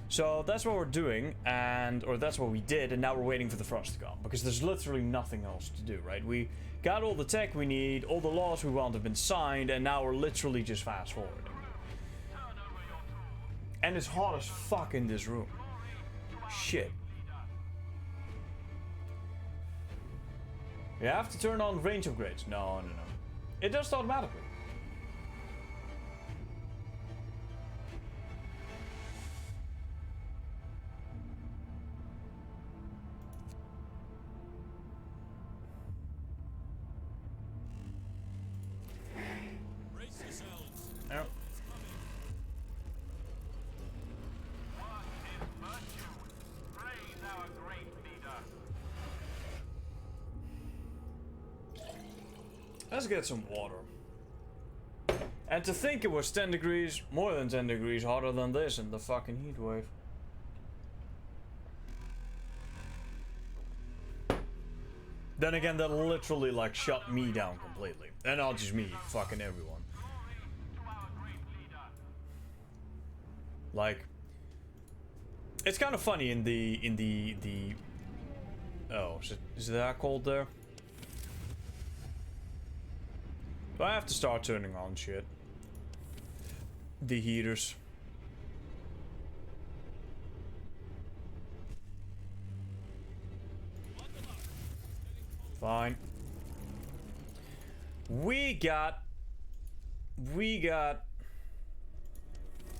So that's what we're doing, or that's what we did, and now we're waiting for the frost to come, because there's literally nothing else to do, right? We got all the tech we need, all the laws we want have been signed, and now we're literally just fast forwarding. And it's hot as fuck in this room. Shit. You have to turn on range upgrades. No. It does it automatically. Brace yourselves. Yep. Work is virtue. Praise our great leader. Let's get some water. And to think it was 10 degrees, more than 10 degrees hotter than this in the fucking heat wave. Then again, that literally like shut me down completely. And not just me, fucking everyone. Like, it's kind of funny in the oh, is that cold there? Do I have to start turning on shit? The heaters. Fine. We got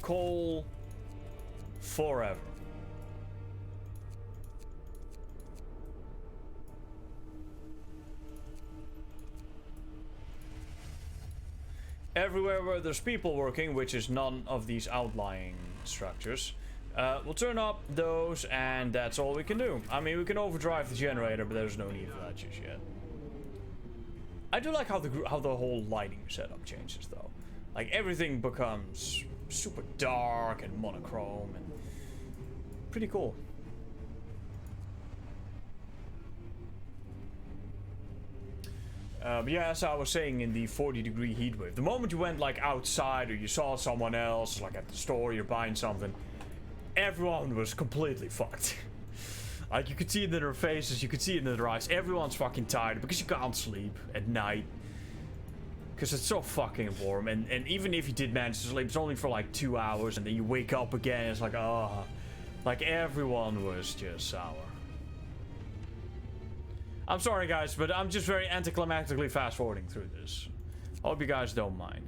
coal forever. Everywhere where there's people working, which is none of these outlying structures, we'll turn up those, and that's all we can do. I mean, we can overdrive the generator, but there's no need for that just yet. I do like how the whole lighting setup changes, though. Like, everything becomes super dark and monochrome, and pretty cool. But yeah, as I was saying, in the 40-degree heat wave, the moment you went like outside or you saw someone else, like at the store, you're buying something, everyone was completely fucked. Like, you could see it in their faces, you could see it in their eyes. Everyone's fucking tired because you can't sleep at night. Because it's so fucking warm. And even if you did manage to sleep, it's only for like 2 hours. And then you wake up again, it's like, oh. Like, everyone was just sour. I'm sorry, guys, but I'm just very anticlimactically fast-forwarding through this. I hope you guys don't mind.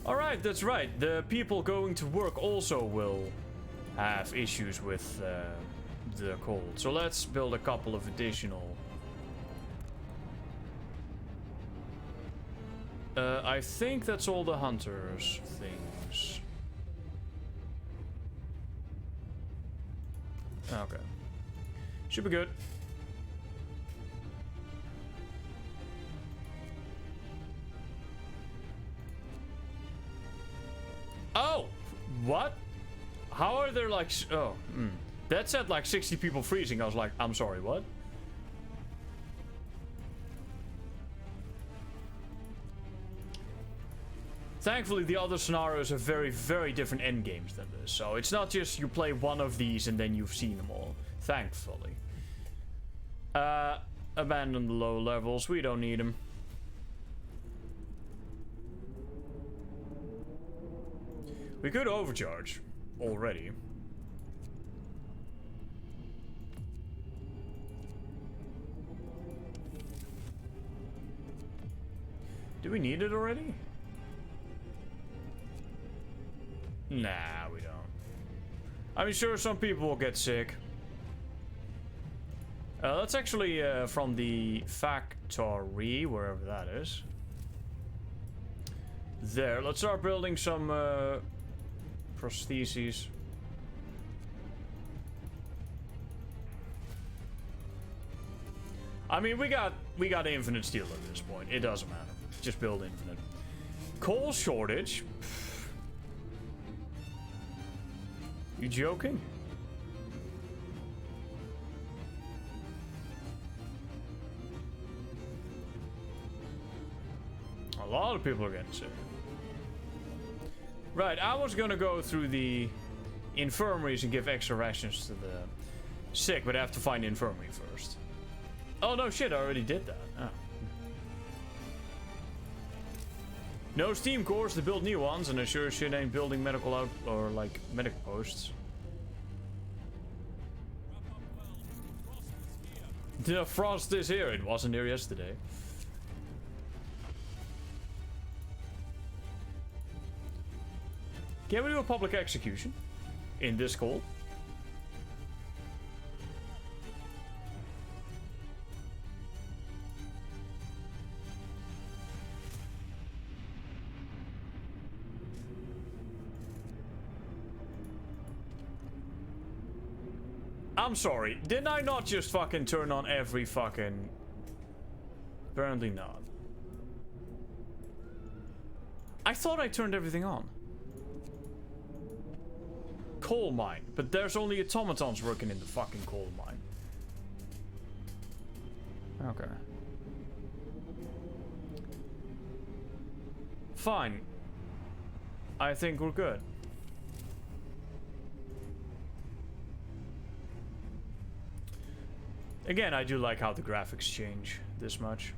Alright, that's right. The people going to work also will have issues with the cold. So let's build a couple of additional... I think that's all the hunters things. Okay. Should be good. Oh! What? How are there like... Oh, that said like 60 people freezing. I was like, I'm sorry, what? Thankfully, the other scenarios have very, very different end games than this. So it's not just you play one of these and then you've seen them all. Thankfully. Abandon the low levels. We don't need them. We could overcharge already. Do we need it already? Nah, we don't. I mean, sure, some people will get sick. Let's actually, from the factory, wherever that is. There, let's start building some prostheses. I mean, we got infinite steel at this point. It doesn't matter. Just build infinite. Coal shortage. You joking? A lot of people are getting sick. Right, I was gonna go through the infirmaries and give extra rations to the sick, but I have to find the infirmary first. Oh no, shit, I already did that. Oh. No steam cores to build new ones, and I sure shit ain't building medical out or like medical posts. The frost is here. It wasn't here yesterday. Can we do a public execution in this call? I'm sorry, didn't I not just fucking turn on every fucking... Apparently not. I thought I turned everything on. Coal mine. But there's only automatons working in the fucking coal mine. Okay. Fine. I think we're good. Again, I do like how the graphics change this much.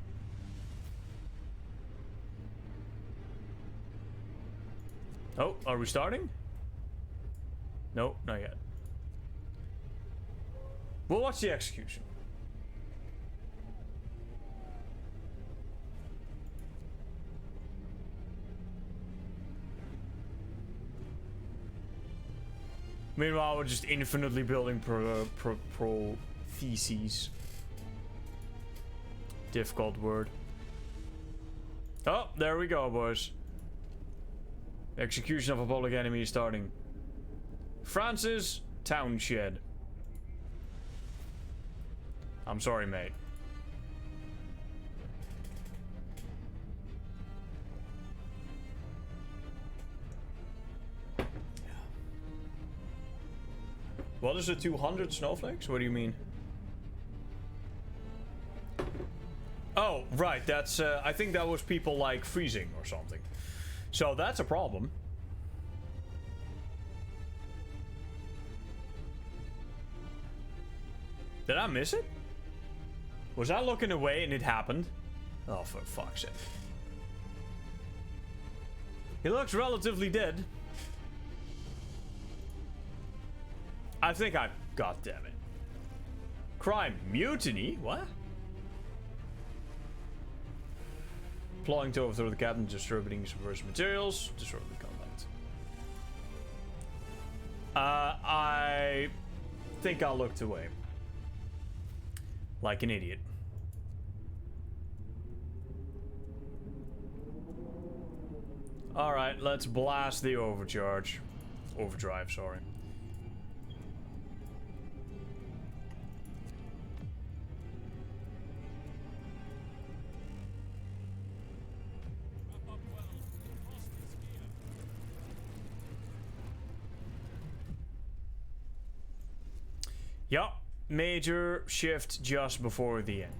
Oh, are we starting? No, not yet. We'll watch the execution. Meanwhile, we're just infinitely building theses. Difficult word. Oh, there we go, boys. Execution of a public enemy is starting. Francis Townshed. I'm sorry, mate. What is it, 200 snowflakes? What do you mean? Oh, right, that's, I think that was people, like, freezing or something. So that's a problem. Did I miss it? Was I looking away and it happened? Oh, for fuck's sake. He looks relatively dead. I think I... God damn it. Crime. Mutiny? What? Plotting to overthrow the captain, distributing subversive materials, destroy the combat. I think I looked away. Like an idiot. Alright, let's blast the overcharge. Overdrive, sorry. Wrap up well. Frost is here. Yup. Major shift just before the end.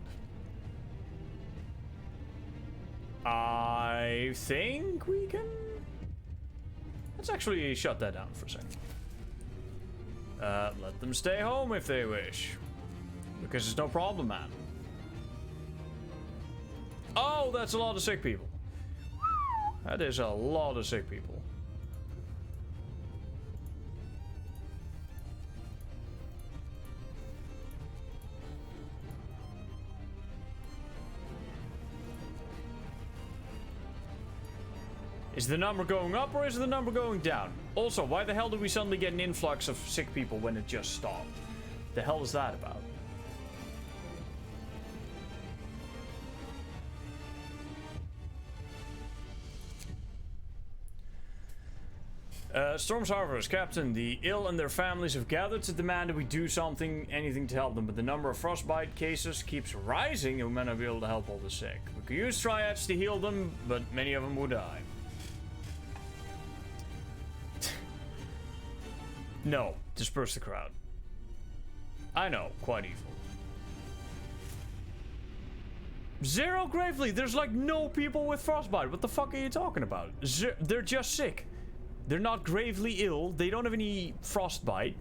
I think we can... Let's actually shut that down for a second. Let them stay home if they wish. Because it's no problem, man. Oh, that's a lot of sick people. That is a lot of sick people. Is the number going up or is the number going down? Also, why the hell do we suddenly get an influx of sick people when it just stopped? The hell is that about? Storm Survivors, Captain, the ill and their families have gathered to demand that we do something, anything to help them, but the number of frostbite cases keeps rising and we may not be able to help all the sick. We could use triads to heal them, but many of them will die. No, disperse the crowd. I know, quite evil. Zero gravely, there's like no people with frostbite. What the fuck are you talking about? They're just sick. They're not gravely ill. They don't have any frostbite.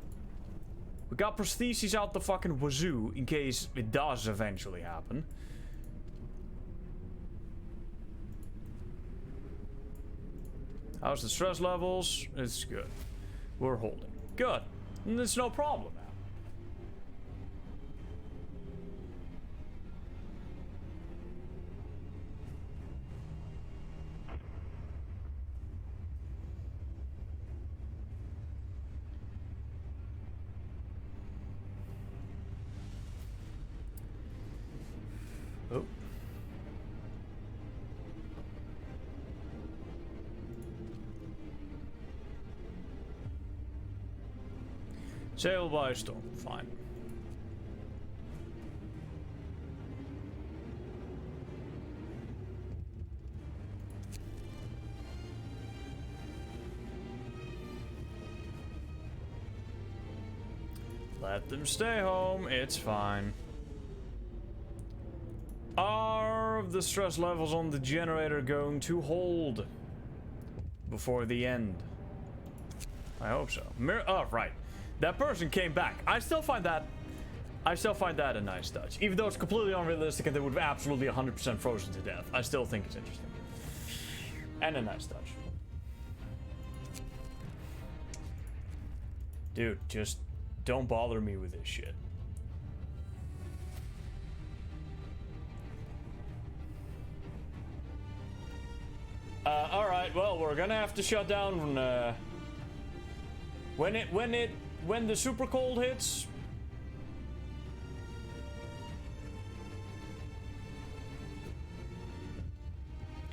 We got prostheses out the fucking wazoo in case it does eventually happen. How's the stress levels? It's good. We're holding. Good. And there's no problem now. Oh. Sail by storm. Fine. Let them stay home. It's fine. Are the stress levels on the generator going to hold before the end? I hope so. Oh, right. That person came back. I still find that a nice touch. Even though it's completely unrealistic and they would have absolutely 100% frozen to death. I still think it's interesting. And a nice touch. Dude, just don't bother me with this shit. Alright, well, we're gonna have to shut down when the super cold hits.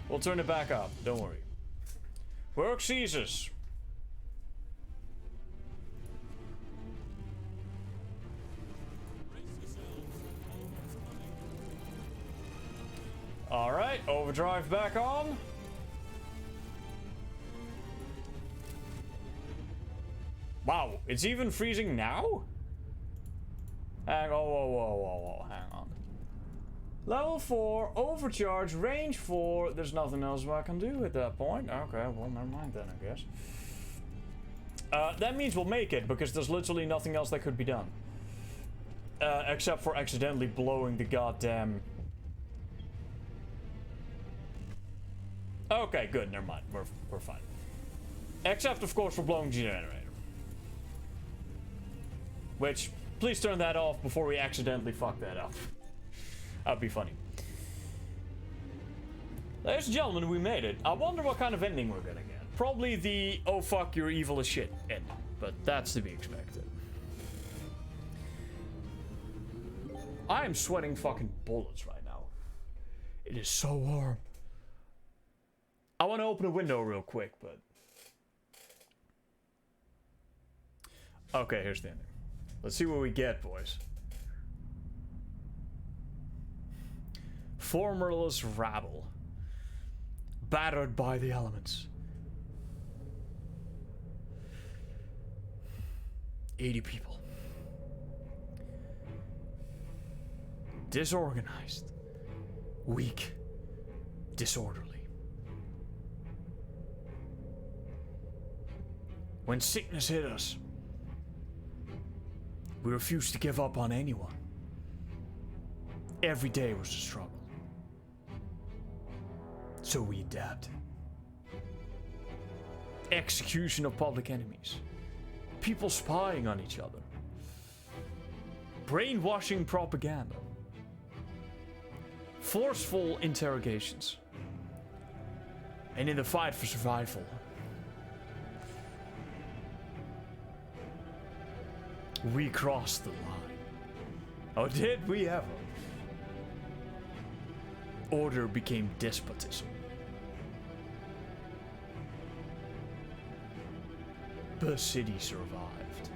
We'll turn it back up, don't worry. Work ceases. Alright, overdrive back on. Wow, it's even freezing now? Hang on, whoa, hang on. Level 4, overcharge, range 4. There's nothing else I can do at that point. Okay, well, never mind then, I guess. That means we'll make it, because there's literally nothing else that could be done. Except for accidentally blowing the goddamn... Okay, good, never mind. We're fine. Except, of course, for blowing the generator. Which, please turn that off before we accidentally fuck that up. That'd be funny. Ladies and gentlemen, we made it. I wonder what kind of ending we're gonna get. Probably the, oh fuck, you're evil as shit ending. But that's to be expected. I am sweating fucking bullets right now. It is so warm. I want to open a window real quick, but... Okay, here's the ending. Let's see what we get, boys. Formless rabble. Battered by the elements. 80 people. Disorganized. Weak. Disorderly. When sickness hit us, we refused to give up on anyone. Every day was a struggle. So we adapted. Execution of public enemies. People spying on each other. Brainwashing propaganda. Forceful interrogations. And in the fight for survival, we crossed the line. Oh, did we ever? Order became despotism. The city survived.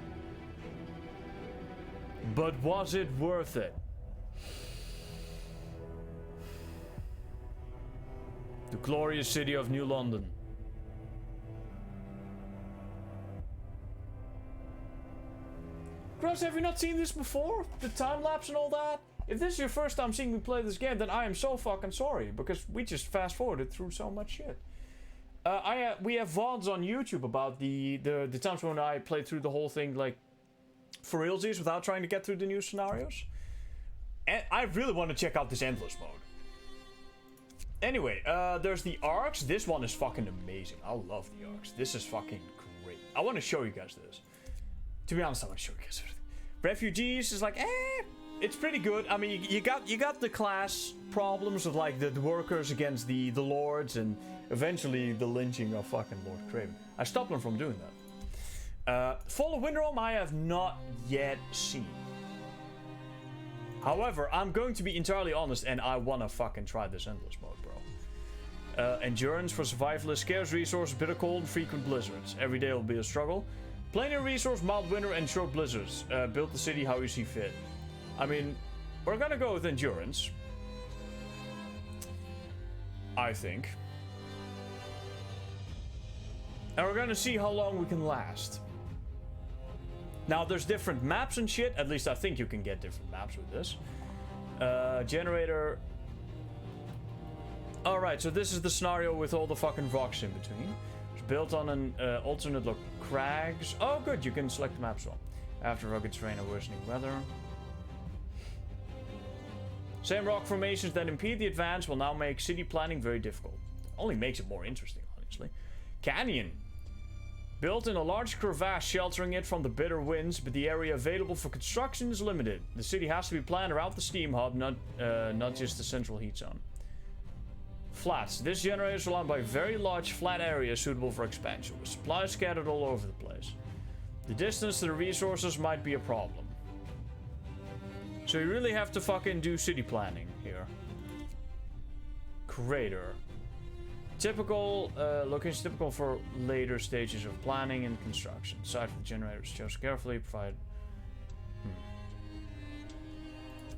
But was it worth it? The glorious city of New London. Gross, have you not seen this before? The time lapse and all that? If this is your first time seeing me play this game, then I am so fucking sorry, because we just fast forwarded through so much shit. We have VODs on YouTube about the times when I played through the whole thing, like, for realsies, without trying to get through the new scenarios. And I really want to check out this endless mode. Anyway, there's the arcs. This one is fucking amazing. I love the arcs. This is fucking great. I want to show you guys this. To be honest, I want to show you guys this. Refugees is like, it's pretty good. I mean, you got the class problems of like the workers against the lords, and eventually the lynching of fucking Lord Craven. I stopped them from doing that. Fall of Winterhome I have not yet seen. However, I'm going to be entirely honest, and I wanna fucking try this endless mode, bro. Endurance for survival is scarce resource, bitter cold, and frequent blizzards. Every day will be a struggle. Plenty of resource, mild winter, and short blizzards. Build the city how you see fit. I mean, we're gonna go with endurance. I think. And we're gonna see how long we can last. Now, there's different maps and shit. At least I think you can get different maps with this. Generator. Alright, so this is the scenario with all the fucking rocks in between. It's built on an alternate look crags. Oh, good, you can select the map as well. After rugged terrain and worsening weather. Same rock formations that impede the advance will now make city planning very difficult. Only makes it more interesting, honestly. Canyon. Built in a large crevasse sheltering it from the bitter winds, but the area available for construction is limited. The city has to be planned around the steam hub, not just the central heat zone. Flats. This generator is surrounded by very large flat areas suitable for expansion, with supplies scattered all over the place. The distance to the resources might be a problem. So you really have to fucking do city planning here. Crater. Typical, location typical for later stages of planning and construction. Site for the generators chosen carefully, provide...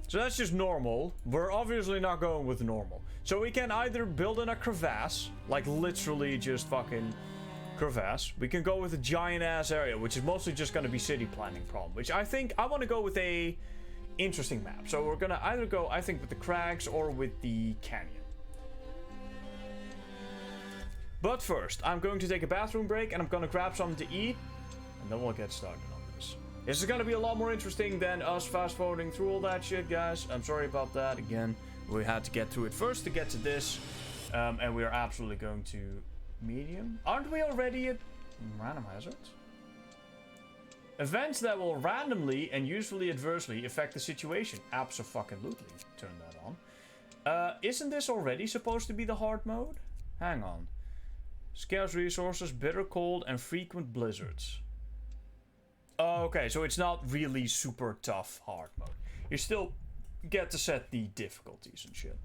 So that's just normal. We're obviously not going with normal. So we can either build in a crevasse, like literally just fucking crevasse. We can go with a giant ass area, which is mostly just going to be city planning problem. Which I think I want to go with a interesting map. So we're going to either go, I think, with the crags or with the canyon. But first, I'm going to take a bathroom break and I'm going to grab something to eat. And then we'll get started on this. This is going to be a lot more interesting than us fast forwarding through all that shit, guys. I'm sorry about that. Again, we had to get through it first to get to this. And we are absolutely going to medium. Aren't we already at random hazards? Events that will randomly and usefully adversely affect the situation. Abso-fucking-lutely. Turn that on. Isn't this already supposed to be the hard mode? Hang on. Scarce resources, bitter cold, and frequent blizzards. Okay, so it's not really super tough hard mode. You still get to set the difficulties and shit.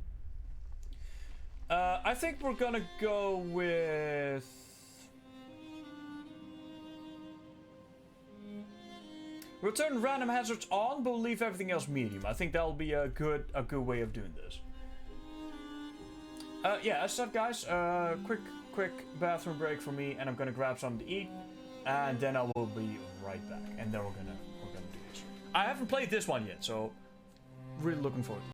I think we're gonna go with... We'll turn random hazards on, but we'll leave everything else medium. I think that'll be a good way of doing this. Yeah, as said, guys, quick bathroom break for me, and I'm gonna grab something to eat, and then I will be right back, and then we're gonna do this. I haven't played this one yet, so really looking forward to it.